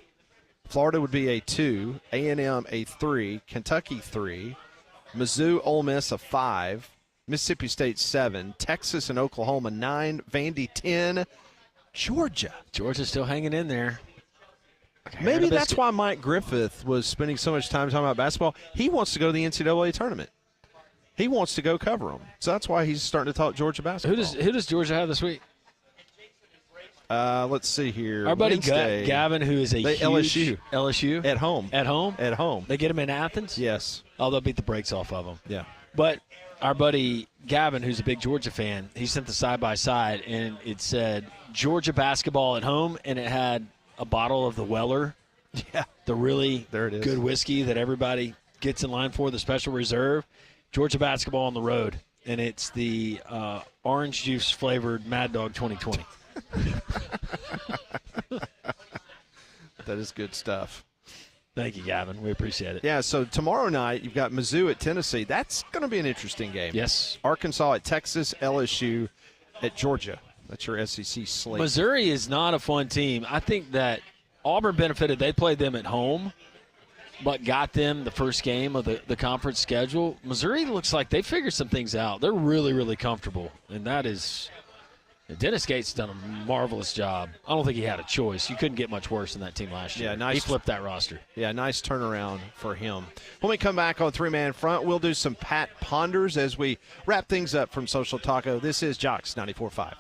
S1: Florida would be a 2, A&M a 3, Kentucky 3, Mizzou, Ole Miss a 5, Mississippi State 7, Texas and Oklahoma 9, Vandy 10, Georgia.
S4: Georgia's still hanging in there.
S1: Maybe that's why Mike Griffith was spending so much time talking about basketball. He wants to go to the NCAA tournament. He wants to go cover them. So that's why he's starting to talk Georgia basketball.
S4: Who does Georgia have this week?
S1: Let's see here.
S4: Our buddy
S1: Wednesday,
S4: Gavin, who is a huge
S1: LSU
S4: at home.
S1: At home.
S4: They get him in Athens.
S1: Yes.
S4: Oh, they'll beat the brakes off of them.
S1: Yeah.
S4: But our buddy Gavin, who's a big Georgia fan, he sent the side-by-side, and it said Georgia basketball at home, and it had a bottle of the Weller.
S1: Yeah.
S4: The really
S1: there it is.
S4: Good whiskey that everybody gets in line for, the special reserve. Georgia basketball on the road, and it's the orange juice flavored Mad Dog 2020.
S1: That is good stuff.
S4: Thank you, Gavin. We appreciate it.
S1: Yeah, so tomorrow night you've got Mizzou at Tennessee. That's going to be an interesting game.
S4: Yes.
S1: Arkansas at Texas, LSU at Georgia. That's your SEC slate.
S4: Missouri is not a fun team. I think that Auburn benefited. They played them at home, but got them the first game of the conference schedule. Missouri looks like they figured some things out. They're really, really comfortable, and that is – Dennis Gates done a marvelous job. I don't think he had a choice. You couldn't get much worse than that team last year.
S1: Yeah, nice.
S4: He flipped that roster.
S1: Yeah, nice turnaround for him. When we come back on Three-Man Front, we'll do some Pat Ponders as we wrap things up from Social Taco. This is Jocks 94.5.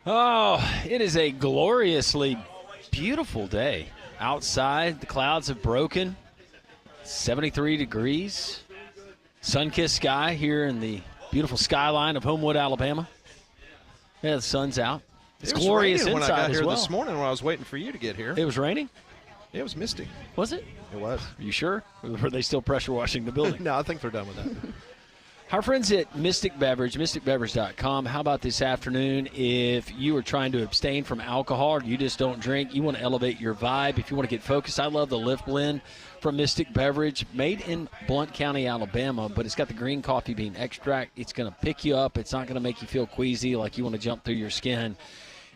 S4: Oh, it is a gloriously beautiful day. Outside, the clouds have broken. 73 degrees. Sun-kissed sky here in the beautiful skyline of Homewood, Alabama. Yeah, the sun's out. It's glorious
S1: raining
S4: inside
S1: when I got
S4: as
S1: here
S4: well.
S1: this morning when I was waiting for you to get here.
S4: It was raining?
S1: Yeah, it was Mystic.
S4: Was it?
S1: It was.
S4: Are you sure? Or were they still pressure washing the building?
S1: No, I think they're done with that.
S4: Our friends at Mystic Beverage, mysticbeverage.com. How about this afternoon if you are trying to abstain from alcohol or you just don't drink, you want to elevate your vibe, if you want to get focused. I love the Lift Blend from Mystic Beverage, made in Blount County, Alabama, but it's got the green coffee bean extract. It's going to pick you up. It's not going to make you feel queasy like you want to jump through your skin.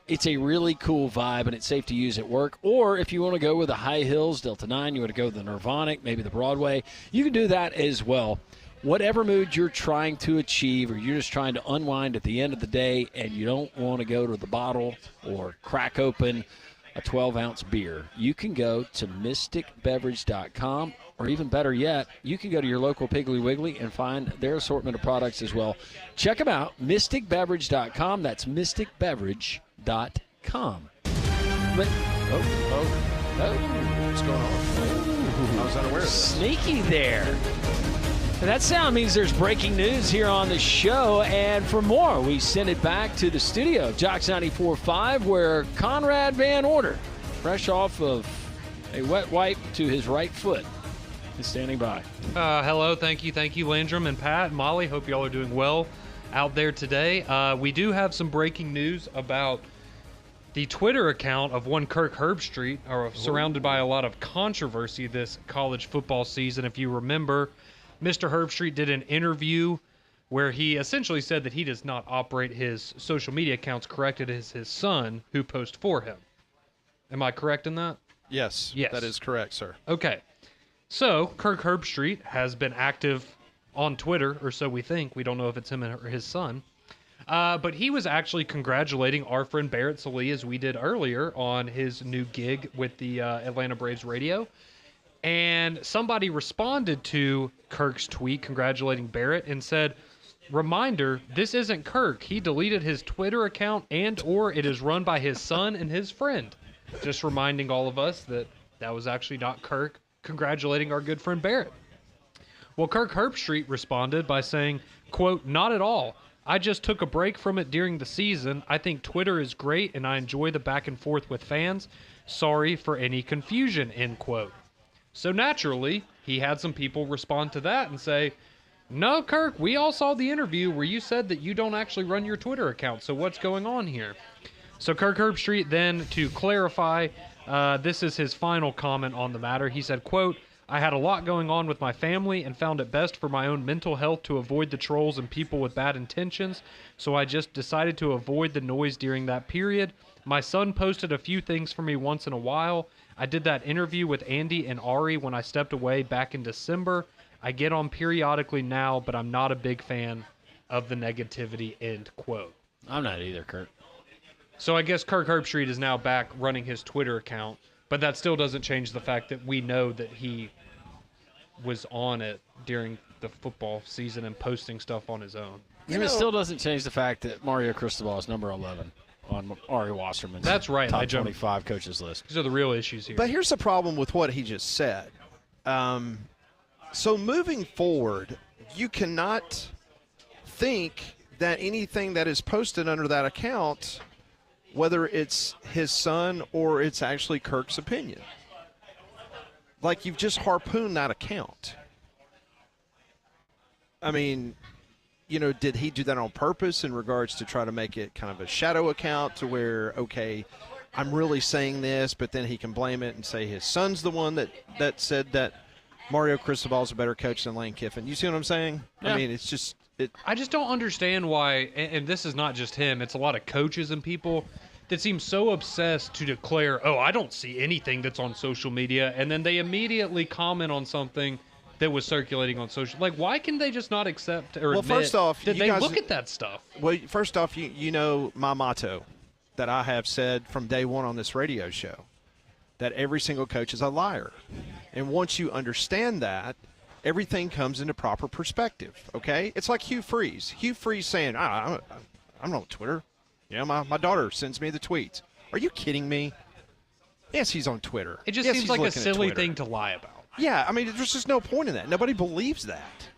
S4: It's a really cool vibe, and it's safe to use at work. Or if you want to go with the High Hills, Delta 9, you want to go with the Nirvanic, maybe the Broadway, you can do that as well. Whatever mood you're trying to achieve or you're just trying to unwind at the end of the day and you don't want to go to the bottle or crack open a 12-ounce beer, you can go to mysticbeverage.com, or even better yet, you can go to your local Piggly Wiggly and find their assortment of products as well. Check them out, mysticbeverage.com. That's mysticbeverage.com.
S1: What's going on? I was unaware of this.
S4: Sneaky there. And that sound means there's breaking news here on the show. And for more, we send it back to the studio of Jocks 94.5, where Conrad Van Order, fresh off of a wet wipe to his right foot, is standing by.
S2: Hello, thank you, Landrum and Pat, Molly. Hope y'all are doing well out there today. We do have some breaking news about the Twitter account of one Kirk Herbstreit, surrounded by a lot of controversy this college football season. If you remember, Mr. Herbstreit did an interview where he essentially said that he does not operate his social media accounts correct. It is his son who posts for him. Am I correct in that?
S1: Yes, that is correct, sir.
S2: Okay. So, Kirk Herbstreit has been active on Twitter, or so we think. We don't know if it's him or his son. But he was actually congratulating our friend Barrett Salee, as we did earlier, on his new gig with the Atlanta Braves radio. And somebody responded to Kirk's tweet congratulating Barrett and said, "Reminder, this isn't Kirk. He deleted his Twitter account or it is run by his son and his friend." Just reminding all of us that that was actually not Kirk congratulating our good friend Barrett. Well, Kirk Herbstreit responded by saying, quote, "Not at all. I just took a break from it during the season. I think Twitter is great and I enjoy the back and forth with fans. Sorry for any confusion," end quote. So naturally, he had some people respond to that and say, "No, Kirk, we all saw the interview where you said that you don't actually run your Twitter account, so what's going on here?" So Kirk Herbstreit then, to clarify, this is his final comment on the matter. He said, quote, "I had a lot going on with my family and found it best for my own mental health to avoid the trolls and people with bad intentions, so I just decided to avoid the noise during that period. My son posted a few things for me once in a while. I did that interview with Andy and Ari when I stepped away back in December. I get on periodically now, but I'm not a big fan of the negativity," end quote.
S4: I'm not either, Kurt.
S2: So I guess Kirk Herbstreit is now back running his Twitter account, but that still doesn't change the fact that we know that he was on it during the football season and posting stuff on his own.
S4: And it still doesn't change the fact that Mario Cristobal is number 11 on Ari Wasserman's
S2: That's right.
S4: top 25 coaches list.
S2: These are the real issues here.
S1: But here's the problem with what he just said. So moving forward, you cannot think that anything that is posted under that account, whether it's his son or it's actually Kirk's opinion, like you've just harpooned that account. I mean, you know, did he do that on purpose in regards to try to make it kind of a shadow account to where, okay, I'm really saying this, but then he can blame it and say his son's the one that said that Mario Cristobal is a better coach than Lane Kiffin. You see what I'm saying? Yeah. I mean, it's just I just don't understand why, and this is not just him, it's a lot of coaches and people that seem so obsessed to declare, "Oh, I don't see anything that's on social media," and then they immediately comment on something that was circulating on social. Like, why can they just not accept or admit first off,
S2: that they look at that stuff?
S1: Well, first off, you know my motto that I have said from day one on this radio show, that every single coach is a liar. And once you understand that, everything comes into proper perspective, okay? It's like Hugh Freeze. Hugh Freeze saying, I'm not on Twitter. You know, my daughter sends me the tweets. Are you kidding me? Yes, he's on Twitter.
S2: It just seems like a silly thing to lie about.
S1: Yeah, I mean, there's just no point in that. Nobody believes that.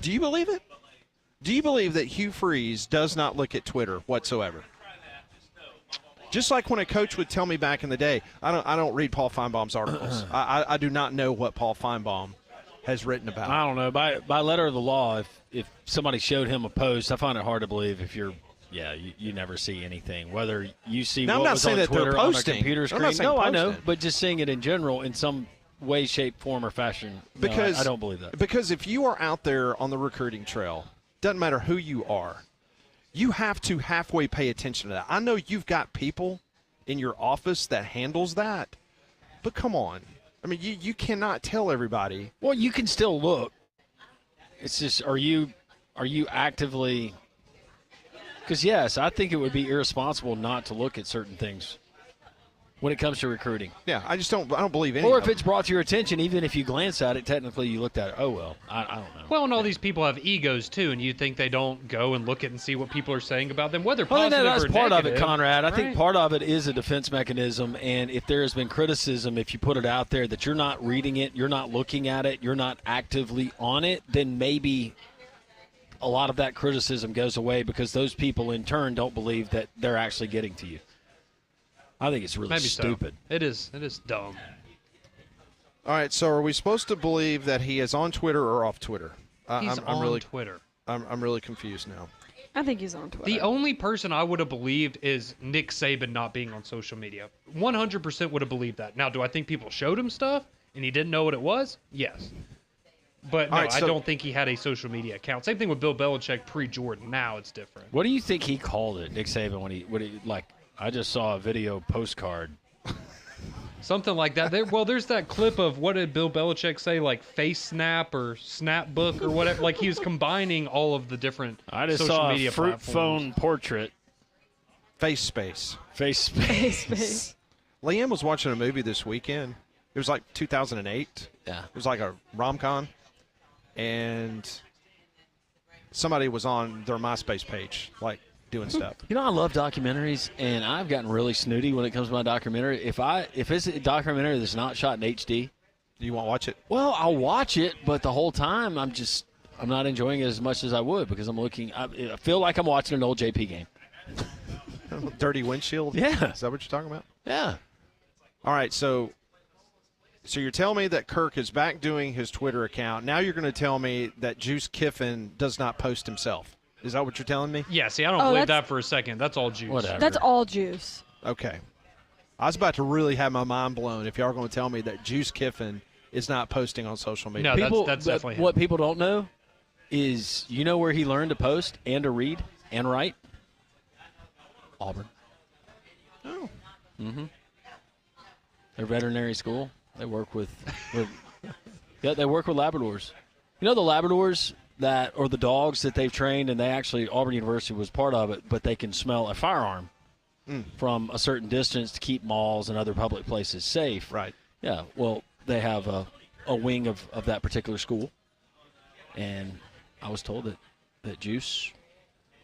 S1: Do you believe it? Do you believe that Hugh Freeze does not look at Twitter whatsoever? Just like when a coach would tell me back in the day, I don't read Paul Feinbaum's articles. I do not know what Paul Feinbaum has written about.
S4: I don't know. By letter of the law, if somebody showed him a post, I find it hard to believe if you're you never see anything. Whether you see
S1: now,
S4: what
S1: I'm not
S4: was
S1: saying
S4: on
S1: that they're
S4: Twitter on a
S1: posting.
S4: computer
S1: I'm
S4: screen.
S1: not saying
S4: No, I know,
S1: posting.
S4: but just seeing it in general in some way, shape, form, or fashion.
S1: Because
S4: I don't believe that.
S1: Because if you are out there on the recruiting trail, doesn't matter who you are, you have to halfway pay attention to that. I know you've got people in your office that handles that, but come on. I mean, you cannot tell everybody.
S4: Well, you can still look. It's just, are you actively? Because yes, I think it would be irresponsible not to look at certain things when it comes to recruiting.
S1: Yeah, I don't believe any.
S4: Or if it's brought to your attention, even if you glance at it, technically you looked at it. Oh well, I don't know.
S2: Well, and all these people have egos too, and you think they don't go and look at and see what people are saying about them, whether
S4: Well,
S2: positive
S4: that's
S2: or
S4: part
S2: negative.
S4: of it, Conrad. I think
S2: right?
S4: part of it is a defense mechanism, and if there has been criticism, if you put it out there that you're not reading it, you're not looking at it, you're not actively on it, then maybe a lot of that criticism goes away because those people in turn don't believe that they're actually getting to you. I think it's really
S2: Maybe
S4: stupid.
S2: So. It is dumb.
S1: All right, so are we supposed to believe that he is on Twitter or off Twitter?
S2: He's
S1: I'm
S2: on
S1: really,
S2: Twitter.
S1: I'm really confused now.
S9: I think he's on Twitter.
S2: The only person I would have believed is Nick Saban not being on social media. 100% would have believed that. Now, do I think people showed him stuff and he didn't know what it was? Yes. But no,
S1: All right,
S2: I
S1: so-
S2: don't think he had a social media account. Same thing with Bill Belichick pre-Jordan. Now it's different.
S4: What do you think he called it, Nick Saban, when he like? I just saw a video postcard.
S2: Something like that. There's that clip of what did Bill Belichick say, like face snap or snap book or whatever. Like he was combining all of the different
S4: I just
S2: social
S4: saw
S2: media
S4: a fruit
S2: platforms.
S4: phone portrait.
S1: Face space.
S4: Face space.
S9: Space.
S1: Liam was watching a movie this weekend. It was like 2008.
S4: Yeah.
S1: It was like a rom-com, and somebody was on their MySpace page, like doing stuff.
S4: You know, I love documentaries, and I've gotten really snooty when it comes to my documentary. If it's a documentary that's not shot in HD,
S1: You won't watch it?
S4: well, I'll watch it, but the whole time I'm not enjoying it as much as I would because I feel like I'm watching an old JP game.
S1: Dirty windshield?
S4: Yeah.
S1: Is that what you're talking about?
S4: Yeah.
S1: All right, so you're telling me that Kirk is back doing his Twitter account. Now you're going to tell me that Juice Kiffin does not post himself. Is that what you're telling me?
S2: Yeah, see, I don't
S9: Oh,
S2: believe
S9: that's-
S2: that for a second. That's all juice.
S4: Whatever.
S9: That's all juice.
S1: Okay. I was about to really have my mind blown if y'all are going to tell me that Juice Kiffin is not posting on social media.
S2: No, that's definitely him.
S4: What people don't know is, you know where he learned to post and to read and write? Auburn.
S1: Oh.
S4: Mm-hmm. Their veterinary school. They work with yeah, they work with Labradors. You know the Labradors or the dogs that they've trained, and Auburn University was part of it, but they can smell a firearm from a certain distance to keep malls and other public places safe.
S1: Right.
S4: Yeah, well, they have a wing of that particular school, and I was told that Juice,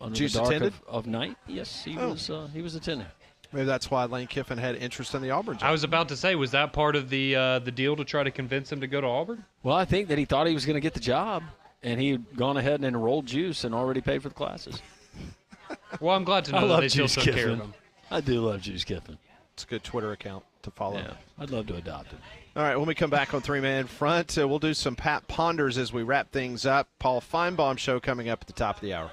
S4: under
S1: Juice
S4: the dark
S1: attended?
S4: of night, yes, he was attending.
S1: Maybe that's why Lane Kiffin had interest in the Auburn job.
S2: I was about to say, was that part of the deal to try to convince him to go to Auburn?
S4: Well, I think that he thought he was going to get the job, and he had gone ahead and enrolled Juice and already paid for the classes.
S2: Well, I'm glad to
S4: I
S2: know that
S4: love
S2: they still
S4: Juice
S2: took care
S4: Kiffin.
S2: of him.
S4: I do love Juice Kiffin.
S1: It's a good Twitter account to follow.
S4: Yeah, I'd love to adopt him.
S1: All right, when we come back on Three Man Front, we'll do some Pat Ponders as we wrap things up. Paul Feinbaum show coming up at the top of the hour.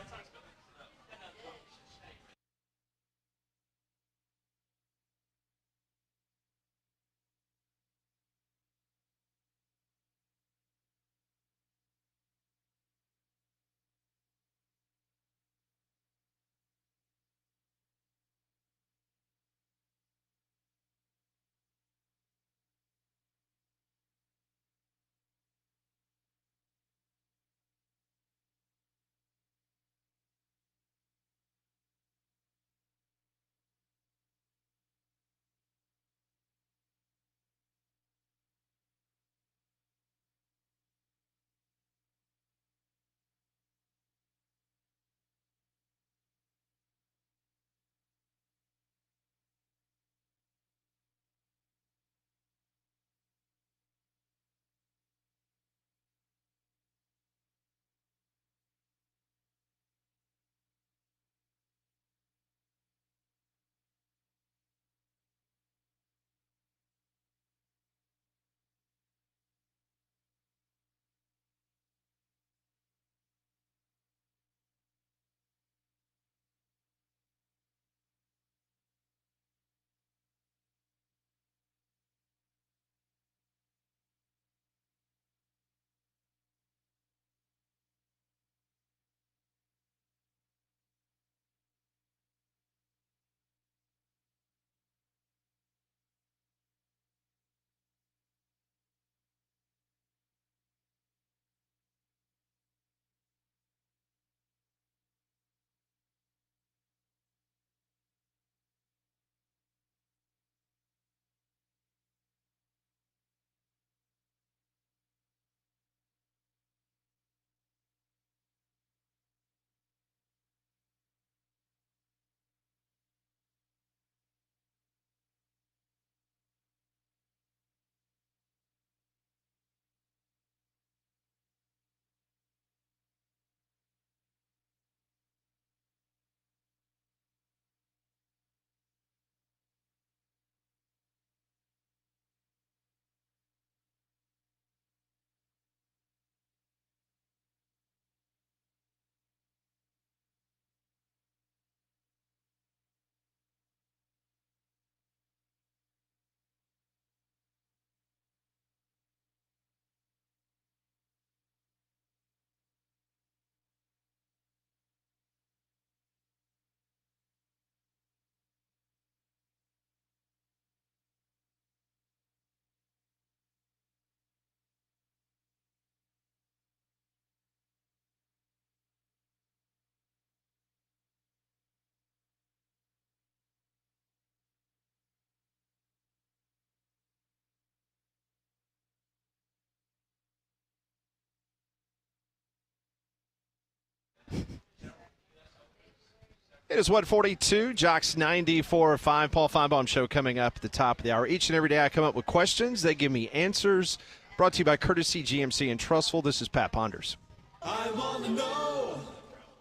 S1: It is 1:42, Jocks 94.5. Paul Feinbaum Show coming up at the top of the hour. Each and every day I come up with questions. They give me answers. Brought to you by Courtesy GMC and Trustful. This is Pat Ponders.
S11: I want to know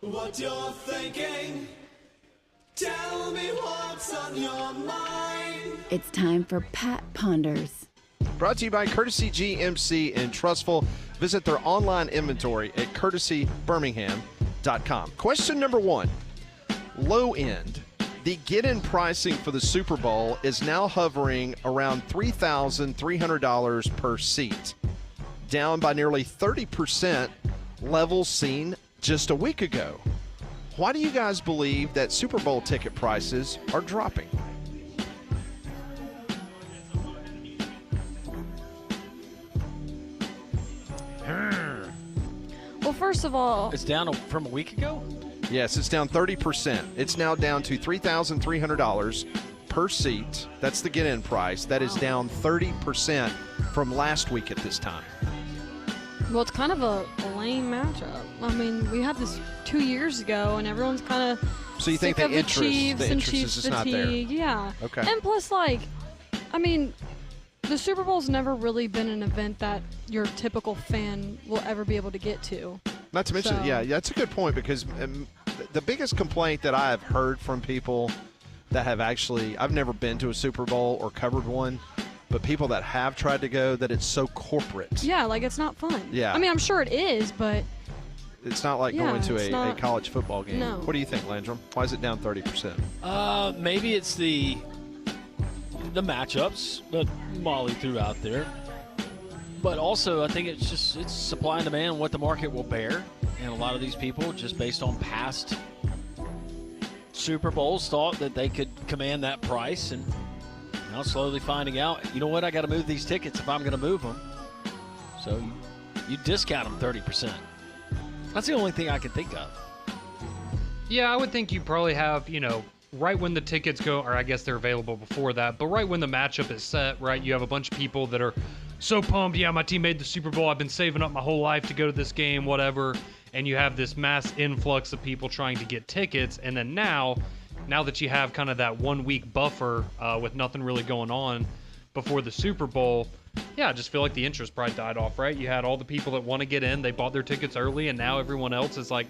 S11: what you're thinking. Tell me what's on your mind.
S12: It's time for Pat Ponders.
S1: Brought to you by Courtesy GMC and Trustful. Visit their online inventory at courtesybirmingham.com. Question number 1. Low end. The get-in pricing for the Super Bowl is now hovering around $3,300 per seat, down by nearly 30%, levels seen just a week ago. Why do you guys believe that Super Bowl ticket prices are dropping?
S9: Well, first of all,
S4: It's down from a week ago?
S1: Yes, it's down 30%. It's now down to $3,300 per seat. That's the get-in price. That is down 30% from last week at this time.
S9: well, it's kind of a lame matchup. I mean, we had this 2 years ago, and everyone's kind of
S1: So you think
S9: sick
S1: the
S9: of
S1: interest,
S9: the Chiefs and
S1: is
S9: Chiefs
S1: just not there?
S9: fatigue. Yeah.
S1: Okay.
S9: And plus, like, I mean, the Super Bowl's never really been an event that your typical fan will ever be able to get to.
S1: Not to mention,
S9: So-
S1: yeah, that's a good point because the biggest complaint that I have heard from people that have actually, I've never been to a Super Bowl or covered one, but people that have tried to go, that it's so corporate.
S9: Yeah, like, it's not fun.
S1: Yeah.
S9: I mean, I'm sure it is, but
S1: It's not like
S9: Yeah,
S1: going to
S9: it's
S1: a
S9: not-
S1: college football game.
S9: No.
S1: What do you think, Landrum? Why is it down 30%?
S4: Maybe it's the matchups that Molly threw out there. But also, I think it's supply and demand, what the market will bear. And a lot of these people, just based on past Super Bowls, thought that they could command that price. And now slowly finding out, you know what, I got to move these tickets if I'm going to move them. So you discount them 30%. That's the only thing I can think of.
S2: Yeah, I would think you probably have, right when the tickets go, or I guess they're available before that, but right when the matchup is set, right, you have a bunch of people that are so pumped, yeah, my team made the Super Bowl, I've been saving up my whole life to go to this game, whatever, and you have this mass influx of people trying to get tickets, and then now that you have kind of that 1 week buffer with nothing really going on before the Super Bowl, yeah, I just feel like the interest probably died off, right? You had all the people that want to get in, they bought their tickets early, and now everyone else is like,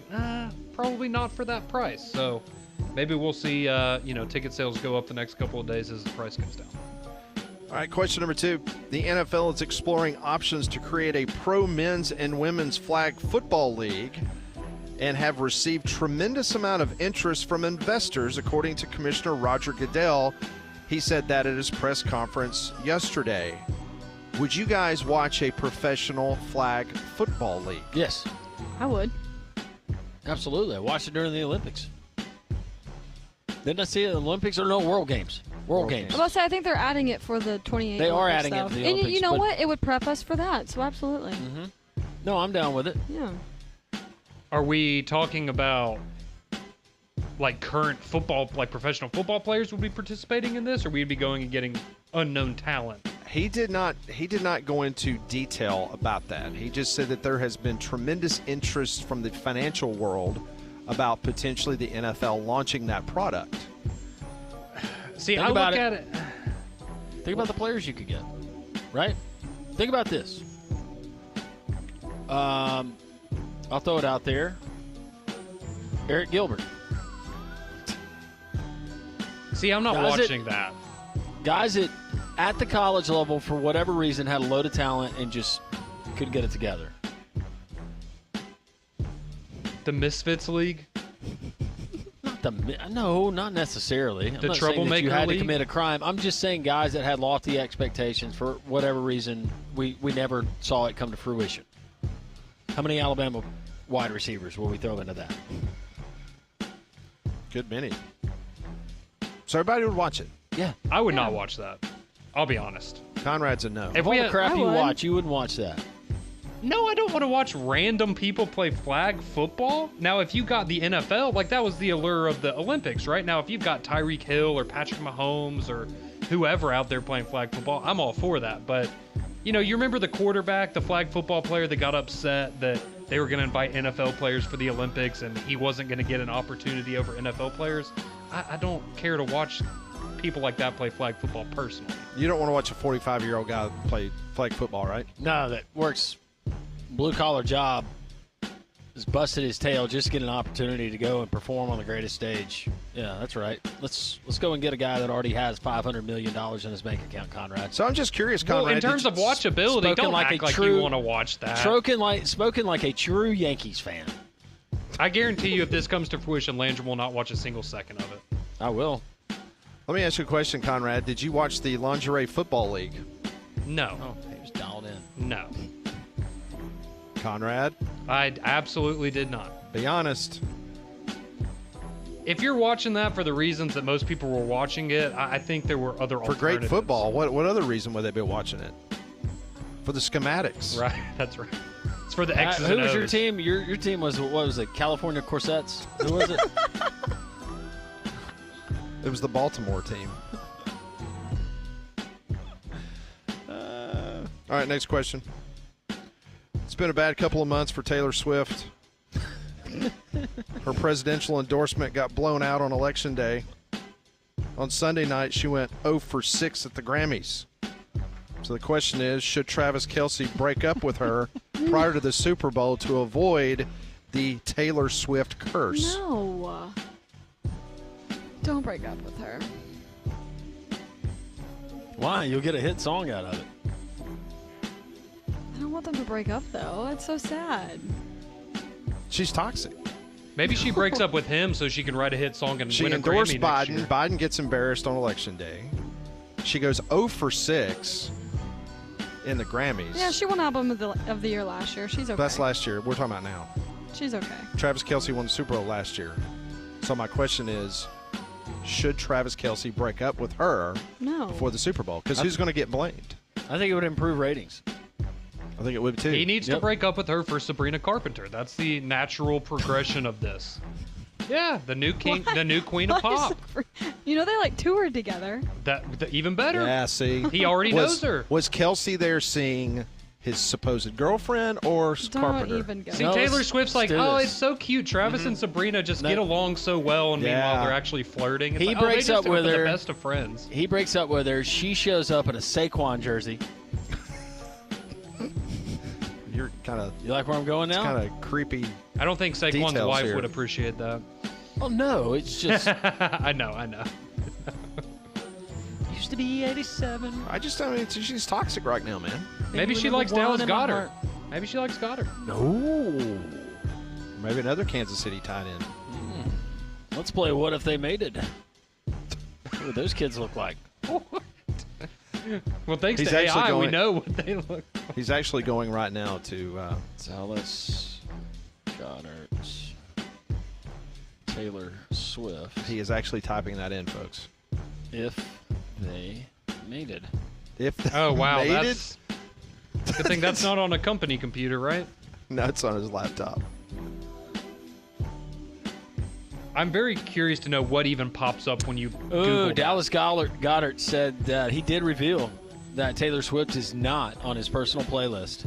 S2: probably not for that price. So maybe we'll see, ticket sales go up the next couple of days as the price comes down.
S1: All right, question number 2. The NFL is exploring options to create a pro men's and women's flag football league and have received tremendous amount of interest from investors, according to Commissioner Roger Goodell. He said that at his press conference yesterday. Would you guys watch a professional flag football league?
S4: Yes,
S9: I would.
S4: absolutely. I watched it during the Olympics. Didn't I see it in the Olympics or no World Games? World Games.
S9: I was about to say, I think they're adding it for the 28.
S4: They are
S9: Olympics,
S4: adding it
S9: though.
S4: for the
S9: And
S4: Olympics,
S9: you know
S4: but-
S9: what? It would prep us for that. So absolutely.
S4: No, I'm down with it.
S9: Yeah.
S2: Are we talking about like current football, like professional football players would be participating in this, or we'd be going and getting unknown talent?
S1: He did not go into detail about that. He just said that there has been tremendous interest from the financial world about potentially the NFL launching that product.
S2: See,
S4: Think
S2: I
S4: about
S2: look
S4: it.
S2: at it.
S4: Think about the players you could get, right? Think about this. I'll throw it out there. Eric Gilbert.
S2: See, I'm not
S4: Guys,
S2: watching that.
S4: Guys that at the college level, for whatever reason, had a load of talent and just couldn't get it together.
S2: The Misfits League.
S4: No, not necessarily. I'm
S2: The
S4: not saying that
S2: Troublemaker
S4: you had
S2: League?
S4: to commit a crime. I'm just saying guys that had lofty expectations for whatever reason, we never saw it come to fruition. How many Alabama wide receivers will we throw into that?
S1: Good many. So everybody would watch it.
S4: Yeah.
S2: I would not watch that. I'll be honest.
S1: Conrad's a no.
S2: If
S4: All
S2: we
S4: the
S2: had-
S4: crap
S9: I
S4: you
S9: would.
S4: watch, you wouldn't watch that.
S2: No, I don't want to watch random people play flag football. Now, if you got the NFL, like that was the allure of the Olympics, right? Now, if you've got Tyreek Hill or Patrick Mahomes or whoever out there playing flag football, I'm all for that. But, you remember the quarterback, the flag football player that got upset that they were going to invite NFL players for the Olympics and he wasn't going to get an opportunity over NFL players. I don't care to watch people like that play flag football personally.
S1: You don't want to watch a 45-year-old guy play flag football, right?
S4: No, that works blue-collar job, has busted his tail just to get an opportunity to go and perform on the greatest stage. Yeah, that's right. Let's go and get a guy that already has $500 million in his bank account, Conrad.
S1: So I'm just curious, Conrad.
S2: Well, in terms of watchability, don't act like you want to watch that.
S4: Spoken like a true Yankees fan.
S2: I guarantee you if this comes to fruition, Landry will not watch a single second of it.
S4: I will.
S1: Let me ask you a question, Conrad. Did you watch the Lingerie Football League?
S2: No.
S4: Oh, he was dialed in.
S2: No.
S1: Conrad?
S2: I absolutely did not.
S1: Be honest.
S2: If you're watching that for the reasons that most people were watching it, I think there were other alternatives.
S1: For great football, what other reason would they be watching it? For the schematics.
S2: Right, that's right. It's for the X's and
S4: Who was
S2: O's.
S4: your team? Your team was, what was it, California Corsets? Who was it?
S1: It was the Baltimore team. All right, next question. It's been a bad couple of months for Taylor Swift. Her presidential endorsement got blown out on Election Day. On Sunday night, she went 0 for 6 at the Grammys. So the question is, should Travis Kelce break up with her prior to the Super Bowl to avoid the Taylor Swift curse?
S9: No. Don't break up with her.
S4: Why? You'll get a hit song out of it.
S9: I don't want them to break up, though. It's so sad.
S1: She's toxic.
S2: Maybe she breaks up with him so she can write a hit song and
S1: She
S2: win a
S1: endorsed
S2: Grammy next
S1: Biden.
S2: year.
S1: Biden gets embarrassed on Election Day. She goes 0 for 6 in the Grammys.
S9: Yeah, she won Album of the Year last year. She's okay.
S1: That's last year. We're talking about now.
S9: She's okay.
S1: Travis Kelce won the Super Bowl last year. So my question is, should Travis Kelce break up with her
S9: No.
S1: before the Super Bowl? Because who's going to get blamed?
S4: I think it would improve ratings.
S1: I think it would too.
S2: He needs to break up with her for Sabrina Carpenter. That's the natural progression of this. Yeah, the new king, the new queen of pop.
S9: You know, they like toured together.
S2: That even better.
S1: Yeah, see.
S2: He already knows her.
S1: Was Kelce there seeing his supposed girlfriend or Carpenter?
S9: Even go.
S2: See, Taylor Swift's like,
S4: do
S2: oh,
S4: this.
S2: it's so cute. Travis and Sabrina just get along so well, and meanwhile they're actually flirting. It's
S4: He
S2: like,
S4: breaks
S2: they just
S4: up with
S2: are
S4: her.
S2: the best of friends.
S4: He breaks up with her. She shows up in a Saquon jersey.
S1: You're kind of.
S4: You like where I'm going now?
S1: Kind of creepy.
S2: I don't think Saquon's
S1: details
S2: wife
S1: here.
S2: would appreciate that.
S4: Oh no, it's just
S2: I know.
S4: used to be 87.
S1: I mean, she's toxic right now, man.
S2: Maybe she likes Dallas Goddard. Maybe she likes Goddard.
S1: No. Maybe another Kansas City tight end.
S4: Let's play What If They Mated. What do those kids look like?
S2: Well, thanks
S1: He's
S2: to
S1: actually
S2: AI, we
S1: going-
S2: know what they look like.
S1: He's actually going right now to.
S4: Dallas Goddard, Taylor Swift.
S1: He is actually typing that in, folks.
S4: If they mated.
S1: If they
S2: Oh wow,
S1: made
S2: that's good thing that's not on a company computer, right?
S1: No, it's on his laptop.
S2: I'm very curious to know what even pops up when you
S4: Ooh,
S2: Google
S4: Dallas Goddard said that he did reveal that Taylor Swift is not on his personal playlist.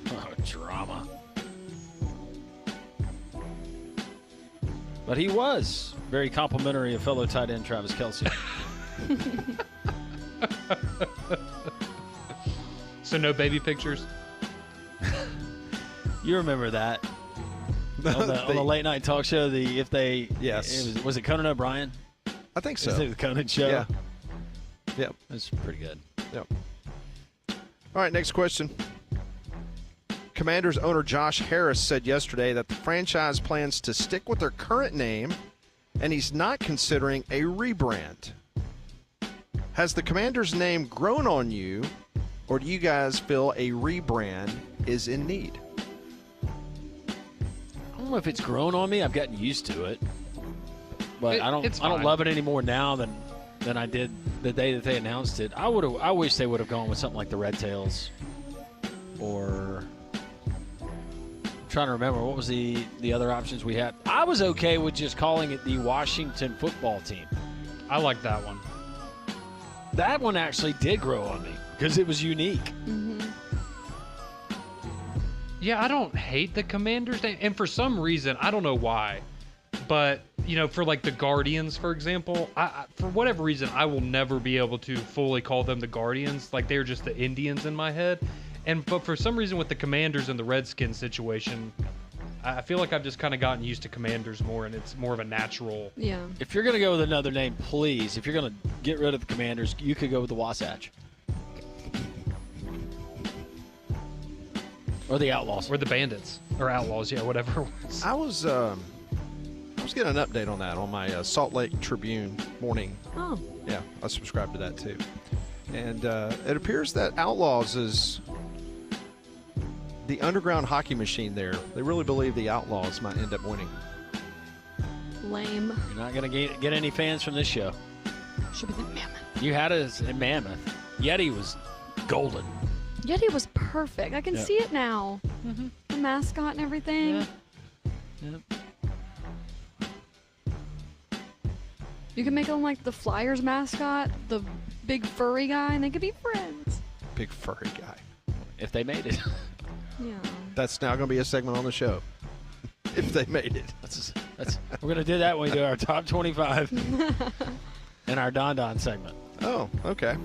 S4: Oh, drama. But he was very complimentary of fellow tight end Travis Kelce.
S2: So no baby pictures?
S4: You remember that. On the late night talk show,
S1: Yes.
S4: Was it Conan O'Brien?
S1: I think so.
S4: Is it the Conan show?
S1: Yeah. Yep.
S4: That's pretty good.
S1: Yep. All right, next question. Commanders owner Josh Harris said yesterday that the franchise plans to stick with their current name, and he's not considering a rebrand. Has the Commanders' name grown on you, or do you guys feel a rebrand is in need?
S4: I don't know if it's grown on me. I've gotten used to it, but I
S2: it's
S4: don't
S2: fine.
S4: love it any more now than I did the day that they announced it. I wish they would have gone with something like the Red Tails, or I'm trying to remember what was the other options we had. I was okay with just calling it the Washington Football Team.
S2: I like that one.
S4: That one actually did grow on me because it was unique.
S9: Mm-hmm.
S2: Yeah, I don't hate the Commanders, and for some reason, I don't know why, but for like the Guardians, for example, I for whatever reason, I will never be able to fully call them the Guardians. Like they're just the Indians in my head, but for some reason with the Commanders and the Redskins situation, I feel like I've just kind of gotten used to Commanders more, and it's more of a natural.
S9: Yeah.
S4: If you're going to go with another name, please, if you're going to get rid of the Commanders, you could go with the Wasatch. Or the Outlaws.
S2: Or the Bandits. Or Outlaws, yeah, whatever it was.
S1: I was getting an update on that on my Salt Lake Tribune morning.
S9: Oh.
S1: Yeah, I subscribe to that too. And it appears that Outlaws is the underground hockey machine there. They really believe the Outlaws might end up winning.
S9: Lame.
S4: You're not going to get any fans from this show.
S9: Should be the Mammoth.
S4: You had us in Mammoth. Yeti was golden.
S9: Yeti was perfect. I can see it now.
S4: Mm-hmm.
S9: The mascot and everything.
S4: Yeah.
S9: You can make them like the Flyers mascot, the big furry guy, and they could be friends.
S1: Big furry guy.
S4: If they made it.
S9: Yeah.
S1: That's now going to be a segment on the show. If they made it.
S4: We're going to do that when we do our top 25 in our Don Don segment.
S1: Oh, okay.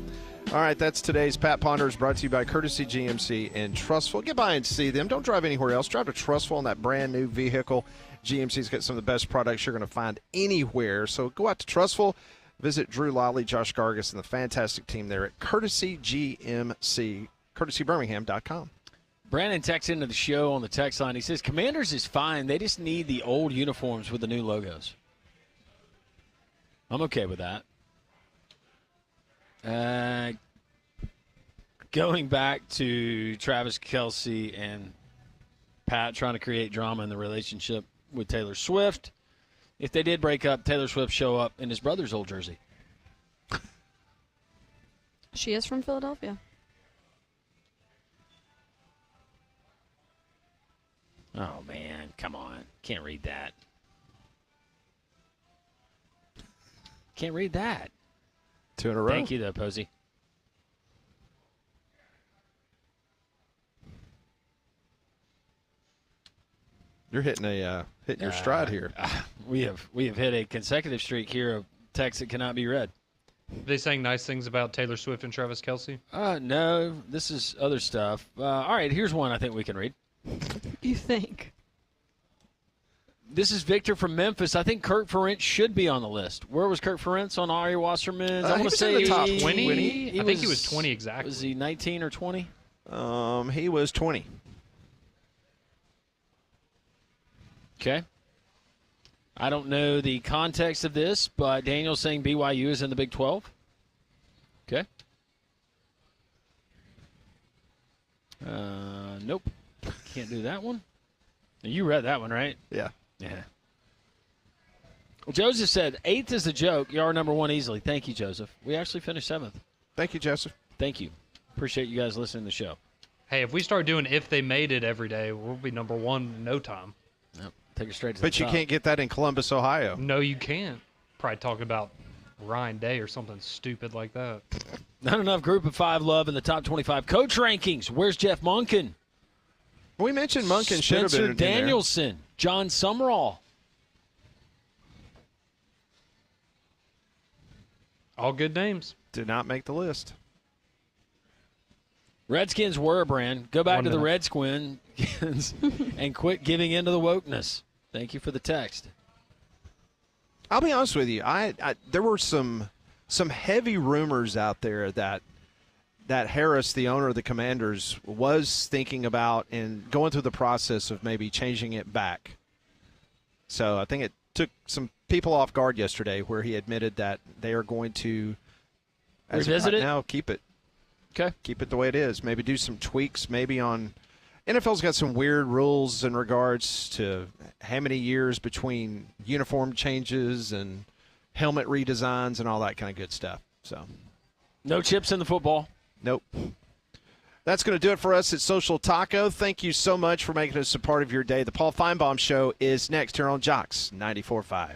S1: All right, that's today's Pat Ponders, brought to you by Courtesy GMC and Trustful. Get by and see them. Don't drive anywhere else. Drive to Trustful in that brand new vehicle. GMC's got some of the best products you're going to find anywhere. So go out to Trustful. Visit Drew Lawley, Josh Gargis, and the fantastic team there at Courtesy GMC, courtesybirmingham.com.
S4: Brandon texts into the show on the text line. He says, Commanders is fine. They just need the old uniforms with the new logos. I'm okay with that. Going back to Travis Kelce and Pat trying to create drama in the relationship with Taylor Swift. If they did break up, Taylor Swift show up in his brother's old jersey.
S9: She is from Philadelphia.
S4: Oh, man. Come on. Can't read that. Can't read that.
S1: 2 in a row.
S4: Thank you, though, Posey.
S1: You're hitting your stride here.
S4: We have hit a consecutive streak here of texts that cannot be read.
S2: They saying nice things about Taylor Swift and Travis Kelce?
S4: No, this is other stuff. All right, here's one I think we can read.
S9: You think?
S4: This is Victor from Memphis. I think Kirk Ferentz should be on the list. Where was Kirk Ferentz on Ari Wasserman's? I want to say
S1: in the top
S2: 20. I think he was 20 exactly.
S4: Was he 19 or 20?
S1: He was 20.
S4: Okay. I don't know the context of this, but Daniel's saying BYU is in the Big 12. Okay. Nope. Can't do that one. You read that one, right?
S1: Yeah.
S4: Yeah. Joseph said, 8th is the joke. You are number 1 easily. Thank you, Joseph. We actually finished 7th.
S1: Thank you, Joseph.
S4: Thank you. Appreciate you guys listening to the show.
S2: Hey, if we start doing If They Made It every day, we'll be number 1 in no time.
S4: Yep. Take it straight to
S1: But
S4: the
S1: you
S4: top.
S1: can't get that in Columbus, Ohio.
S2: No, you can't. Probably talking about Ryan Day or something stupid like that.
S4: Not enough Group of 5 love in the top 25 coach rankings. Where's Jeff Monken?
S1: We mentioned Monken should have been
S4: Spencer
S1: in there.
S4: Danielson, John Summerall.
S2: All good names.
S1: Did not make the list.
S4: Redskins were a brand. Go back
S2: 1
S4: to the
S2: minute.
S4: Redskins and quit giving in to the wokeness. Thank you for the text.
S1: I'll be honest with you. There were some heavy rumors out there that Harris, the owner of the Commanders, was thinking about and going through the process of maybe changing it back. So I think it took some people off guard yesterday where he admitted that they are going to
S4: Revisit it?
S1: Now keep it.
S4: Okay.
S1: Keep it the way it is. Maybe do some tweaks maybe on – NFL's got some weird rules in regards to how many years between uniform changes and helmet redesigns and all that kind of good stuff. So,
S4: No chips in the football.
S1: nope. That's going to do it for us at Social Taco. Thank you so much for making us a part of your day. The Paul Feinbaum Show is next here on Jocks 94.5.